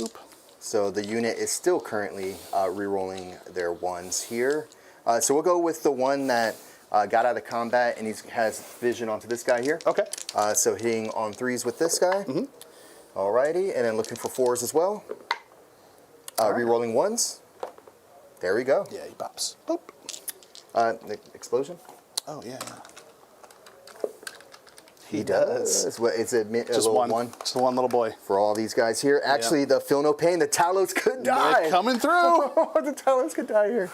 Oop. So the unit is still currently rerolling their 1s here. So we'll go with the one that got out of combat and he has vision onto this guy here. Okay. So hitting on 3s with this guy. Alrighty, and then looking for 4s as well. Rerolling 1s. There we go. Yeah, he pops. Boop. Explosion. Oh, yeah. He does. It's a Just little one. Just one little boy. for all these guys here. Actually, the Feel No Pain, the Talos could die. They're coming through. The Talos could die here.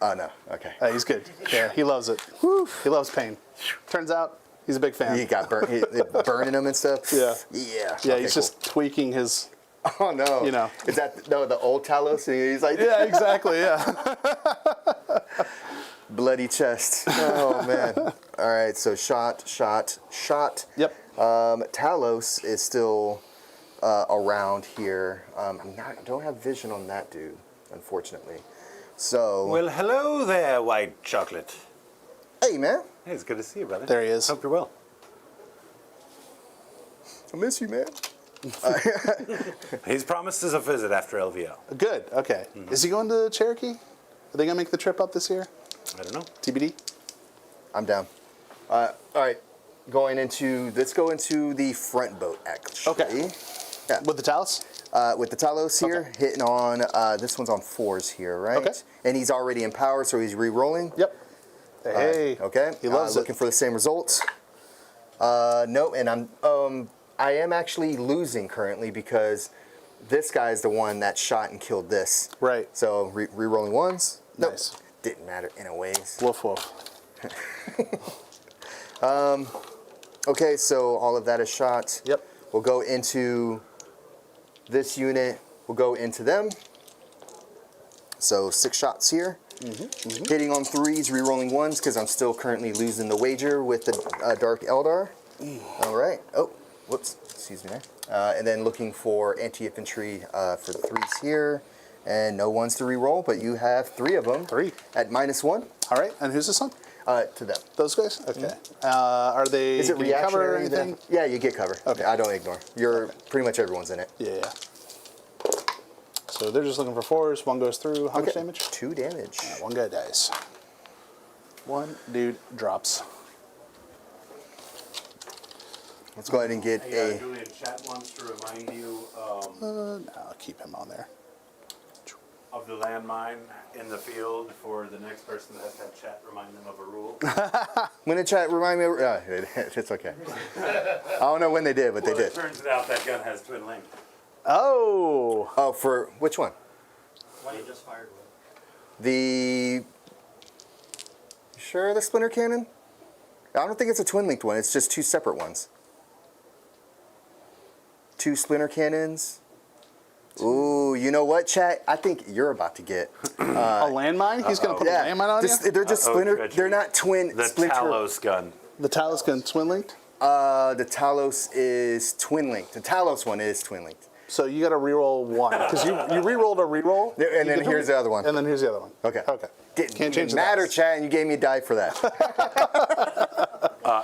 Oh, no. Okay. He's good. Yeah, he loves it. He loves pain. Turns out he's a big fan. He got burnt, burning them and stuff. Yeah. Yeah. Yeah, Okay, he's cool. just tweaking his. Oh no. you know. Is that the old Talos? And he's like, Yeah, exactly. Yeah. bloody chest. Oh man. All right. So shot. Yep. Talos is still around here. I don't have vision on that dude, unfortunately. So. Well, hello there, white chocolate. Hey man. Hey, it's good to see you, brother. There he is. Hope you're well. I miss you, man. He's promised us a visit after LVO. Good. Okay. Is he going to Cherokee? Are they gonna make the trip up this year? I don't know. TBD. I'm down. All right. Let's go into the front boat, actually. Okay. Yeah. With the Talos? With the Talos here, hitting on, this one's on 4s here, right? Okay. And he's already in power, so he's re-rolling. Yep. Hey. Okay. He loves Looking for the same results. No, and I am actually losing currently because this guy's the one that shot and killed this. Right. So re-rolling 1s. Nope. Nice. Didn't matter in a ways. Woof woof. Okay, so all of that is shot. Yep. We'll go into this unit. We'll go into them. So 6 shots here. Hitting on 3s, re-rolling 1s because I'm still currently losing the wager with the Dark Eldar. All right. Oh, whoops. Excuse me there. And then looking for anti-infantry for the 3s here. And no 1s to re-roll, but you have 3 of them. 3. At -1. All right. And who's this one? To them. Those guys? Okay. Are they Is it getting cover or reactionary anything? then? Yeah, you get cover. Okay. I don't ignore. Pretty much everyone's in it. Yeah. So they're just looking for 4s. One goes through. How much damage? 2 damage. One guy dies. One dude drops. Let's go ahead and get a. Julian, chat wants to remind you No, I'll keep him on there. of the landmine in the field for the next person that has to have chat remind them of a rule. When the chat remind me, it's okay. I don't know when they did, but they did. It turns out that gun has twin length. Oh. Oh, for which one? What you just fired with? The. Sure, the splinter cannon? I don't think it's a twin linked one. It's just 2 separate ones. 2 splinter cannons. Ooh, you know what, chat? I think you're about to get. A landmine? He's going to put a landmine on you? They're just splinter. treachery. They're not twin. The splinter. Talos gun. The Talos gun twin linked? The Talos is twin linked. The Talos one is twin linked. So you got to reroll 1. Because you rerolled a reroll. There- and You then get to here's the other one. And then here's the other one. Okay. Okay. Didn't Can't change the matter, dice. chat, and you gave me a die for that.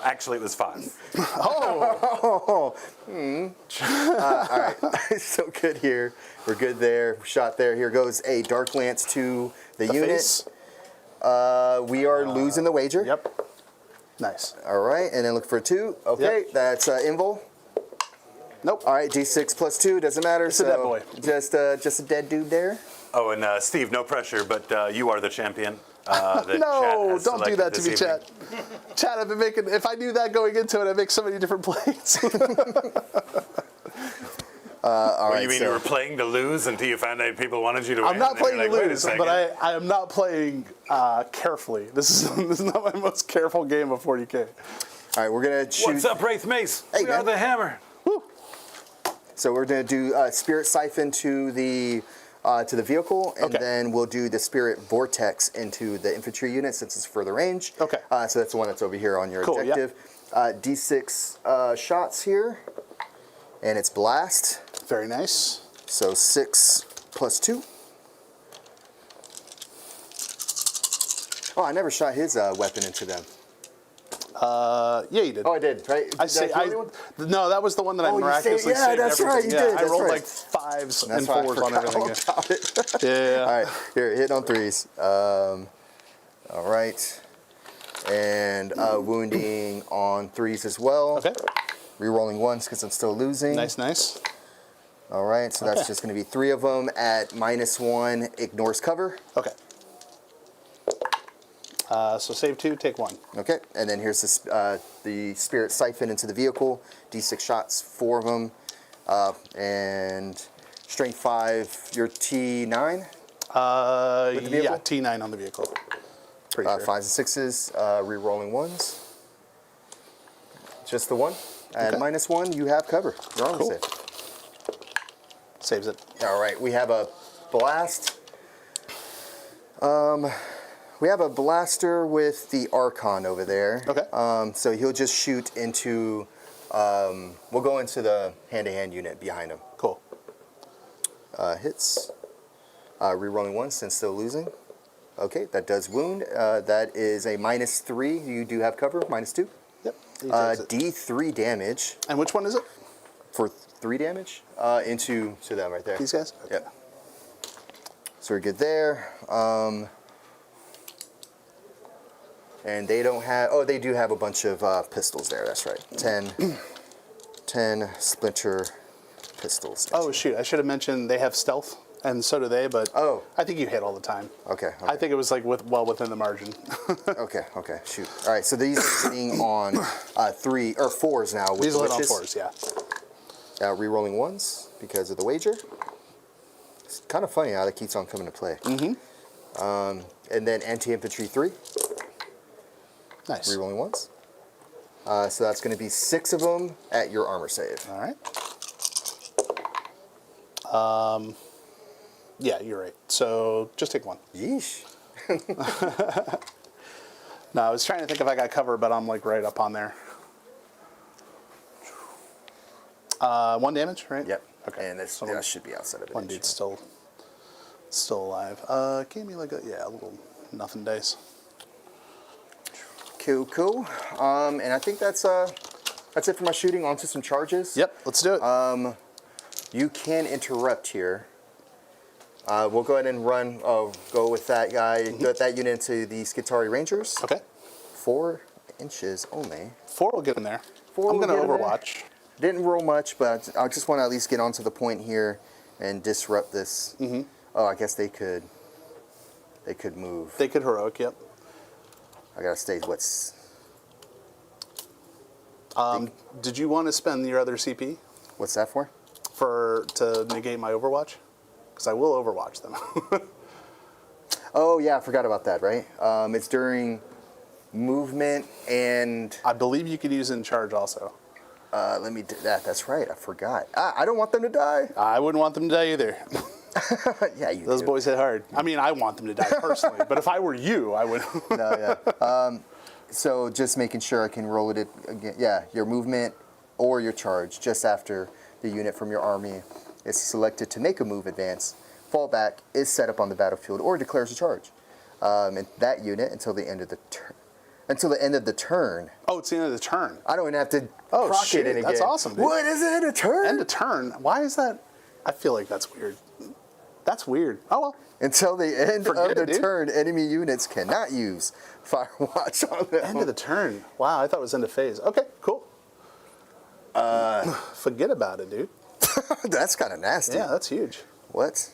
Actually, it was 5. Oh. All right, so good here. We're good there. Shot there. Here goes a Dark Lance to the unit. Face. We are losing the wager. Yep. Nice. All right, and then look for a 2. Okay, Yep. that's Invul. Nope. All right, D6 plus 2, doesn't matter. It's a dead boy. Just a dead dude there. Oh, and Steve, no pressure, but you are the champion. That Chad No, has don't do selected that to this me, evening. Chad. Chad, I've been making, if I knew that going into it, I'd make so many different plays. All right, You mean so you were playing to lose until you found out people wanted you to win? I'm not and then playing you're to like, wait a lose, second. but I am not playing carefully. This is not my most careful game of 40k. all right, we're gonna shoot. What's up, Wraith Mace? Hey, we are man. the hammer. So we're gonna do Spirit Siphon to the to the vehicle, and Okay. then we'll do the Spirit Vortex into the infantry unit since it's further range. Okay. So that's the one that's over here on your Cool, yep. objective. D6 shots here, and it's blast. Very nice. So 6 plus 2. Oh, I never shot his weapon into them. Yeah, you did. Oh, I did, right? I Did say, kill anyone? No, that was the one that I Oh, you miraculously saved- yeah, saved that's everything. right, you Yeah, did, I that's rolled right. like 5s That's and why I 4s on forgot everything. all about it. Yeah. All right, here, hit on 3s. All right. And wounding on 3s as well. Okay. Rerolling 1s because I'm still losing. Nice. All right, so that's Okay. just going to be 3 of them at -1, ignores cover. Okay. So save 2, take 1. Okay, and then here's the Spirit Siphon into the vehicle. D6 shots, 4 of them. And Strength 5, your T9. With the vehicle? Yeah, T9 on the vehicle. Pretty sure. 5s and 6s, re-rolling 1s. Just the 1. At Okay. -1, you have cover. You're on Cool. safe. Saves it. All right, we have a blast. We have a blaster with the Archon over there. Okay. So he'll just shoot into. We'll go into the hand-to-hand unit behind him. Cool. Hits. Rerolling 1 since still losing. Okay, that does wound. That is a -3. You do have cover. -2. Yep. He takes it. D3 damage And which one is it? for 3 damage into them right there. These guys? Okay. Yep. So we're good there. And they don't have. Oh, they do have a bunch of pistols there. That's right. 10 splinter pistols. Oh, shoot. I should have mentioned they have stealth, and so do they, but Oh. I think you hit all the time. Okay. I think it was like well within the margin. Okay. Shoot. All right. So these are being on 3 or 4s now. With These the will hit on witches. 4s, yeah. Rerolling 1s because of the wager. It's kind of funny how that keeps on coming to play. Mm-hmm. And then anti-infantry 3. Nice. Rerolling 1s. So that's going to be 6 of them at your armor save. All right. Yeah, you're right. So just take 1. Yeesh. No, I was trying to think if I got cover, but I'm like right up on there. 1 damage, right? Yep. Okay. And So that should be outside of it. one dude's still alive. Gave me like a little nothing dice. Cool. And I think that's it for my shooting. On to some charges. Yep, let's do it. You can interrupt here. We'll go ahead and run. Go with that guy. Go with that unit into the Skitari Rangers. Okay. 4 inches only. 4 will get in there. 4 I'm will gonna get in there. Overwatch. Didn't roll much, but I just want to at least get onto the point here and disrupt this. Mm-hmm. Oh, I guess they could move. They could heroic. Yep. I gotta stay. What's Did you want to spend your other CP that for? to negate my Overwatch? Because I will Overwatch them. Oh yeah, I forgot about that. Right. It's during movement and I believe you could use it in charge also. let me do that. That's right. I forgot. I don't want them to die. I wouldn't want them to die either. Yeah, you Those do. boys hit hard. I mean, I want them to die personally, but if I were you, I would. No, yeah. So just making sure I can roll it again. Yeah, your movement or your charge just after the unit from your army is selected to make a move advance, fall back, is set up on the battlefield, or declares a charge. And that unit until the end of the turn. Until the end of the turn. Oh, it's the end of the turn. I don't even have to Oh, proc shit, it in again. that's awesome, dude. What is it? A turn? End of turn. Why is that? I feel like that's weird. That's weird. Oh well. Until the end Forget of the it, dude. turn, enemy units cannot use Firewatch on them. End of the turn. Wow, I thought it was end of phase. Okay, cool. Forget about it, dude. That's kind of nasty. Yeah, that's huge. What?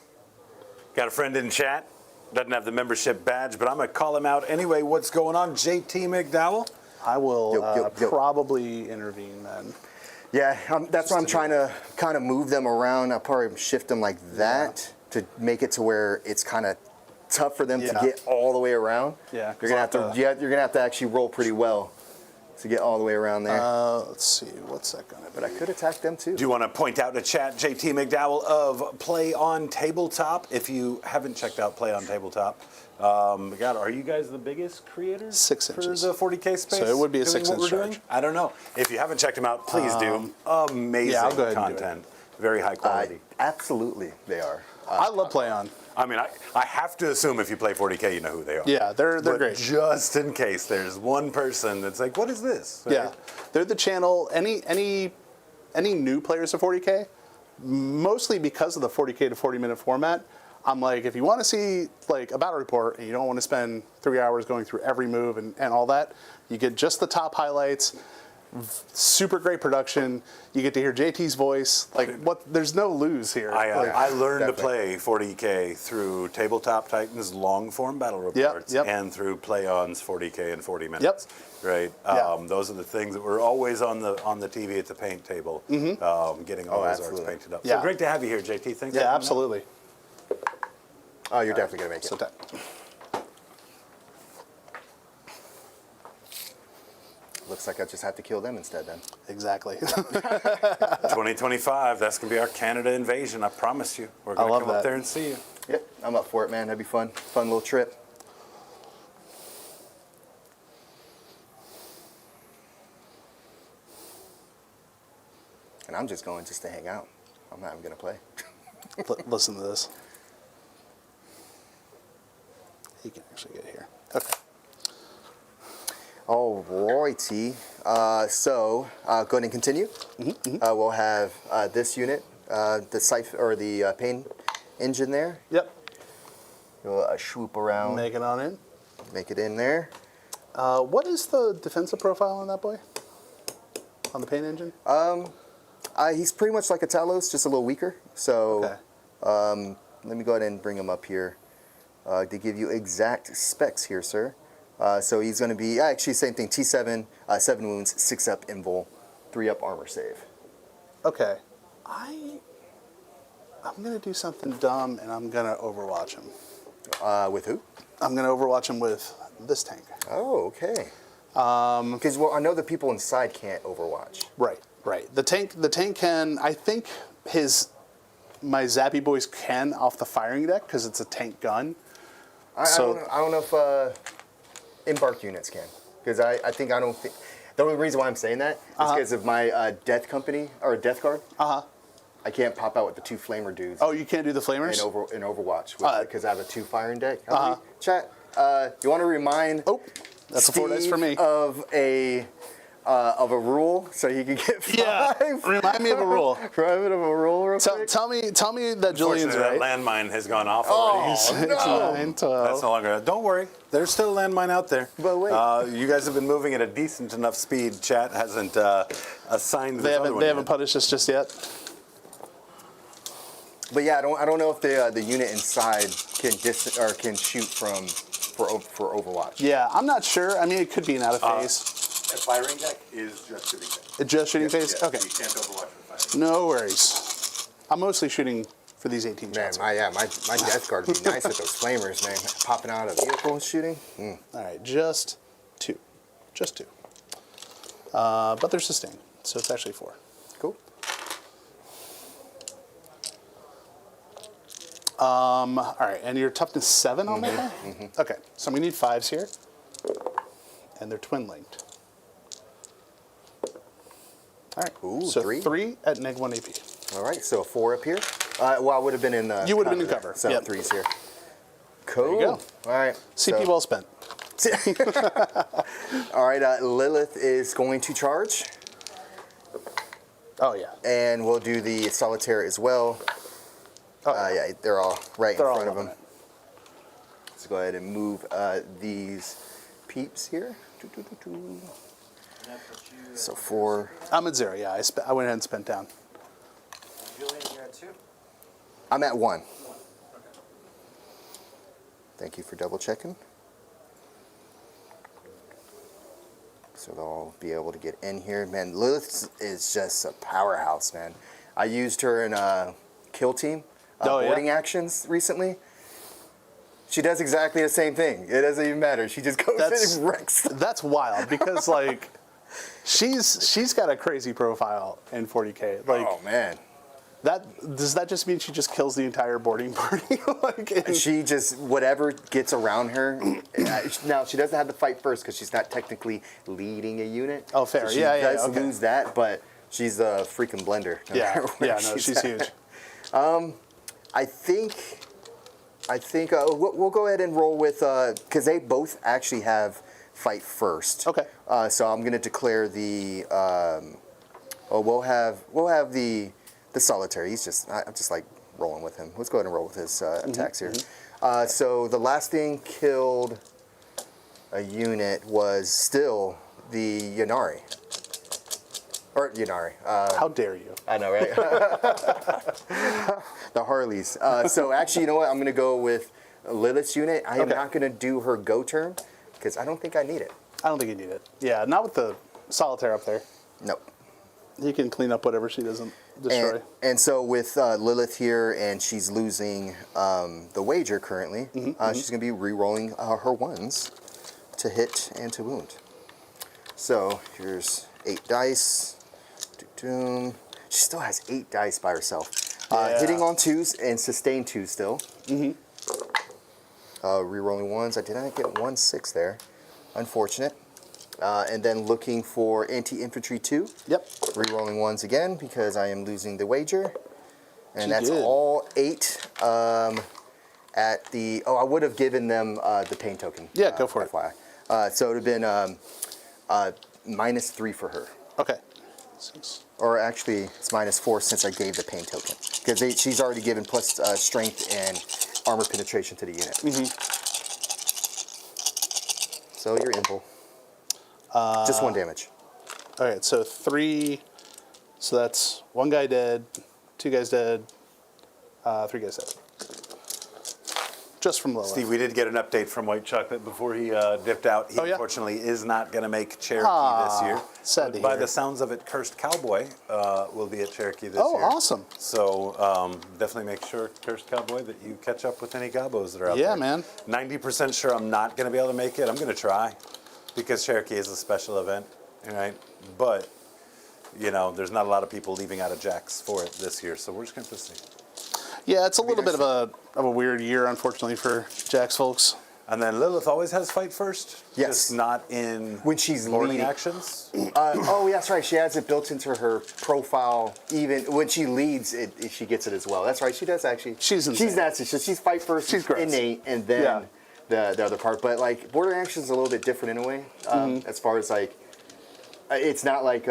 Got a friend in chat. Doesn't have the membership badge, but I'm going to call him out anyway. What's going on? JT McDowell? I will Yo. probably intervene then. Yeah, that's why I'm trying to kind of move them around. I'll probably shift them like that to make it to where it's kind of tough for them to Yeah. get all the way around. Yeah, You're gonna have to. Yeah, you're gonna have to actually roll pretty well to get all the way around there. Let's see, what's that gonna be? But I could attack them too. Do you want to point out to chat JT McDowell of Play on Tabletop? If you haven't checked out Play on Tabletop, God, are you guys the biggest creators 6 for inches. the 40k space? So it would be a doing 6 what inch we're doing? charge. I don't know. If you haven't checked them out, please do. Amazing yeah, I'll go ahead and do it. content, very high quality. Absolutely, they are. I love Play On. I mean, I have to assume if you play 40k, you know who they are. Yeah, they're But great. just in case there's one person that's like, what is this? Right? Yeah, they're the channel. Any new players of 40k, mostly because of the 40k to 40-minute format. I'm like, if you want to see like a battle report and you don't want to spend 3 hours going through every move and all that, you get just the top highlights. Super great production. You get to hear JT's voice. Like, what? There's no lose here. I learned Definitely. to play 40k through Tabletop Titans long form battle reports yep. and through Play On's 40k in 40 minutes. Right. Yeah. Those are the things that were always on the TV at the paint table, getting all those arts absolutely. painted up. Yeah. So great to have you here, JT. Thanks. for Yeah, coming out. absolutely. Oh, you're definitely gonna make it. So that, Looks like I just have to kill them instead then. exactly. 2025. That's gonna be our Canada invasion. I promise you. We're gonna love come up that. there and see you. Yep, I'm up for it, man. That'd be fun. Fun little trip. And I'm just going just to hang out. I'm not even gonna play. Listen to this. You can actually get here. Okay. Alrighty. So go ahead and continue. We'll have this unit, the scythe or the pain engine there. Yep. We'll swoop around, Make it on in. make it in there. What is the defensive profile on that boy? On the paint engine? He's pretty much like a Talos, just a little weaker. So Okay. let me go ahead and bring him up here to give you exact specs here, sir. So he's going to be, actually same thing, T7, 7 wounds, 6 up invul, 3 up armor save. Okay. I'm gonna do something dumb and I'm gonna overwatch him. With who? I'm gonna overwatch him with this tank. Oh, okay. Because well, I know the people inside can't overwatch. Right. The tank can. I think my Zappy boys can off the firing deck because it's a tank gun. I don't know if embark units can, because I don't think the only reason why I'm saying that is because of my death company or death guard. I can't pop out with the 2 flamer dudes Oh, you can't do the flamers? in Overwatch because I have a 2 firing deck. Chat, you want to remind Oh, that's a 4 dice for me. of a rule so he can get 5. Yeah. Remind me of a rule. Remind me of a rule real quick. Tell me that Julian's Unfortunately, right. that landmine has gone off already. Oh, Six, no. 9, 12. That's no longer. Don't worry. There's still a landmine out there. But wait. You guys have been moving at a decent enough speed. Chat hasn't assigned They this other haven't one yet. punished us just yet. But yeah, I don't know if the unit inside can shoot for Overwatch. Yeah, I'm not sure. I mean, it could be an out of phase. A firing deck is just shooting deck. It's just shooting phase? Okay. You can't overwatch with firing. No worries. I'm mostly shooting for these 18 Man, shots. my death guard would be nice with those flamers, man. Popping out of a vehicle and shooting. All right, just 2. Just 2. But they're sustained, so it's actually 4. Cool. All right, and your toughness 7 on that guy? Okay, so we need 5s here. And they're twin linked. All right, Ooh, so 3? 3 at -1 AP. All right, so 4 up here. Well, I would have been in the. You would have been in there. cover, So yep. 3's here. Cool. go. All right. CP so- well spent. All right, Lilith is going to charge, Oh, yeah. and we'll do the solitaire as well. Yeah, they're all right They're in all front of loving him. Let's go ahead and move these peeps here. So 4. I'm at 0, yeah. I went ahead and spent down. Julian, you're at 2. I'm at 1. Thank you for double checking. So they'll be able to get in here. Man, Lilith is just a powerhouse, man. I used her in a kill team Oh, yeah? boarding actions recently. She does exactly the same thing. It doesn't even matter. She just goes in and wrecks them. That's wild because, like, She's got a crazy profile in 40k. Like, Oh man. does that just mean she just kills the entire boarding party? She just, whatever gets around her. Now, she doesn't have to fight first because she's not technically leading a unit. Oh, fair. So she Yeah, does okay. lose that, but she's a freaking blender. no Yeah, matter where no, she's at. huge. I think we'll go ahead and roll with, because they both actually have fight first. Okay. So I'm going to declare the, we'll have the solitary. I'm just like rolling with him. Let's go ahead and roll with his attacks here. So the last thing killed a unit was still the Yanari. Or Yanari. How dare you? I know, right? The Harleys. So actually, you know what? I'm going to go with Lilith's unit. I am Okay. not going to do her go turn because I don't think I need it. I don't think you need it. Yeah, not with the solitaire up there. Nope. You can clean up whatever she doesn't destroy. And so with Lilith here, and she's losing the wager currently, she's going to be re-rolling her ones to hit and to wound. So here's 8 dice. Doom. She still has 8 dice by herself. Yeah. Hitting on 2s and sustain 2 still. Re-rolling 1s. I did not get 1/6 there. Unfortunate. And then looking for anti-infantry 2. Yep. Re-rolling 1s again because I am losing the wager. And She that's did. all 8 at the... Oh, I would have given them the pain token. Yeah, go for it. FYI. So it would have been -3 for her. Okay. 6. Or actually, it's -4 since I gave the pain token. Because she's already given plus strength and armor penetration to the unit. So you're imple. Just 1 damage. All right, so 3. So that's 1 guy dead, 2 guys dead, 3 guys dead. Just from Lilith. Steve, we did get an update from White Chocolate before he dipped out. He Oh, yeah? unfortunately is not going to make Cherokee this year. sad But to by hear. the sounds of it, Cursed Cowboy will be at Cherokee this Oh, year. awesome. So definitely make sure, Cursed Cowboy, that you catch up with any gobos that are out there. Yeah, man. 90% sure I'm not going to be able to make it. I'm going to try because Cherokee is a special event, right? But, you know, there's not a lot of people leaving out of Jax for it this year, so we're just going to see. Yeah, it's a little bit of a weird year, unfortunately, for Jax folks. And then Lilith always has fight first. Yes. Just not in When she's boarding leading. actions. Oh, yeah, that's right. She has it built into her profile. Even when she leads, she gets it as well. That's right. She does actually. She's insane. She's nasty. So she's fight first, She's gross. innate, and then the other part. But like border actions is a little bit different in a way. As far as like, it's not like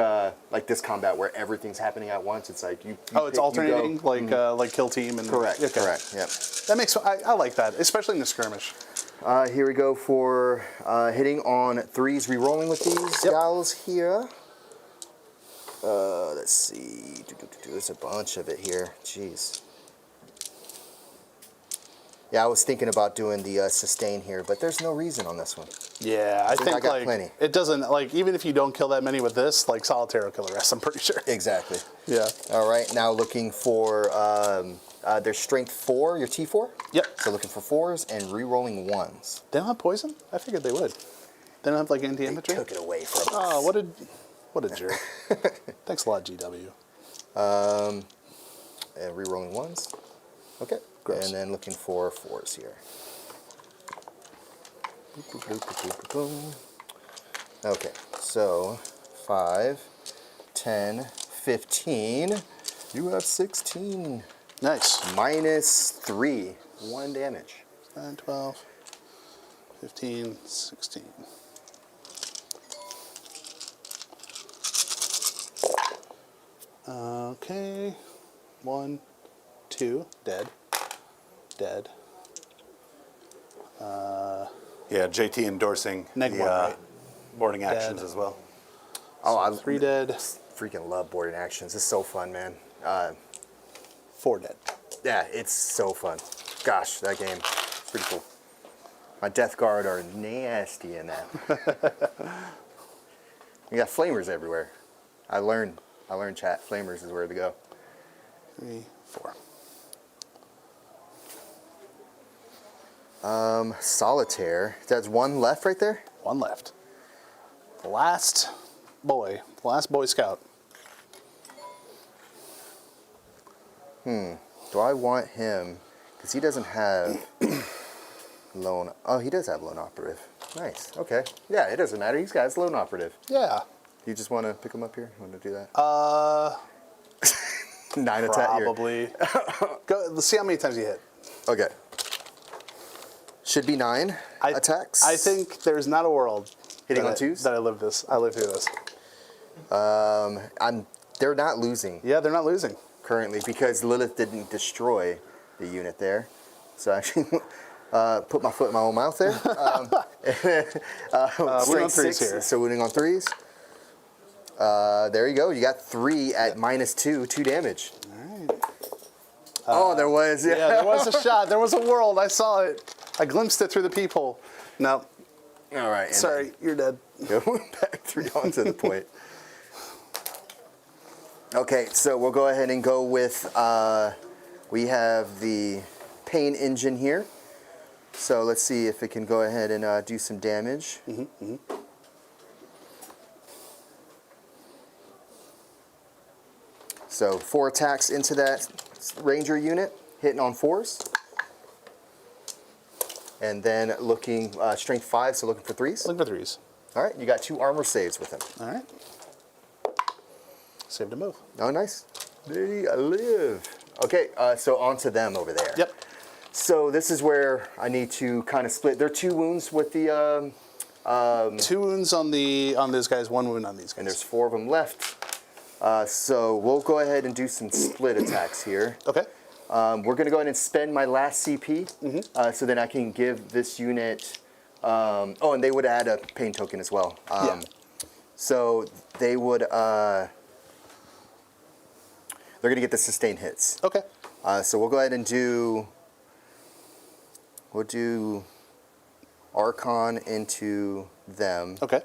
this combat where everything's happening at once. It's like you Oh, it's pick, alternating, you go. like kill team and Correct. Okay. Correct. Yep. That makes I like that, especially in the skirmish. Here we go for hitting on 3s, re-rolling with these gals here. Let's see. There's a bunch of it here. Jeez. Yeah, I was thinking about doing the sustain here, but there's no reason on this one. Yeah, I think I got like plenty. it doesn't like even if you don't kill that many with this, like solitaire will kill the rest. I'm pretty sure. Exactly. Yeah. All right, now looking for their strength 4, your T4. Yep. So looking for 4s and re-rolling 1s. They don't have poison? I figured they would. They don't have like anti-infantry? Took it away from us. Oh, what a jerk. Thanks a lot, GW. And re-rolling 1s. Okay. Gross. And then looking for 4s here. Okay, so 5, 10, 15. You have 16. Nice. -3. 1 damage. 9, 12, 15, 16. Okay. 1, 2, dead. Dead. Yeah, JT endorsing Neg the one, right? boarding actions Dead. as well. Oh, I 3 dead, freaking love boarding actions. It's so fun, man. 4 dead. Yeah, it's so fun. Gosh, that game, pretty cool. My Death Guard are nasty in that. You got flamers everywhere. I learned chat. Flamers is where to go. 3, 4. Solitaire. That's 1 left right there? 1 left. The last boy, the last Boy Scout. Do I want him? Because he doesn't have lone. Oh, he does have lone operative. Nice. Okay. Yeah, it doesn't matter. He's got his lone operative. Yeah. You just want to pick him up here? Want to do that? 9 attack here. Probably. Go. Let's see how many times you hit. Okay. Should be 9 attacks. I think there's not a world Hitting that on twos? that I live through this. They're not losing Yeah, they're not losing. currently because Lilith didn't destroy the unit there. So I actually put my foot in my own mouth there. Wounding on Strength threes 6, here. so wounding on 3s. There you go. You got 3 at -2, 2 damage. Oh, there was. Yeah, there was a shot. There was a world. I saw it. I glimpsed it through the people. No, All right. and sorry, you're dead. then Go back 3 onto the point. Okay, so we'll go ahead and go with, we have the pain engine here. So let's see if it can go ahead and do some damage. So 4 attacks into that ranger unit, hitting on 4s. And then looking, strength 5, so looking for 3s. Look for threes. All right, you got 2 armor saves with him. All right. Saved a move. Oh, nice. They live. Okay, so on to them over there. Yep. So this is where I need to kind of split. There are 2 wounds with the, 2 wounds on those guys. 1 wound on these guys. and there's 4 of them left. So we'll go ahead and do some split attacks here. Okay. We're going to go ahead and spend my last CP, so then I can give this unit. Oh, and they would add a pain token as well. Yeah. So they would. They're going to get the sustained hits. Okay. So we'll go ahead and do. We'll do Archon into them. Okay.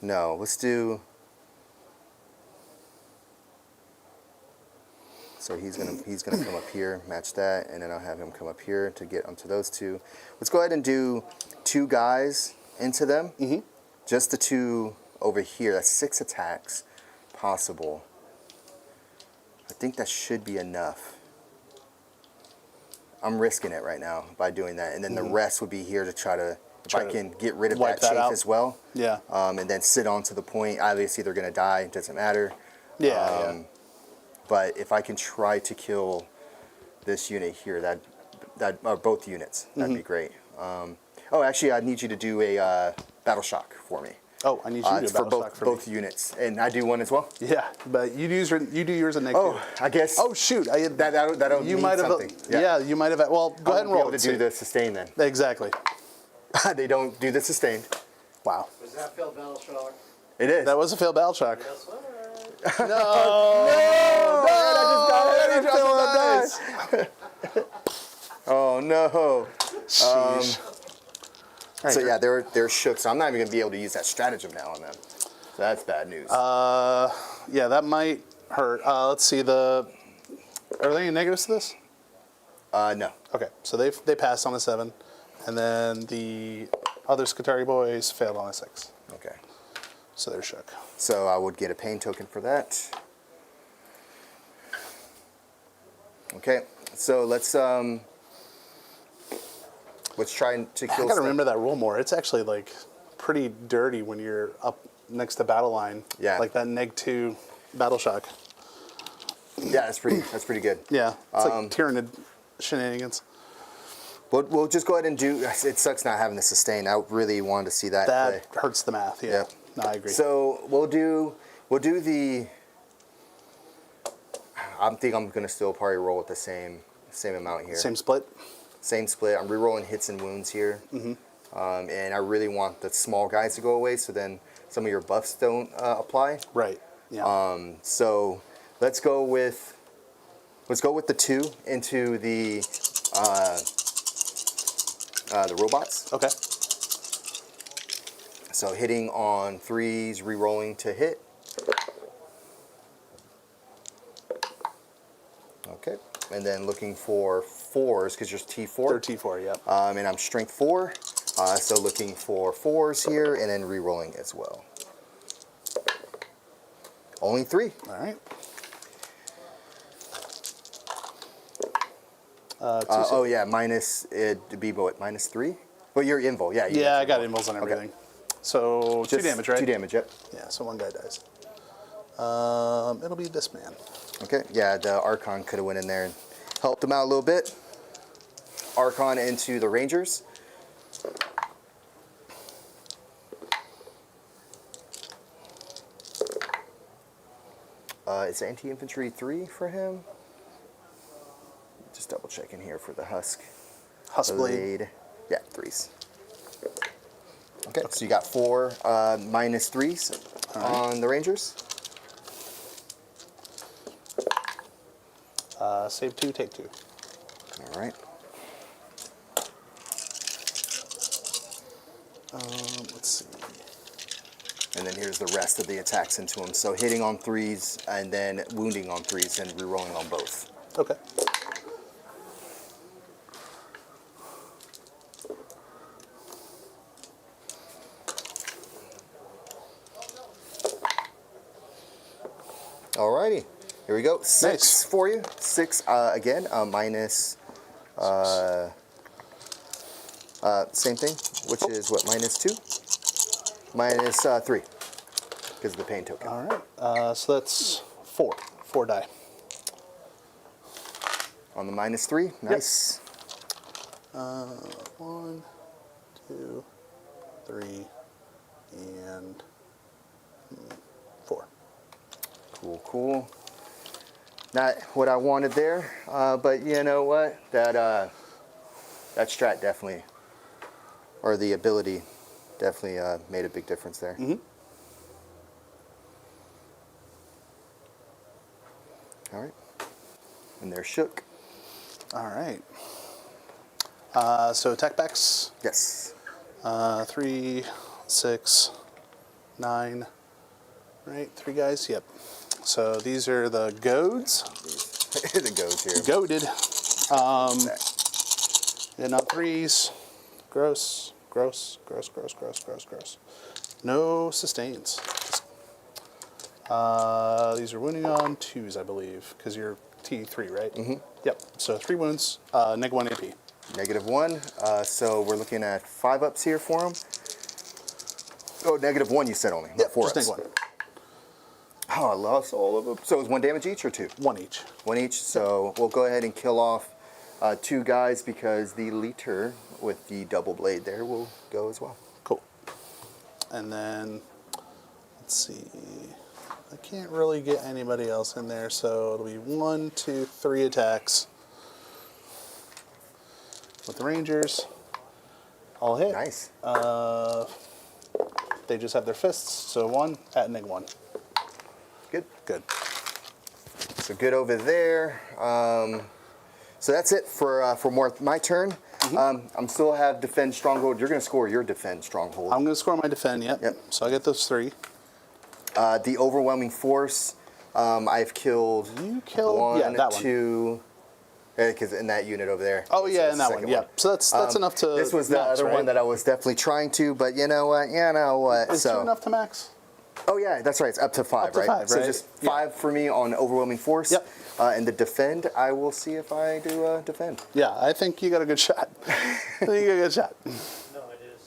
No, let's do. So he's gonna come up here, match that, and then I'll have him come up here to get onto those 2. Let's go ahead and do 2 guys into them. Just the 2 over here. That's 6 attacks possible. I think that should be enough. I'm risking it right now by doing that, and then the rest would be here to try to. If I can get rid of wipe that that chafe out. as well. Yeah. And then sit onto the point. Obviously, they're going to die. It doesn't matter. Yeah. But if I can try to kill this unit here, that or both units, that'd be great. Oh, actually, I need you to do a battle shock for me. Oh, I need you to do a It's for battle shock for both me. units, and I do one as well. Yeah, but you do yours and Nick. Oh, I guess. Oh shoot! That'll you mean might have. something. Yeah. You might have. Well, go ahead and roll. I'll be able to do the sustain then. Exactly. They don't do the sustain. Wow. Was that Phil Battle Shock? It is. That was a failed battle shock. Yes, sir. Oh no. Sheesh. So yeah, they're shook. So I'm not even gonna be able to use that stratagem now on them. So that's bad news. Yeah, that might hurt. Let's see. Are there any negatives to this? No. Okay, so they passed on a 7, and then the other Skitari boys failed on a 6. Okay. So they're shook. So I would get a pain token for that. Okay. So let's try to kill. I gotta remember that rule more. It's actually like pretty dirty when you're up next to battle line. Yeah. Like that -2 battle shock. Yeah, that's pretty good. Yeah. It's like Tyranid shenanigans. We'll just go ahead and do. It sucks not having the sustain. I really wanted to see that. play. That hurts the math. Yeah. Yep. No, I agree. So we'll do the. I think I'm gonna still probably roll with the same amount here. Same split. Same split. I'm re-rolling hits and wounds here, and I really want the small guys to go away, so then some of your buffs don't apply. Right. Yeah. So let's go with the 2 into the robots. Okay. So hitting on 3s, re-rolling to hit. Okay, and then looking for 4s because there's T4. They're T4. Yep. And I'm strength 4, So looking for 4s here and then re-rolling as well. Only 3. All right. Oh yeah, minus it'd be what, -3? Well, you're invul, yeah. Yeah, I got invuls on everything. So 2 damage, right? 2 damage, yep. Yeah, so 1 guy dies. It'll be this man. Okay, yeah, the Archon could have went in there and helped him out a little bit. Archon into the Rangers. It's anti-infantry 3 for him. Just double checking here for the Husk. Husk Blade. Yeah, 3s. Okay, so you got 4 -3s on the Rangers. Save 2, take 2. All right. Let's see. And then here's the rest of the attacks into him. So hitting on 3s and then wounding on 3s and rerolling on both. Okay. Alrighty, here we go. 6 Nice. for you. 6 again, minus, same thing, which is what, -2? -3, because of the pain token. All right. So that's 4. 4 die. On the -3, nice. 1, 2, 3, and 4. Cool, cool. Not what I wanted there, but you know what? That strat definitely, or the ability, definitely made a big difference there. Mm-hmm. All right. And they're shook. All right. So attack backs. Yes. 3, 6, 9. Right, 3 guys. Yep. So these are the goads. The goes here. Goaded. And on 3s. Gross. Gross. Gross. Gross. Gross. Gross. Gross. No sustains. These are wounding on 2s, I believe, because you're T3, right? Mm-hmm. Yep. So 3 wounds. -1 AP. -1. So we're looking at 5 ups here for him. Oh, -1 you said only, not 4 just ups. -1. Oh, I lost all of them. So it was 1 damage each or 2? 1 each. 1 each. So we'll go ahead and kill off 2 guys because the leader with the double blade there will go as well. Cool. And then, let's see. I can't really get anybody else in there, so it'll be 1, 2, 3 attacks with the Rangers. All hit. Nice. They just have their fists, so 1 at -1. Good. Good. So good over there. So that's it for my turn. I'm still have defend stronghold. You're going to score your defend stronghold. I'm going to score my defend, yep. Yep. So I get those 3. The overwhelming force. I've killed. You killed 1, yeah, that 2. Because in that unit over there. Oh This yeah, is in the that one. second Yeah. So that's enough to. This was the max, other right? one that I was definitely trying to, but you know what? Is 2 enough to max? Oh yeah, that's right. It's up to 5, Up to right? 5, So right? just Yeah. 5 for me on overwhelming force. Yep. And the defend, I will see if I do defend. Yeah, I think you got a good shot. I think you got a good shot. No, it is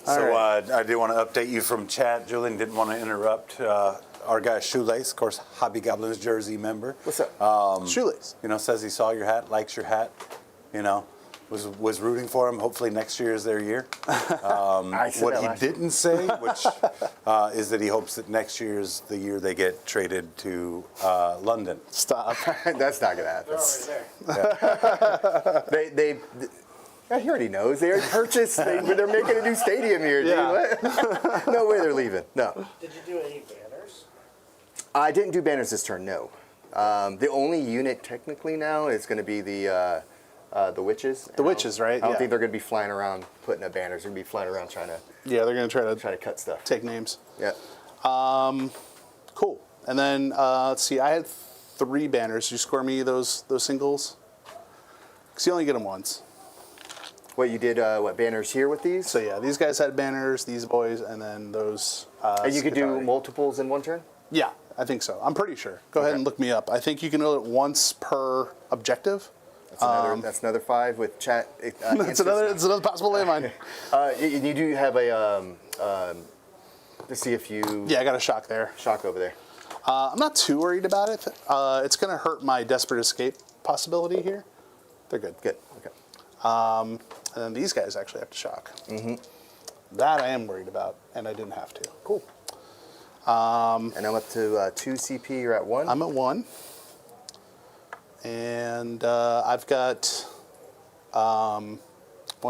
sawed So right. I do want to update you from chat. Julian didn't want to interrupt. Our guy Shoelace, of course, Hobby Goblins Jersey member. What's up? Shoelace. You know, says he saw your hat, likes your hat. You know, was rooting for him. Hopefully next year is their year. I said What that he last year. didn't say, which is that he hopes that next year is the year they get traded to London. Stop. That's not gonna happen. They're already there. He already knows. They already purchased. They're making a new stadium here, dude. Yeah. What? No way they're leaving. No. Did you do any banners? I didn't do banners this turn. No. The only unit technically now is going to be the witches. The witches, right? I don't Yeah. think they're going to be flying around putting up banners. They're going to be flying around trying Yeah, they're going to to cut stuff. take names. Yeah. Cool. And then let's see. I had 3 banners. Did you score me those singles? Because you only get them once. What you did? What banners here with these? So yeah, these guys had banners, these boys, and then those. And you could do Drukhari. multiples in one turn. Yeah, I think so. I'm pretty sure. Go ahead and look me up. I think you can do it once per objective. That's another 5 with chat. It's answers. another possible landmine. You do have a. Let's see if you. Yeah, I got a shock there. Shock over there. I'm not too worried about it. It's going to hurt my desperate escape possibility here. They're good. Good. Okay. And then these guys actually have to shock. Mm-hmm. That I am worried about, and I didn't have to. Cool. And I'm up to 2 CP. You're at 1. I'm at 1. And I've got 1,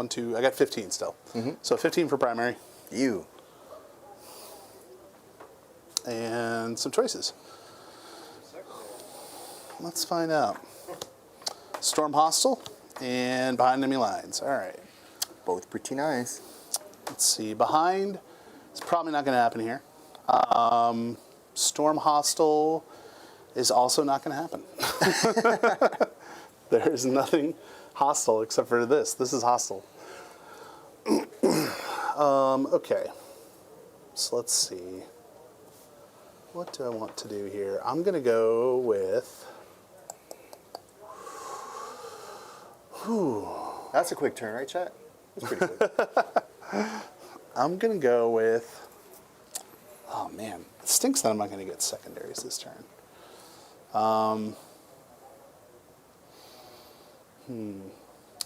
2. I got 15 still. Mm-hmm. So 15 for primary. You. And some choices. Let's find out. Storm hostile and behind enemy lines. All right. Both pretty nice. Let's see. Behind, it's probably not going to happen here. Storm hostile is also not going to happen. There's nothing hostile except for this. This is hostile. Okay. So let's see. What do I want to do here? I'm going to go with... That's a quick turn, right, chat? That's pretty quick. I'm going to go with... Oh, man. It stinks that I'm not going to get secondaries this turn.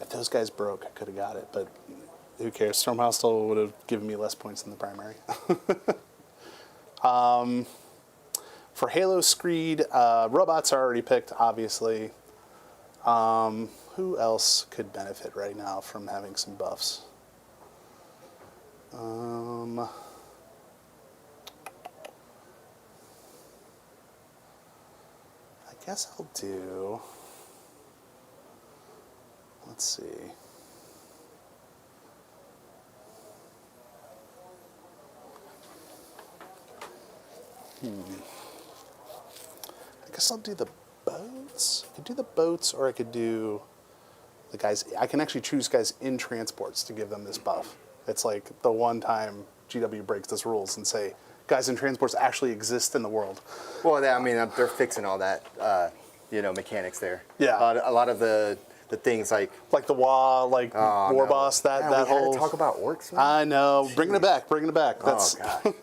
If those guys broke, I could have got it, but who cares? Storm Hostile would have given me less points in the primary. For Haloscreed, robots are already picked, obviously. Who else could benefit right now from having some buffs? I guess I'll do... Let's see. I guess I'll do the boats. I could do the boats, or I could do the guys. I can actually choose guys in transports to give them this buff. It's like the one time GW breaks this rules and say guys in transports actually exist in the world. Well, I mean, they're fixing all that, mechanics there. Yeah. A lot of the things like the War Boss, that we whole. had to talk about orcs. Man. I know, bringing it back. That's. Oh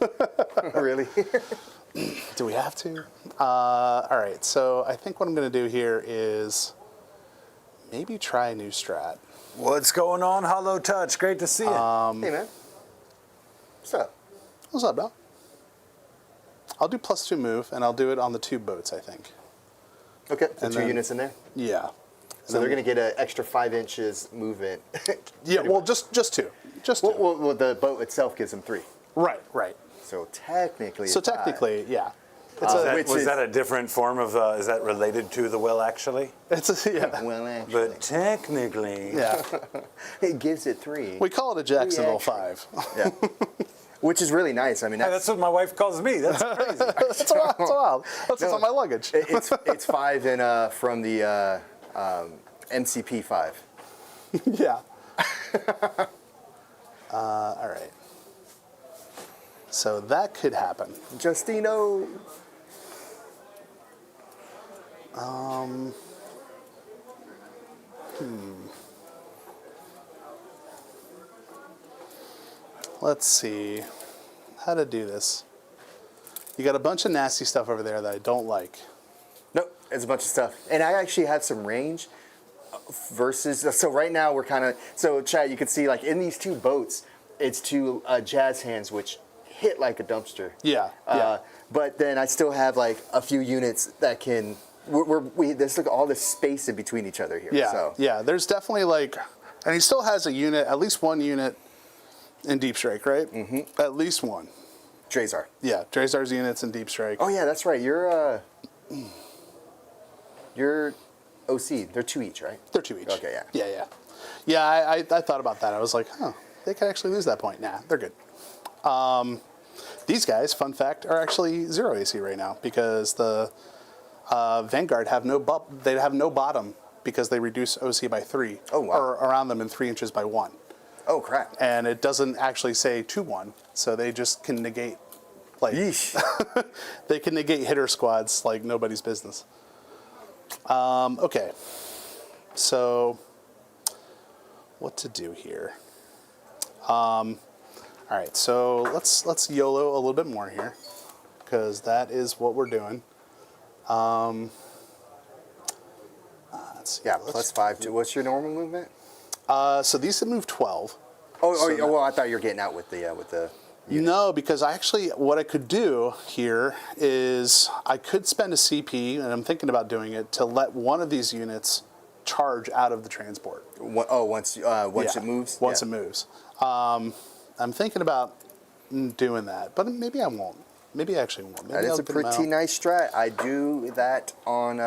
gosh. Really? Do we have to? All right, so I think what I'm going to do here is maybe try a new strat. What's going on, Hollow Touch? Great to see you. Hey, man. What's up? What's up, dog? I'll do +2 move, and I'll do it on the 2 boats, I think. Okay, so And 2 then- units in there. Yeah. So they're going to get an extra 5 inches movement. Yeah, well, just 2. Just 2. well, the boat itself gives them 3. Right. So technically, So it's 5. technically, yeah. Was that a different form of, is that related to the will, actually? Yeah. Well, actually, But technically... Yeah. it gives it 3. We call it a Jacksonville Three 5. Yeah. Which is really nice. I mean, Hey, that's what my wife calls me. That's crazy. That's wild. That's what's on my luggage. it's 5 in from the MCP 5. Yeah. All right. So that could happen. Justino. Let's see how to do this. You got a bunch of nasty stuff over there that I don't like. Nope, it's a bunch of stuff. And I actually have some range versus. So right now we're kind of. So, Chad, you can see like in these 2 boats, it's 2 jazz hands which hit like a dumpster. Yeah. But then I still have like a few units that can. There's like all this space in between each other here. Yeah. So. Yeah. There's definitely and he still has a unit, at least 1 unit in Deep Strike, right? Mm-hmm. At least 1. Drazar. Yeah. Drazar's units in Deep Strike. Oh yeah, that's right. You're OC. They're 2 each, right? They're 2 each. Okay, yeah. Yeah. Yeah, I thought about that. I was like, they could actually lose that point. Nah, they're good. These guys, fun fact, are actually 0 AC right now because the Vanguard have no bottom because they reduce OC by 3. Oh, wow. Or around them in 3 inches by 1. Oh, crap. And it doesn't actually say 2-1, so they just can negate, like, Yeesh. they can negate hitter squads like nobody's business. Okay, so what to do here? All right, so let's YOLO a little bit more here, because that is what we're doing. Let's see, Yeah, let's- plus 5 to, what's your normal movement? So these move 12. Well, I thought you were getting out with the No, because what I could do here is I could spend a CP, and I'm thinking about doing it, to let one of these units charge out of the transport. once Yeah, it moves? Once Yeah. it moves. I'm thinking about doing that, but maybe I won't. Maybe I actually won't. Maybe That is I'll a get them pretty out. nice strat. I do that on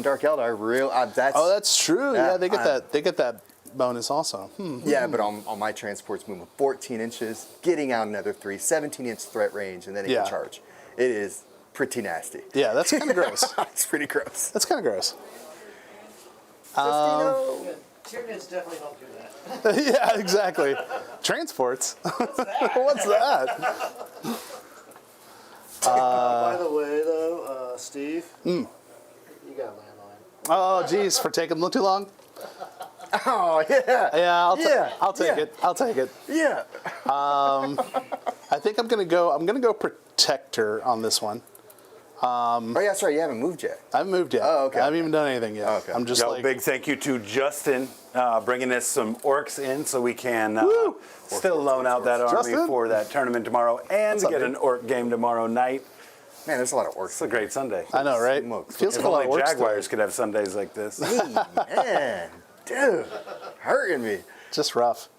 Dark Eldar. That's Oh, that's true. Yeah, Yeah, they get that bonus also. yeah, but on my transports moving 14 inches, getting out another 3, 17-inch threat range, and then it Yeah. can charge. It is pretty nasty. Yeah, that's kind of gross. It's pretty gross. That's kind of gross. Yeah, Tyranids definitely don't do that. Yeah, exactly. Transports. What's that? By the way, though, Steve, you got a landline. Oh, geez, for taking too long. Oh, yeah. Yeah, Yeah, I'll take yeah. it. I'll take it. Yeah. I think I'm gonna go Protector on this one. Oh, yeah, that's right. You haven't moved yet. I haven't moved yet. Oh, okay. I haven't even done anything yet. Oh, okay. I'm just Yo, like, big thank you to Justin bringing us some orcs in so we can still loan out that army Justin? for that tournament tomorrow and What's up, get dude? an orc game tomorrow night. Man, there's a lot of orcs. It's a great Sunday. I know, right? Smokes. Feels If like a lot only of work. Jaguars could have Sundays like this. Man, dude, hurting me. Just rough.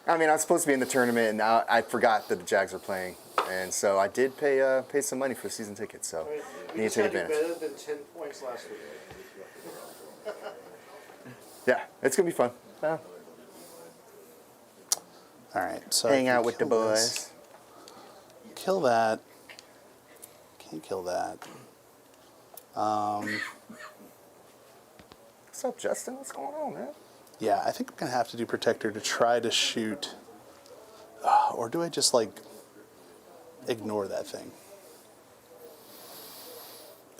I mean, I was supposed to be in the tournament, and I forgot that the Jags were playing, and so I did pay some money for season tickets. So We need just to take had you advantage. better than 10 points last week. Yeah, it's gonna be fun. All right. So Hang I can out with the kill this. boys. Kill that. Can't kill that. What's up, Justin? What's going on, man? Yeah, I think I'm gonna have to do Protector to try to shoot. Or do I just like ignore that thing?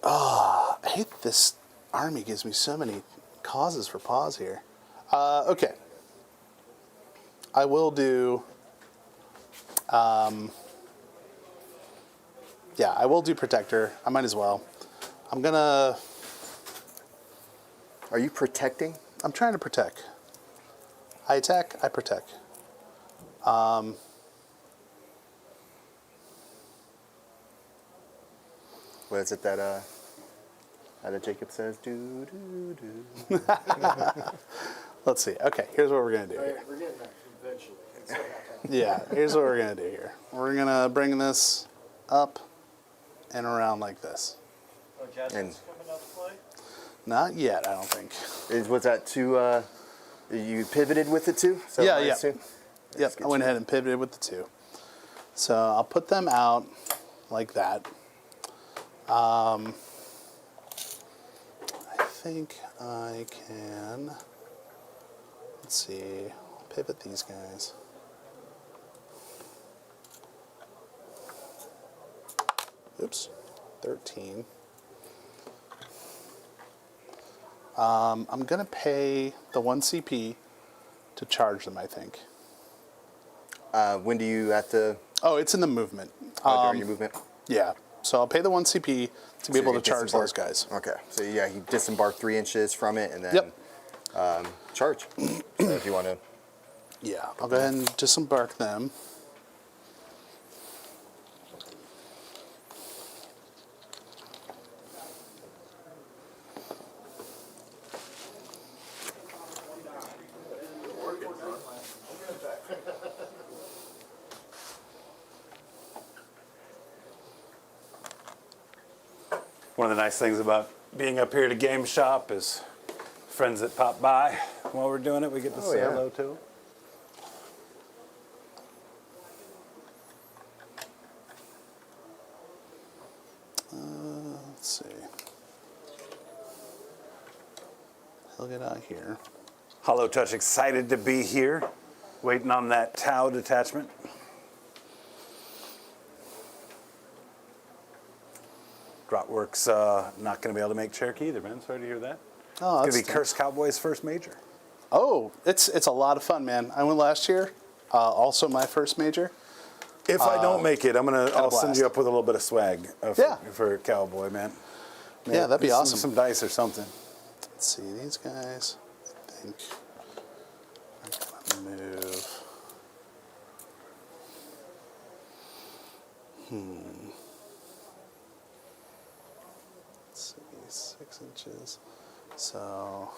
I hate this army. Gives me so many causes for pause here. Okay. I will do. Yeah, I will do Protector. I might as well. I'm gonna. Are you protecting? I'm trying to protect. I attack, I protect. What is it that Jacob says? Do do do. Let's see. Okay, here's what we're gonna do Right, here. we're getting that eventually. It's not that time. Yeah, here's what we're gonna do here. We're gonna bring this up and around like this. Oh, And- Jasmine's coming out to play? Not yet, I don't think. Was that too? You pivoted with it too? So Yeah, I yeah. assume? Yep, I went ahead and pivoted with the 2. So I'll put them out like that. I think I can. Let's see. Pivot these guys. Oops, 13. I'm gonna pay the 1 CP to charge them, I think. When do you have to? Oh, it's in the movement. During your movement. Yeah. So I'll pay the 1 CP to be So able you to charge disembark. those guys. Okay. So yeah, you disembark 3 inches from it, and then Yep. charge. So if you want to. Yeah. I'll go ahead and disembark them. One of the nice things about being up here to Game Shop is friends that pop by while we're doing it, we get to say yeah. hello to. Let's see. Still get out here. Hollow Touch excited to be here, waiting on that Tau detachment. Grotworks not going to be able to make Cherokee either, man. Sorry to hear that. Oh, It's going that's to be Cursed Cowboy's first major. Oh, it's a lot of fun, man. I went last year. Also my first major. If I don't make it, I'll send blast. you up with a little bit of swag Yeah. for Cowboy, man. Yeah, that'd be awesome. Some dice or something. Let's see, these guys, I think I'm gonna move. Let's see, 6 inches. So,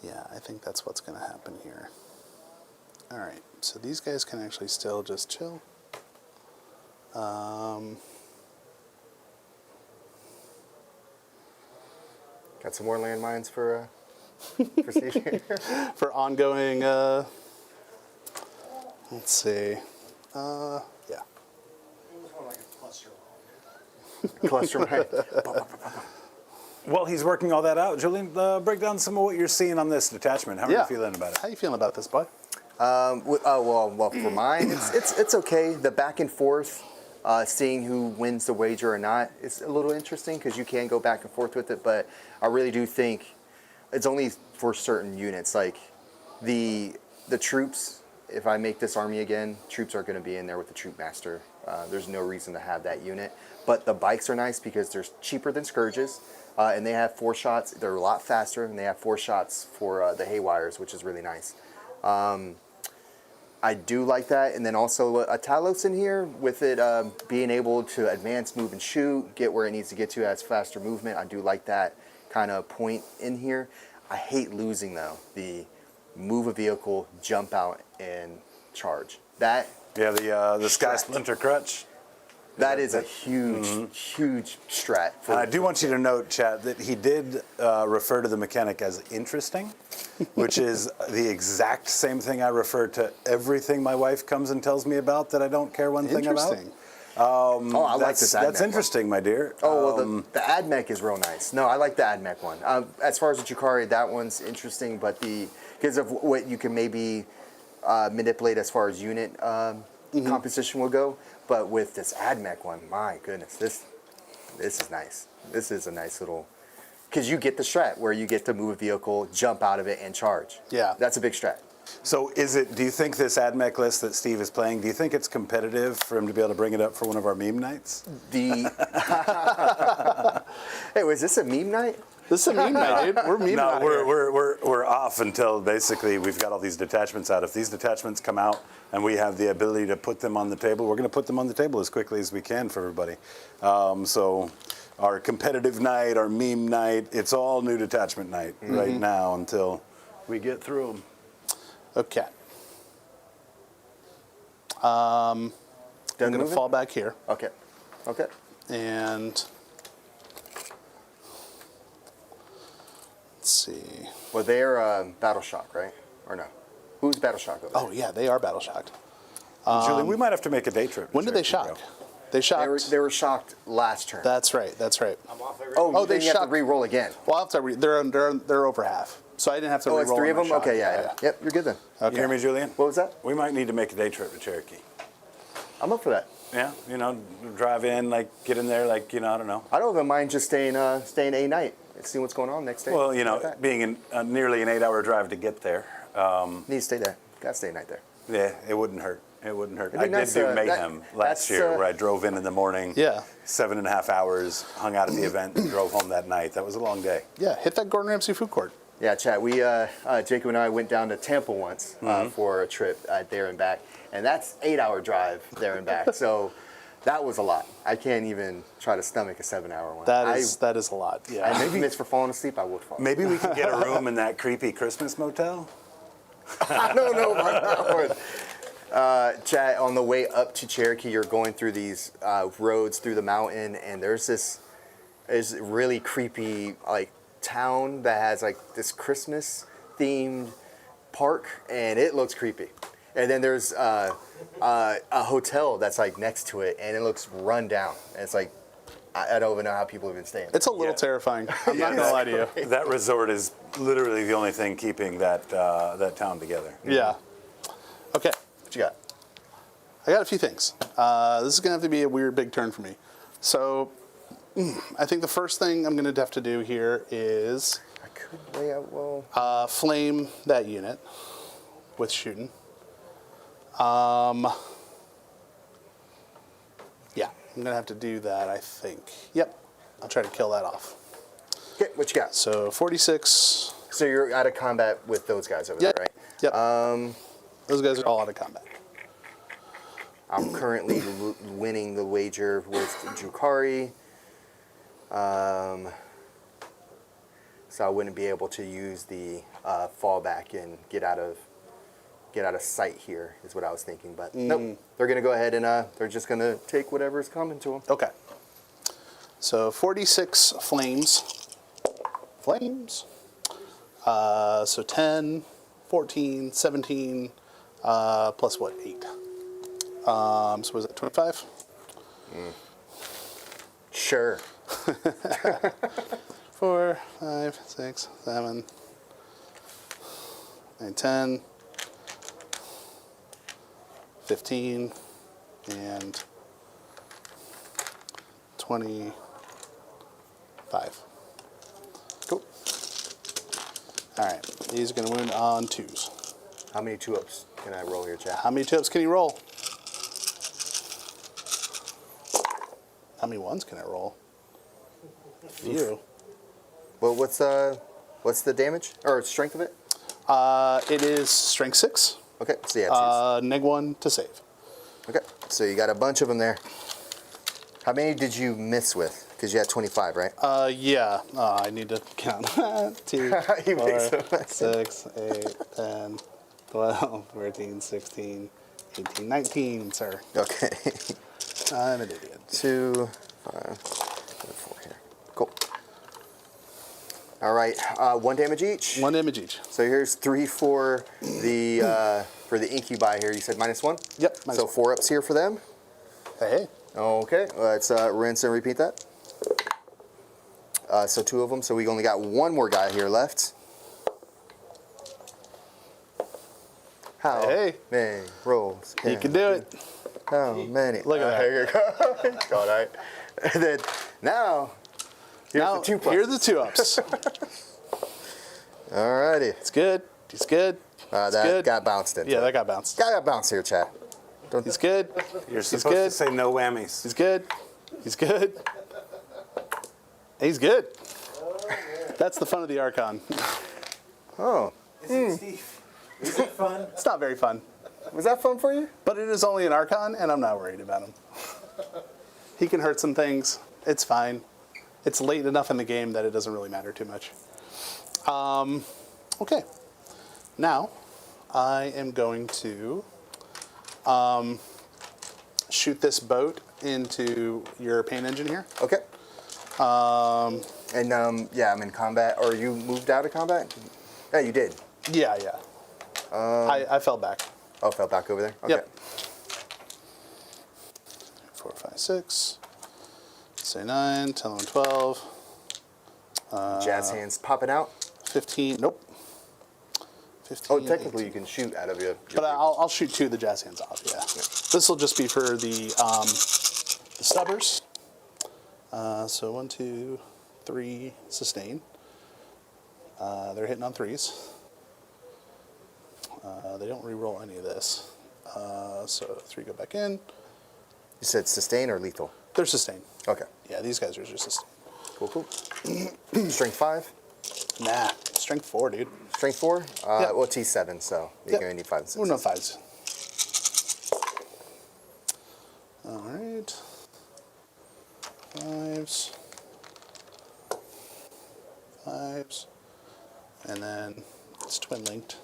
yeah, I think that's what's gonna happen here. All right, so these guys can actually still just chill. Got some more landmines for Steve. For ongoing, let's see, yeah. Cluster mine. Well, he's working all that out. Julian, break down some of what you're seeing on this detachment. How are you feeling about it? How you feeling about this, boy? Well, for mine, it's okay. The back and forth, seeing who wins the wager or not, is a little interesting because you can go back and forth with it. But I really do think it's only for certain units. Like the troops. If I make this army again, troops are going to be in there with the troop master. There's no reason to have that unit. But the bikes are nice because they're cheaper than Scourges, and they have 4 shots. They're a lot faster, and they have 4 shots for the Haywires, which is really nice. I do like that, and then also a Talos in here with it being able to advance, move, and shoot, get where it needs to get to as faster movement. I do like that kind of point in here. I hate losing though the move a vehicle, jump out, and charge. That the Sky Splinter Crutch. that is a huge, huge strat. And I do want you to note, chat, that he did refer to the mechanic as interesting, which is the exact same thing I refer to everything my wife comes and tells me about that I don't care one thing about. Interesting. I like this Ad Mech That's interesting, my dear. Oh, well, the Ad Mech is real nice. No, I like the Ad Mech one. As far as the Drukhari, that one's interesting, but because of what you can maybe manipulate as far as unit composition will go. But with this Ad Mech one, my goodness, this is nice. This is a nice little, because you get the strat where you get to move a vehicle, jump out of it, and charge. Yeah. That's a big strat. So do you think this Ad Mech list that Steve is playing, do you think it's competitive for him to be able to bring it up for one of our meme nights? Hey, was this a meme night? This is a meme night, dude. We're meme No, night. we're off until basically we've got all these detachments out. If these detachments come out and we have the ability to put them on the table, we're going to put them on the table as quickly as we can for everybody. So our competitive night, our meme night, it's all new detachment night right now until we get through them. Okay. I'm Done going to moving? fall back here. Okay. Okay. And let's see. Well, they're Battle Shock, right? Or no? Who's Battle Shock over there? Oh, yeah, they are battle shocked. Julie, we might have to make a day trip. to When did they Cherokee, shock? bro. They shocked. They were shocked last turn. That's right. That's right. Oh, they then you have to shocked- re-roll again. Well, I'll have to they're over half. So I didn't have to Oh, it's re-roll 3 of my them? shot. Okay, yeah. Yep, you're good then. You hear me, Julian? What was that? We might need to make a day trip to Cherokee. I'm up for that. Yeah, drive in, get in there, I don't know. I don't even mind just staying a night and see what's going on next day. Well, Like that. being nearly an 8-hour drive to get there, Need to stay there. Gotta stay a night there. yeah, it wouldn't hurt. It wouldn't hurt. It'd be I nice, did do that- Mayhem last that's, year where I drove in the morning, Yeah. 7.5 hours, hung out at the event, and drove home that night. That was a long day. Yeah, hit that Gordon Ramsay food court. Yeah, chat. We Jacob and I went down to Tampa once for a trip there and back, and that's 8-hour drive there and back. So that was a lot. I can't even try to stomach a 7-hour one. That is a lot. Yeah. I maybe miss for falling asleep. I would fall. Maybe we could get a room in that creepy Christmas motel. I don't know about that one. Chat, on the way up to Cherokee, you're going through these roads through the mountain, and there's this really creepy town that has this Christmas themed park, and it looks creepy. And then there's a hotel that's next to it, and it looks run down. And it's I don't even know how people have been staying. It's a little terrifying. I'm not gonna lie to you. That resort is literally the only thing keeping that town together. Yeah. Okay. What you got? I got a few things. This is going to have to be a weird big turn for me. So I think the first thing I'm going to have to do here is I could lay out well. flame that unit with shooting. Yeah, I'm going to have to do that, I think. Yep, I'll try to kill that off. Okay, what you got? So 46. So you're out of combat with those guys over Yep. there, right? Yep. Those guys are all out of combat. I'm currently winning the wager with Drukhari. So I wouldn't be able to use the fallback and get out of sight here, is what I was thinking. But nope, they're going to go ahead and they're just going to take whatever's coming to them. Okay. So 46 flames. Flames. So 10, 14, 17, plus what, 8? So was that 25? Sure. 4, 5, 6, 7, 9, 10, 15, and 25. Cool. All right, these are going to wound on 2s. How many 2-ups can I roll here, Chad? How many 2-ups can you roll? How many 1s can I roll? A few. Well, what's the damage or strength of it? It is strength 6. Okay, so yeah, Neg 1 to save. okay, so you got a bunch of them there. How many did you miss with? Because you had 25, right? Yeah. I need to count. 2, You 4, mixed them. 6, 8, 10, 12, 13, 16, 18, 19, sir. Okay. I'm an idiot. 2, 5, 4 here. Cool. All right, 1 damage each. 1 damage each. So here's 3 for the incubi here. You said -1? Yep. So 4 ups here for them. Hey. Okay, let's rinse and repeat that. So 2 of them. So we only got 1 more guy here left. How Hey. many rolls? You can do it. How many? Look at that. Here you go. All right. And then now, here's Now, the 2 plus. here's the 2-ups. All righty. It's good. He's good. It's That good. got bounced in. Yeah, that got bounced. Got bounced here, chat. He's good. You're He's supposed good. to say no whammies. He's good. He's good. He's good. That's the fun of the Archon. Oh, Is it, Steve? Is it fun? It's not very fun, was that fun for you? but it is only an Archon, and I'm not worried about him. He can hurt some things. It's fine. It's late enough in the game that it doesn't really matter too much. Okay. Now, I am going to shoot this boat into your paint engine here. Okay. Yeah, I'm in combat. Or you moved out of combat? Yeah, you did. Yeah, yeah. I fell back. Oh, fell back over there? Okay. Yep. 4, 5, 6. Say 9, 10, 11, 12. Jazz hands popping out. 15. Nope. 15. Oh, technically you can shoot out of your But I'll shoot 2 of the jazz hands off, yeah. This will just be for the stubbers. So 1, 2, 3, sustain. They're hitting on 3s. They don't re-roll any of this. So 3 go back in. You said sustain or lethal? They're sustained. Okay. Yeah, these guys are just sustained. Cool, cool. Strength 5? Nah, strength 4, dude. Strength 4? Yep. Well, T7, so you're Yep. going to need 5 and 6. Oh, no 5s. All right. 5s. 5s. And then it's twin linked.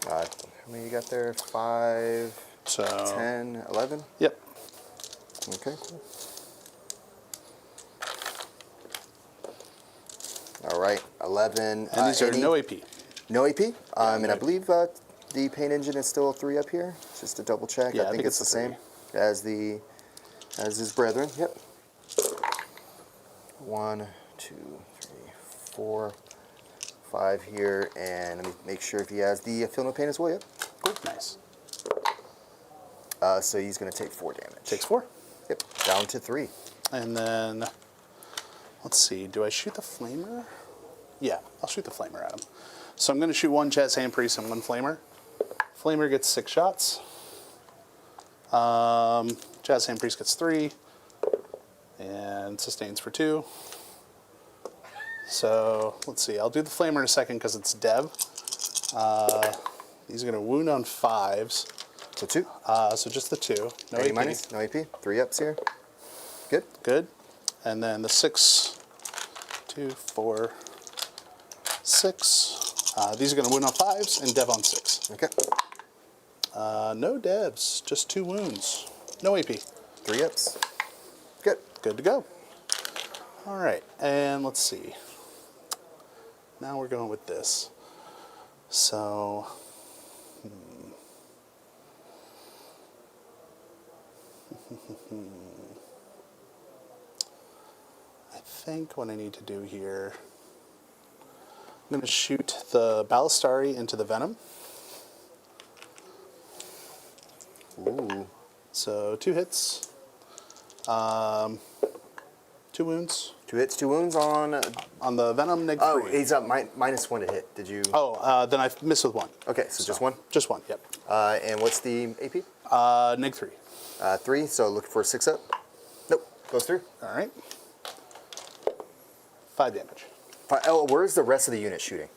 How many you got there? 5, So 10, 11? Yep. Okay, cool. All right, 11. And these are any- no AP. No AP, and I believe the paint engine is still a 3 up here. Just to double check. Yeah, I think it's the same as his brethren. Yep. 1, 2, 3, 4, 5 here, and let me make sure if he has the fill no paint as well. Yep. Cool. Nice. So he's going to take 4 damage. Takes 4. Yep. Down to 3. And then, let's see, do I shoot the flamer? Yeah, I'll shoot the flamer at him. So I'm going to shoot 1 Jazz Hand Priest and 1 flamer. Flamer gets 6 shots. Jazz Hand Priest gets 3. And sustains for 2. So, let's see, I'll do the flamer in a second because it's Dev. These are going to wound on 5s. So 2. So just the 2. No A AP. minus, no AP. 3 ups here. Good. Good. And then the 6, 2, 4, 6. These are going to wound on 5s and Dev on 6. Okay. No devs, just 2 wounds. No AP. 3 ups. Good. Good to go. All right, and let's see. Now we're going with this. So, I think what I need to do here, I'm going to shoot the Ballistari into the Venom. Ooh. So 2 hits, 2 wounds 2 hits, 2 wounds on. on the Venom. Neg Oh, 3. he's up -1 to hit. Did you? Oh, then I missed with 1. Okay, so just 1. Just 1. Yep. And what's the AP? Neg 3. 3. So looking for a 6 up. Nope. Goes through. All right. 5 damage. Oh, where's the rest of the unit shooting?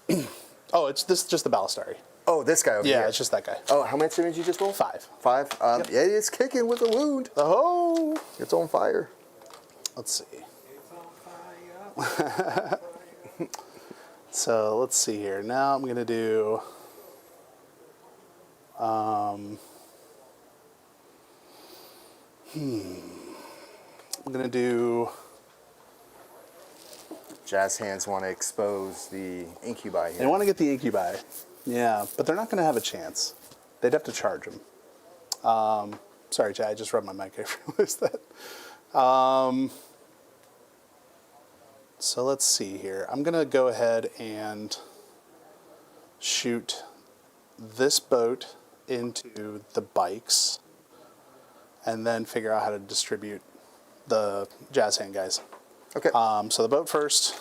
Oh, it's just the Ballistari. Oh, this guy over here. Yeah, it's just that guy. Oh, how much damage you just rolled? 5. 5. Yep. Yeah, it's kicking with a wound. Oh. It's on fire. Let's see. So let's see here. Now I'm gonna do. I'm gonna do. Jazz hands want to expose the incubi here. They want to get the incubi. Yeah, but they're not going to have a chance. They'd have to charge them. Sorry, Chad, I just rubbed my mic. I realized that. So let's see here. I'm going to go ahead and shoot this boat into the bikes and then figure out how to distribute the jazz hand guys. Okay. So the boat first.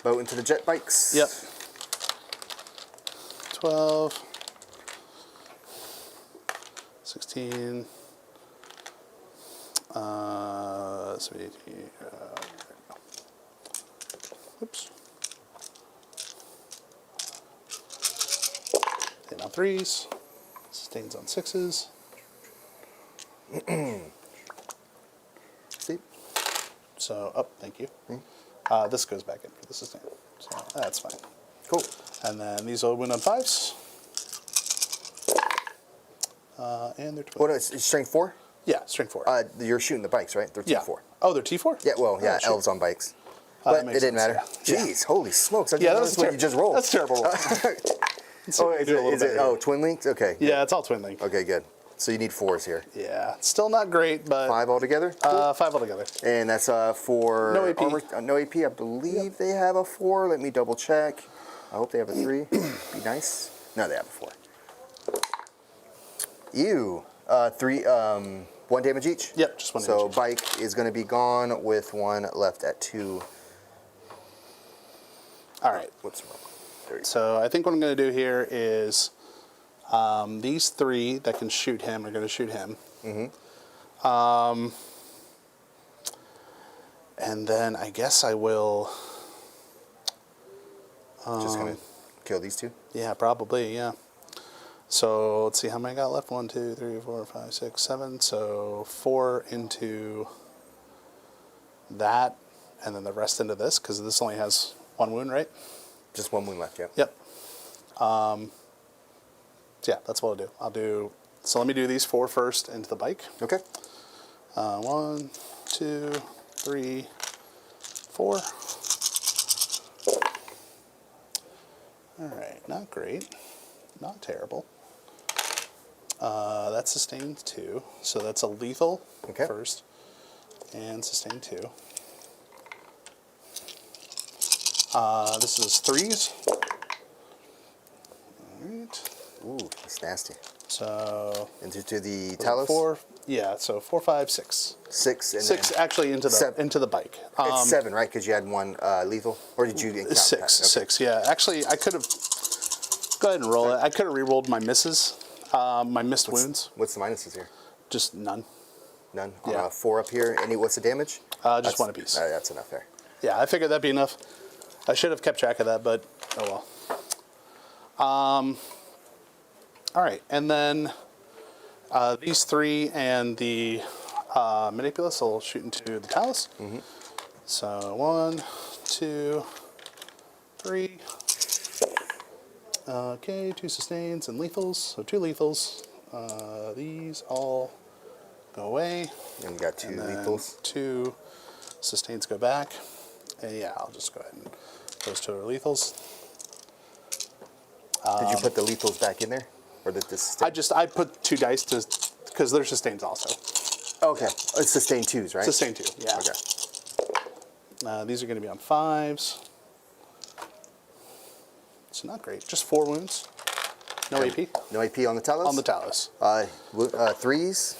Boat into the jet bikes. Yep. 12, 16, 17, oops. Hit on 3s, sustains on 6s. See? So, thank you. This goes back in for the sustain. So that's fine. Cool. And then these will win on 5s. And they're 12. What is strength 4? Yeah, strength 4. You're shooting the bikes, right? They're yeah. T4. Oh, they're T4? Yeah, well, yeah, Oh, shoot. elves on bikes. That But it makes didn't sense, matter. yeah. Jeez, holy smokes. I Yeah, that noticed was what you just rolled. That's terrible. Oh, is it twin links? Okay. Yeah, it's all twin link. Okay, good. So you need 4s here. Yeah, still not great, but 5 altogether? 5 altogether. And that's for No AP. No AP. I believe they have a 4. Let me double check. I hope they have a 3. Be nice. No, they have a 4. Ew. 3. 1 damage each. Yep, just 1 So damage each. bike is going to be gone with 1 left at 2. All right. Whoops. There you go. So I think what I'm going to do here is these 3 that can shoot him are going to shoot him. Mm-hmm. And then I guess I will. Just going to kill these 2. Yeah, probably. Yeah. So let's see how many I got left. 1, 2, 3, 4, 5, 6, 7. So 4 into that, and then the rest into this because this only has 1 wound, right? Just 1 wound left, yeah. Yep. So yeah, that's what I'll do. So let me do these 4 first into the bike. Okay. 1, 2, 3, 4. All right, not great, not terrible. That's sustained 2, so that's a lethal first, and sustained 2. This is 3s. All right. Ooh, that's nasty. So Into the Talos? 4, yeah. So 4, 5, 6. 6 and 6 then actually into the into the bike. it's 7, right? Because you had 1 lethal, or did you count 6, that? Okay. 6. Yeah. Actually, I could have. Go ahead and roll it. I could have re-rolled my misses, my missed wounds. What's the minuses here? Just none. None. Yeah. 4 up here. What's the damage? Just 1 apiece. That's enough there. Yeah, I figured that'd be enough. I should have kept track of that, but oh well. All right, and then these 3 and the Manipulus will shoot into the Talus. So 1, 2, 3. Okay, 2 sustains and lethals. So 2 lethals. These all go away. And you got 2 And then lethals. 2 sustains go back. And yeah, I'll just go ahead and those 2 are lethals. Did you put the lethals back in there? Or did this I put 2 dice to because they're sustains also. Okay. It's sustained 2s, right? Sustain 2, yeah. Okay. These are going to be on 5s. So not great. Just 4 wounds. No AP No AP on the Talos? on the Talus. 3s.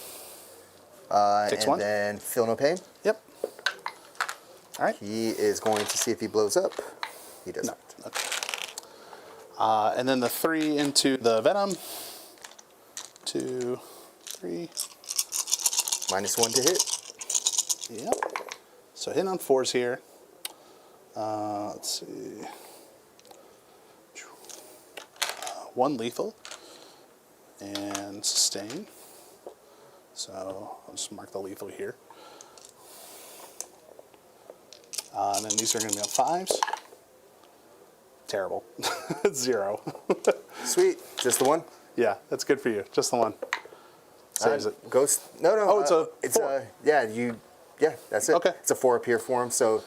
Takes and 1. then feel no pain. Yep. All right. He is going to see if he blows up. He does No. not. Okay. And then the 3 into the Venom. 2, 3. -1 to hit. Yep. So hit on 4s here. Let's see. 1 lethal and sustain. So I'll just mark the lethal here. And then these are going to be on 5s. Terrible. 0. Sweet. Just the 1? Yeah, that's good for you. Just the 1. Saves it. Ghost. No. Oh, it's a 4. Yeah, that's it. Okay. It's a 4 up here for him. So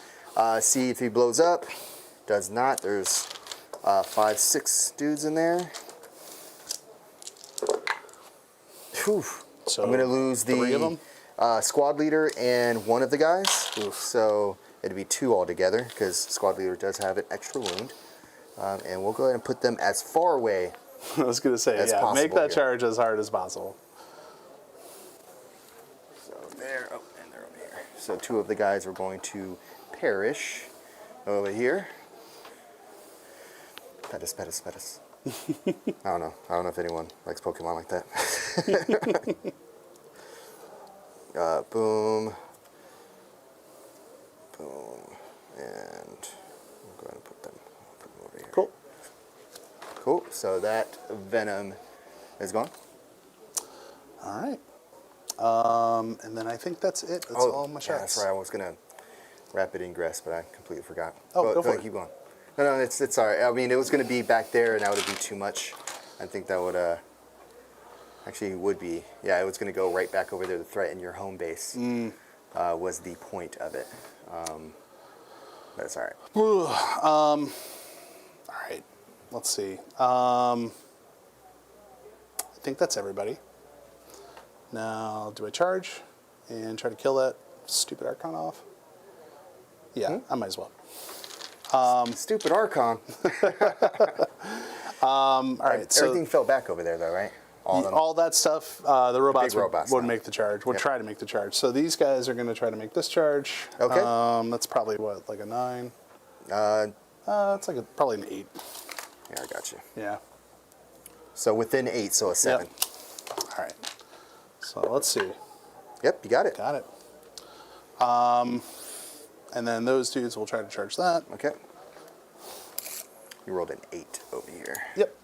see if he blows up. Does not. There's 5, 6 dudes in there. Whew. So I'm going to lose 3 of them? the squad leader and 1 of the guys. Oof. So it'd be 2 altogether because squad leader does have an extra wound. And we'll go ahead and put them as far away. I was going to say, That's yeah, possible make that here. charge as hard as possible. So there, and they're over here. So 2 of the guys are going to perish over here. Pettis, pettis, pettis. I don't know. I don't know if anyone likes Pokemon like that. Boom. Boom. And we'll go ahead and put them over here. Cool. Cool. So that Venom is gone. All right. And then I think that's it. That's all my yeah, shots. that's right. I was gonna rapid ingress, but I completely forgot. Oh, go for it. Keep going. No, it's all right. I mean, it was gonna be back there, and that would be too much. I think that would actually would be. Yeah, it was gonna go right back over there to threaten your home base. Was the point of it. But it's all right. All right. Let's see. I think that's everybody. Now, do I charge and try to kill that stupid Archon off? Yeah, I might as well. Stupid Archon. All right. So Everything fell back over there, though, right? All of them. all that stuff, the robots, robots would now. make the charge. Would Yep. try to make the charge. So these guys are going to try to make this charge. Okay. That's probably what, like a 9. Yeah, It's like probably an 8. I got you. Yeah. So within 8, so a 7. Yep. All right. So let's see. Yep, you got it. Got it. And then those dudes will try to charge that. Okay. You rolled an 8 over here. Yep.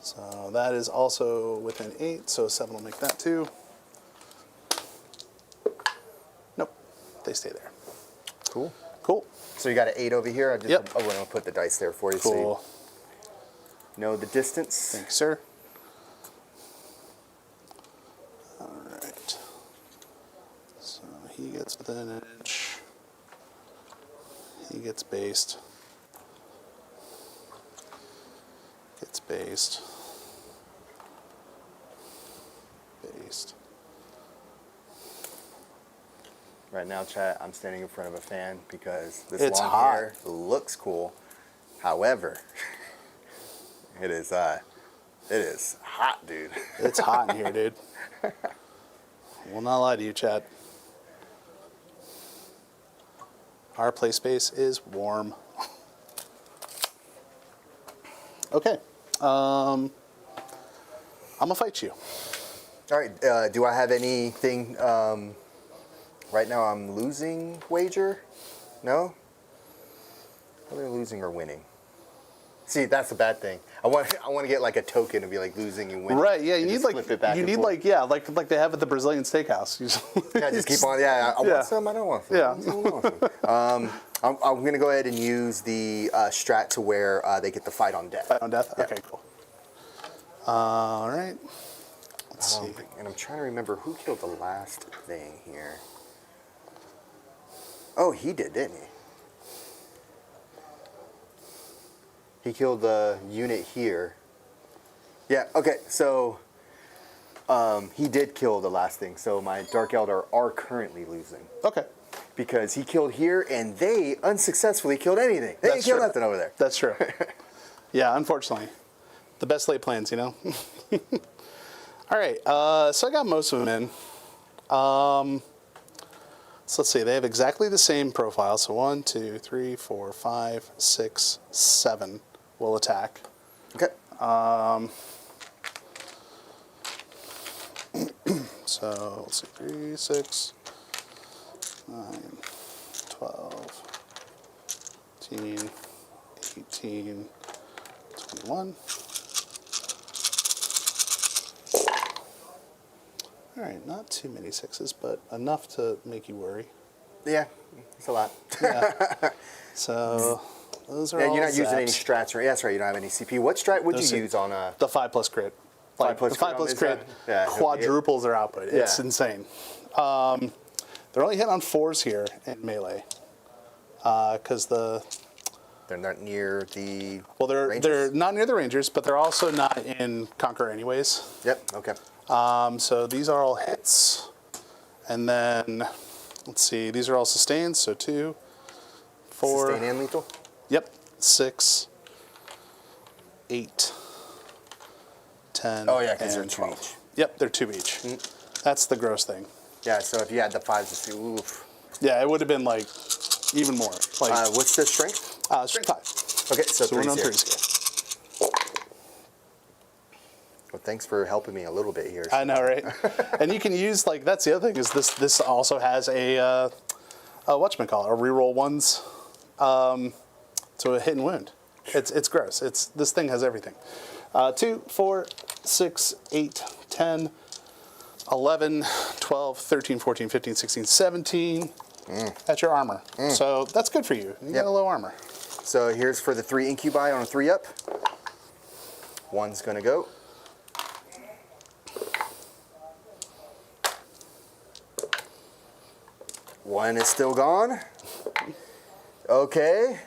So that is also within 8, so 7 will make that 2. Nope. They stay there. Cool. Cool. So you got an 8 over here. Yep. I'm going to put the dice there for you so Cool. you know the distance. Thank you, sir. All right. So he gets within an inch. He gets based. Based. Right now, chat, I'm standing in front of a fan because this It's long hot. hair looks cool. However, it is hot, dude. It's hot in here, dude. Will not lie to you, Chad. Our play space is warm. Okay. I'm gonna fight you. All right. Do I have anything? Right now, I'm losing wager. No. Whether losing or winning. See, that's the bad thing. I want to get like a token to be like losing and winning. Right? Yeah. You and need just like flip it back you and need forth. like yeah like they have at the Brazilian steakhouse. Yeah, just keep on. Yeah, I Yeah. want some. I don't want some. Yeah. I want some. I'm going to go ahead and use the strat to where they get the fight on death. Fight on death. Yeah. Okay, cool. All right. Let's see. And I'm trying to remember who killed the last thing here. Oh, he did, didn't he? He killed the unit here. Yeah, okay, so he did kill the last thing. So my Dark Eldar are currently losing. Okay. Because he killed here and they unsuccessfully killed anything. They didn't That's kill true. nothing over there. That's true. Yeah, unfortunately. The best laid plans, you know? All right, so I got most of them in. So let's see, they have exactly the same profile. So 1, 2, 3, 4, 5, 6, 7 will attack. Okay. So let's see, 3, 6, 9, 12, 18, 18, 21. All right, not too many sixes, but enough to make you worry. Yeah, it's a lot. Yeah. So those are Yeah, all you're not using any zapped. strats, right? That's right, you don't have any CP. What strat would Those you are- use on a... The 5+ crit. 5+ the 5+ crit on crit this, yeah, quadruples their output. It's Yeah. insane. They're only hit on 4s here in melee. Because They're not near the... they're Rangers? not near the Rangers, but they're also not in Conquer anyways. Yep, okay. So these are all hits. And then, let's see, these are all sustained. So 2, 4. Sustain and lethal? Yep. 6, 8, 10. Oh, yeah, 'cause they're and 2 12. each. Yep, they're 2 each. That's the gross thing. Yeah, so if you had the 5s, it's... Oof. Yeah, it would have been like even more. Like What's the strength? strength 5. Okay, so So we're 3's on here. 3s here. Well, thanks for helping me a little bit here. I know, right? And you can use like that's the other thing is this also has a whatchamacallit, a reroll 1s to a hit and wound. It's gross. This thing has everything. 2, 4, 6, 8, 10, 11, 12, 13, 14, 15, 16, 17. That's your armor. So that's good for you. You got a low armor. So here's for the 3 incubi on a 3-up. 1's going to go. One is still gone. Okay.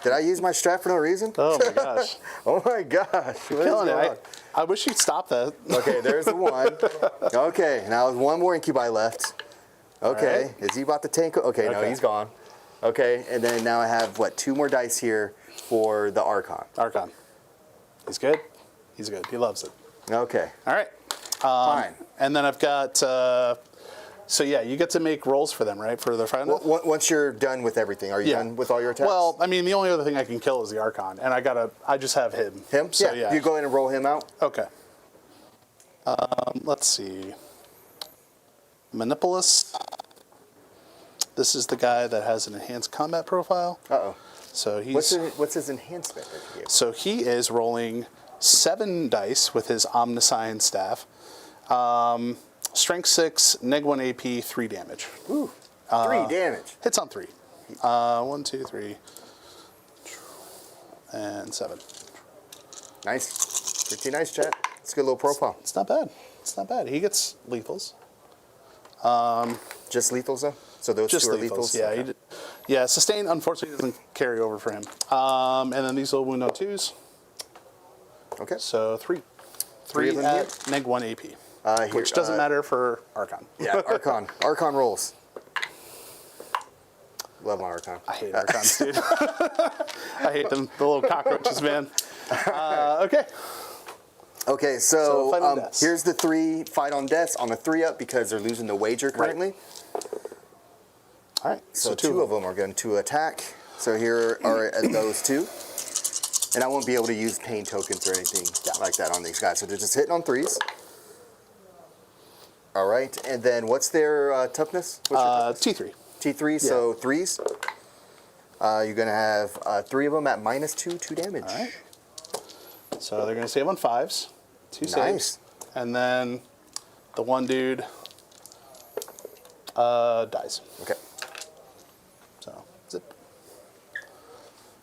Did I use my strat for no reason? Oh my gosh. Oh my gosh. What is Killing going it. on? I wish you'd stop that. Okay, there's the 1. Okay, now there's 1 more incubi left. Okay, Alright. is he about to tank? Okay, no, Okay. he's gone. Okay, and then now I have, what, 2 more dice here for the Archon. Archon. He's good. He's good. He loves it. Okay, All right. fine. And then I've got, so yeah, you get to make rolls for them, right? For the front. Once you're done with everything, are you done with all your attacks? Well, I mean, the only other thing I can kill is the Archon, and I just have him. him? So You go ahead and roll him out. Okay. Let's see. Manipulus. This is the guy that has an enhanced combat profile. Uh-oh. So he's What's his enhancement that you give? so he is rolling 7 dice with his Omniscient staff. Strength 6, neg 1 AP, 3 damage. Ooh, 3 damage. Hits on 3. 1, 2, 3, and 7. Nice. Pretty nice, chat. It's a good little profile. It's not bad. It's not bad. He gets lethals. Just lethals, though? So those Just 2 are lethals. lethals? Yeah. Okay. Yeah. Sustain, unfortunately, doesn't carry over for him. And then these will wound on 2s. Okay. So 3. Three of 3 them at neg 1 AP. Here, Which doesn't matter for Archon. Yeah, Archon. Archon rolls. Love my Archon. I hate Archons, dude. I hate them, the little cockroaches, man. Okay. Okay, So fight on deaths. here's the 3 fight on deaths on the 3-up because they're losing the wager currently. All right. So 2 of them are going to attack. So here are those 2. And I won't be able to use pain tokens or anything like that on these guys. So they're just hitting on 3s. All right, and then what's their toughness? What's your toughness? T3. T3, so 3s. You're going to have 3 of them at -2, 2 damage. All right. So they're going to save on 5s. 2 Nice. saves. And then the one dude dies. Okay, So, zip.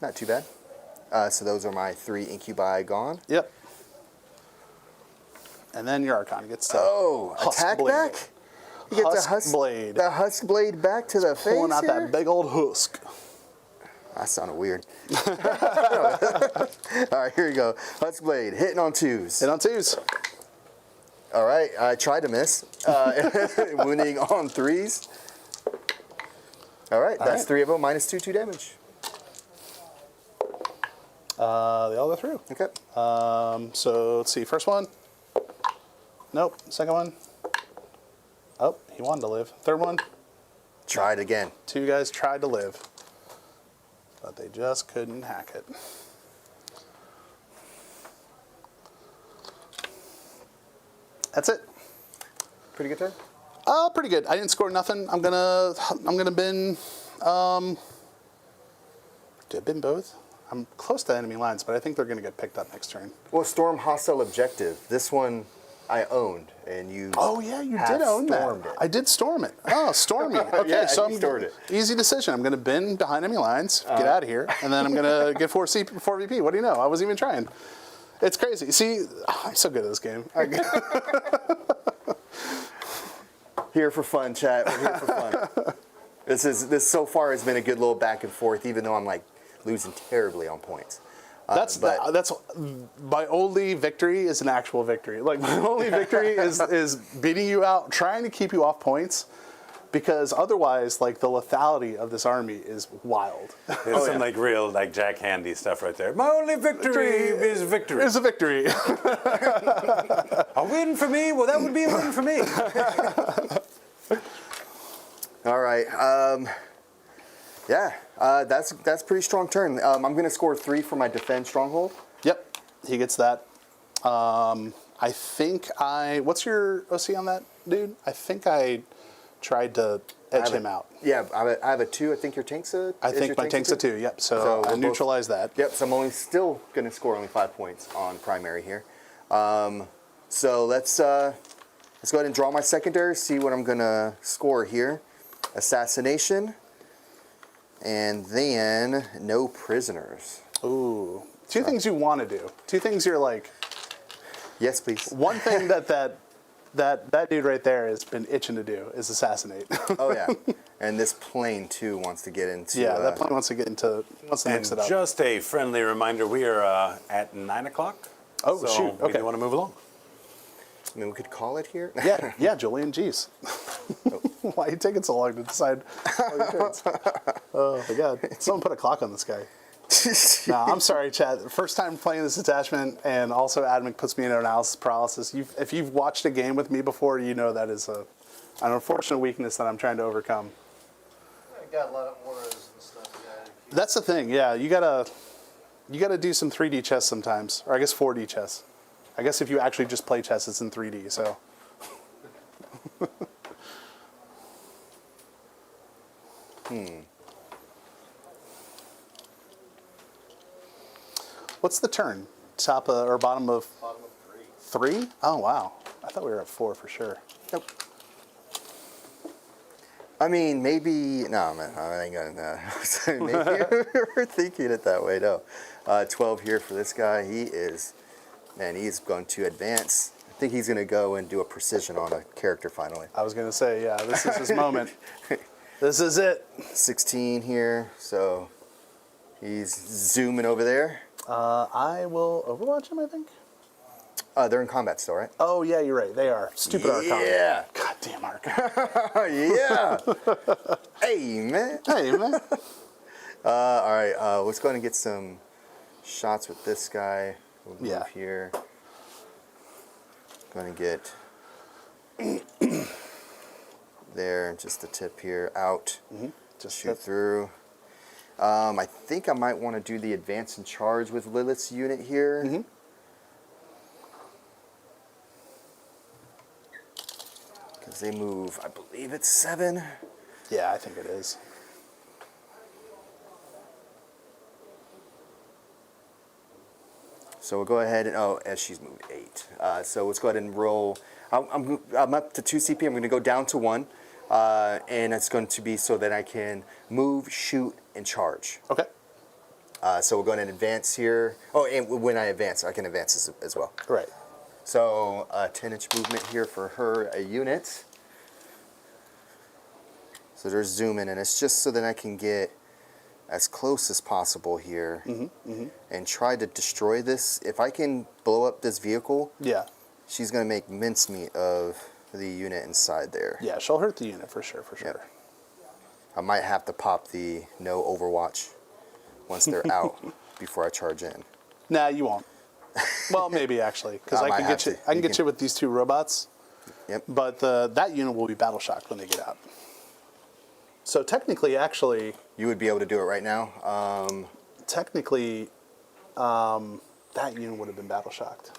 not too bad. So those are my 3 incubi gone. Yep. And then your Archon gets to Attack Blade. back? You get Husk Blade. The Husk Blade back to the face Pulling out here? that big old husk. That sounded weird. All right, here you go. Husk Blade, hitting on 2s. Hit on 2s. All right, I tried to miss. Wounding on 3s. All right, that's 3 of them, -2, 2 damage. They all go through. Okay. So let's see. First one. Nope. Second one. Oh, he wanted to live. Third one. Try it again. 2 guys tried to live, but they just couldn't hack it. That's it. Pretty good turn. Pretty good. I didn't score nothing. I'm gonna bin. Did I bin both? I'm close to enemy lines, but I think they're gonna get picked up next turn. Well, storm hostile objective. This one I owned, and you. Oh yeah, you have did own that. stormed it. I did storm it. Oh, stormy. Okay, Yeah, so you stormed it. Easy decision. I'm gonna bin behind enemy lines, get out of here, and then I'm gonna get 4 VP. What do you know? I wasn't even trying. It's crazy. See, I'm so good at this game. Here for fun, chat. We're here for fun. This so far has been a good little back and forth, even though I'm like losing terribly on points. That's my only victory is an actual victory. Like my only victory is beating you out, trying to keep you off points, because otherwise, like the lethality of this army is wild. There's some like real like Jack Handy stuff right there. My only victory is victory. It's a victory. A win for me? Well, that would be a win for me. All right. That's pretty strong turn. I'm going to score 3 for my defend stronghold. Yep, he gets that. I think what's your OC on that, dude? I think I tried to edge him out. Yeah, I have a 2. I think your tank's a. I think my tank's a 2. Yep. So I neutralize that. Yep. So I'm still going to score only 5 points on primary here. So let's go ahead and draw my secondary. See what I'm going to score here. Assassination. And then no prisoners. Ooh. 2 things you want to do. 2 things you're like. Yes, please. One thing that dude right there has been itching to do is assassinate. Oh yeah, and this plane too wants to get into. Yeah, that plane wants to mix it up. Just a friendly reminder: we are at 9 o'clock. Oh, so shoot, We okay. do want to move along. I mean, we could call it here. Yeah, Julian, geez. Why are you taking so long to decide all your turns? Oh my God! Someone put a clock on this guy. No, I'm sorry, Chad. First time playing this attachment, and also Ad Mech puts me in analysis paralysis. If you've watched a game with me before, you know that is an unfortunate weakness that I'm trying to overcome. I got a lot of auras and stuff. That's the thing. Yeah, you gotta do some 3D chess sometimes, or I guess 4D chess. I guess if you actually just play chess, it's in 3D. So. What's the turn? Top or bottom of? Bottom of 3. 3? Oh wow! I thought we were at 4 for sure. Nope. I mean, maybe no, man. I ain't gonna. Maybe we're thinking it that way. No, 12 here for this guy. He's going to advance. I think he's gonna go and do a precision on a character finally. I was gonna say, yeah, this is his moment. This is it. 16 here, so he's zooming over there. I will Overwatch him, I think. They're in combat still, right? Oh yeah, you're right. They are. Stupid Archon. Yeah. Goddamn Archon. Yeah. Hey, man. Hey man. All right, let's go ahead and get some shots with this guy. We'll move here. Going to get there, just the tip here, out. Just shoot through. I think I might want to do the advance and charge with Lilith's unit here. Because they move, I believe it's 7. Yeah, I think it is. So we'll go ahead and, as she's moved 8. So let's go ahead and roll. I'm up to 2 CP. I'm going to go down to 1. And it's going to be so that I can move, shoot, and charge. Okay. So we'll go ahead and advance here. Oh, and when I advance, I can advance as well. Right. So 10-inch movement here for her, a unit. So they're zooming, and it's just so that I can get as close as possible here and try to destroy this. If I can blow up this vehicle, she's going to make mincemeat of the unit inside there. Yeah, she'll hurt the unit for sure, Yep. I might have to pop the no Overwatch once they're out before I charge in. Nah, you won't. Well, maybe actually, because I can get you with these 2 robots. Yep. But that unit will be battle shocked when they get out. So technically, actually, you would be able to do it right now. Technically, that unit would have been battle shocked.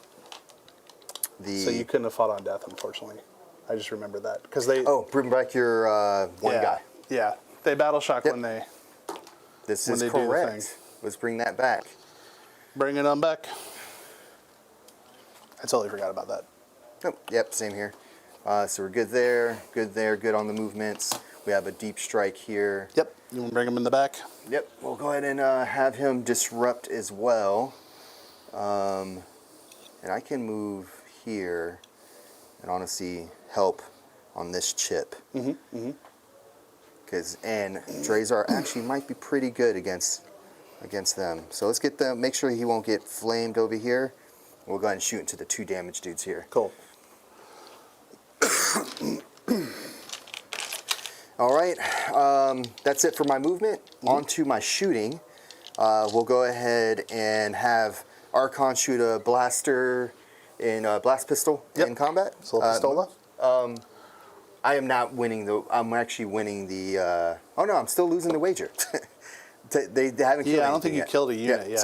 So you couldn't have fought on death, unfortunately. I just remember that because they. Oh, bring back your one guy. Yeah, they battle shock when they. This when is they do the correct. thing. Let's bring that back. Bring it on back. I totally forgot about that. Oh, yep, same here. So we're good there, good on the movements. We have a deep strike here. Yep, you want to bring him in the back? Yep, we'll go ahead and have him disrupt as well. And I can move here and honestly help on this chip. And Drazar actually might be pretty good against them. So let's get them, make sure he won't get flamed over here. We'll go ahead and shoot into the 2 damage dudes here. Cool. All right, that's it for my movement. On to my shooting. We'll go ahead and have Archon shoot a blaster in a blast pistol in combat. So pistola? I am not winning I'm actually winning the. Oh no, I'm still losing the wager. They haven't killed Yeah, I don't think anything you yet. killed a unit yet. So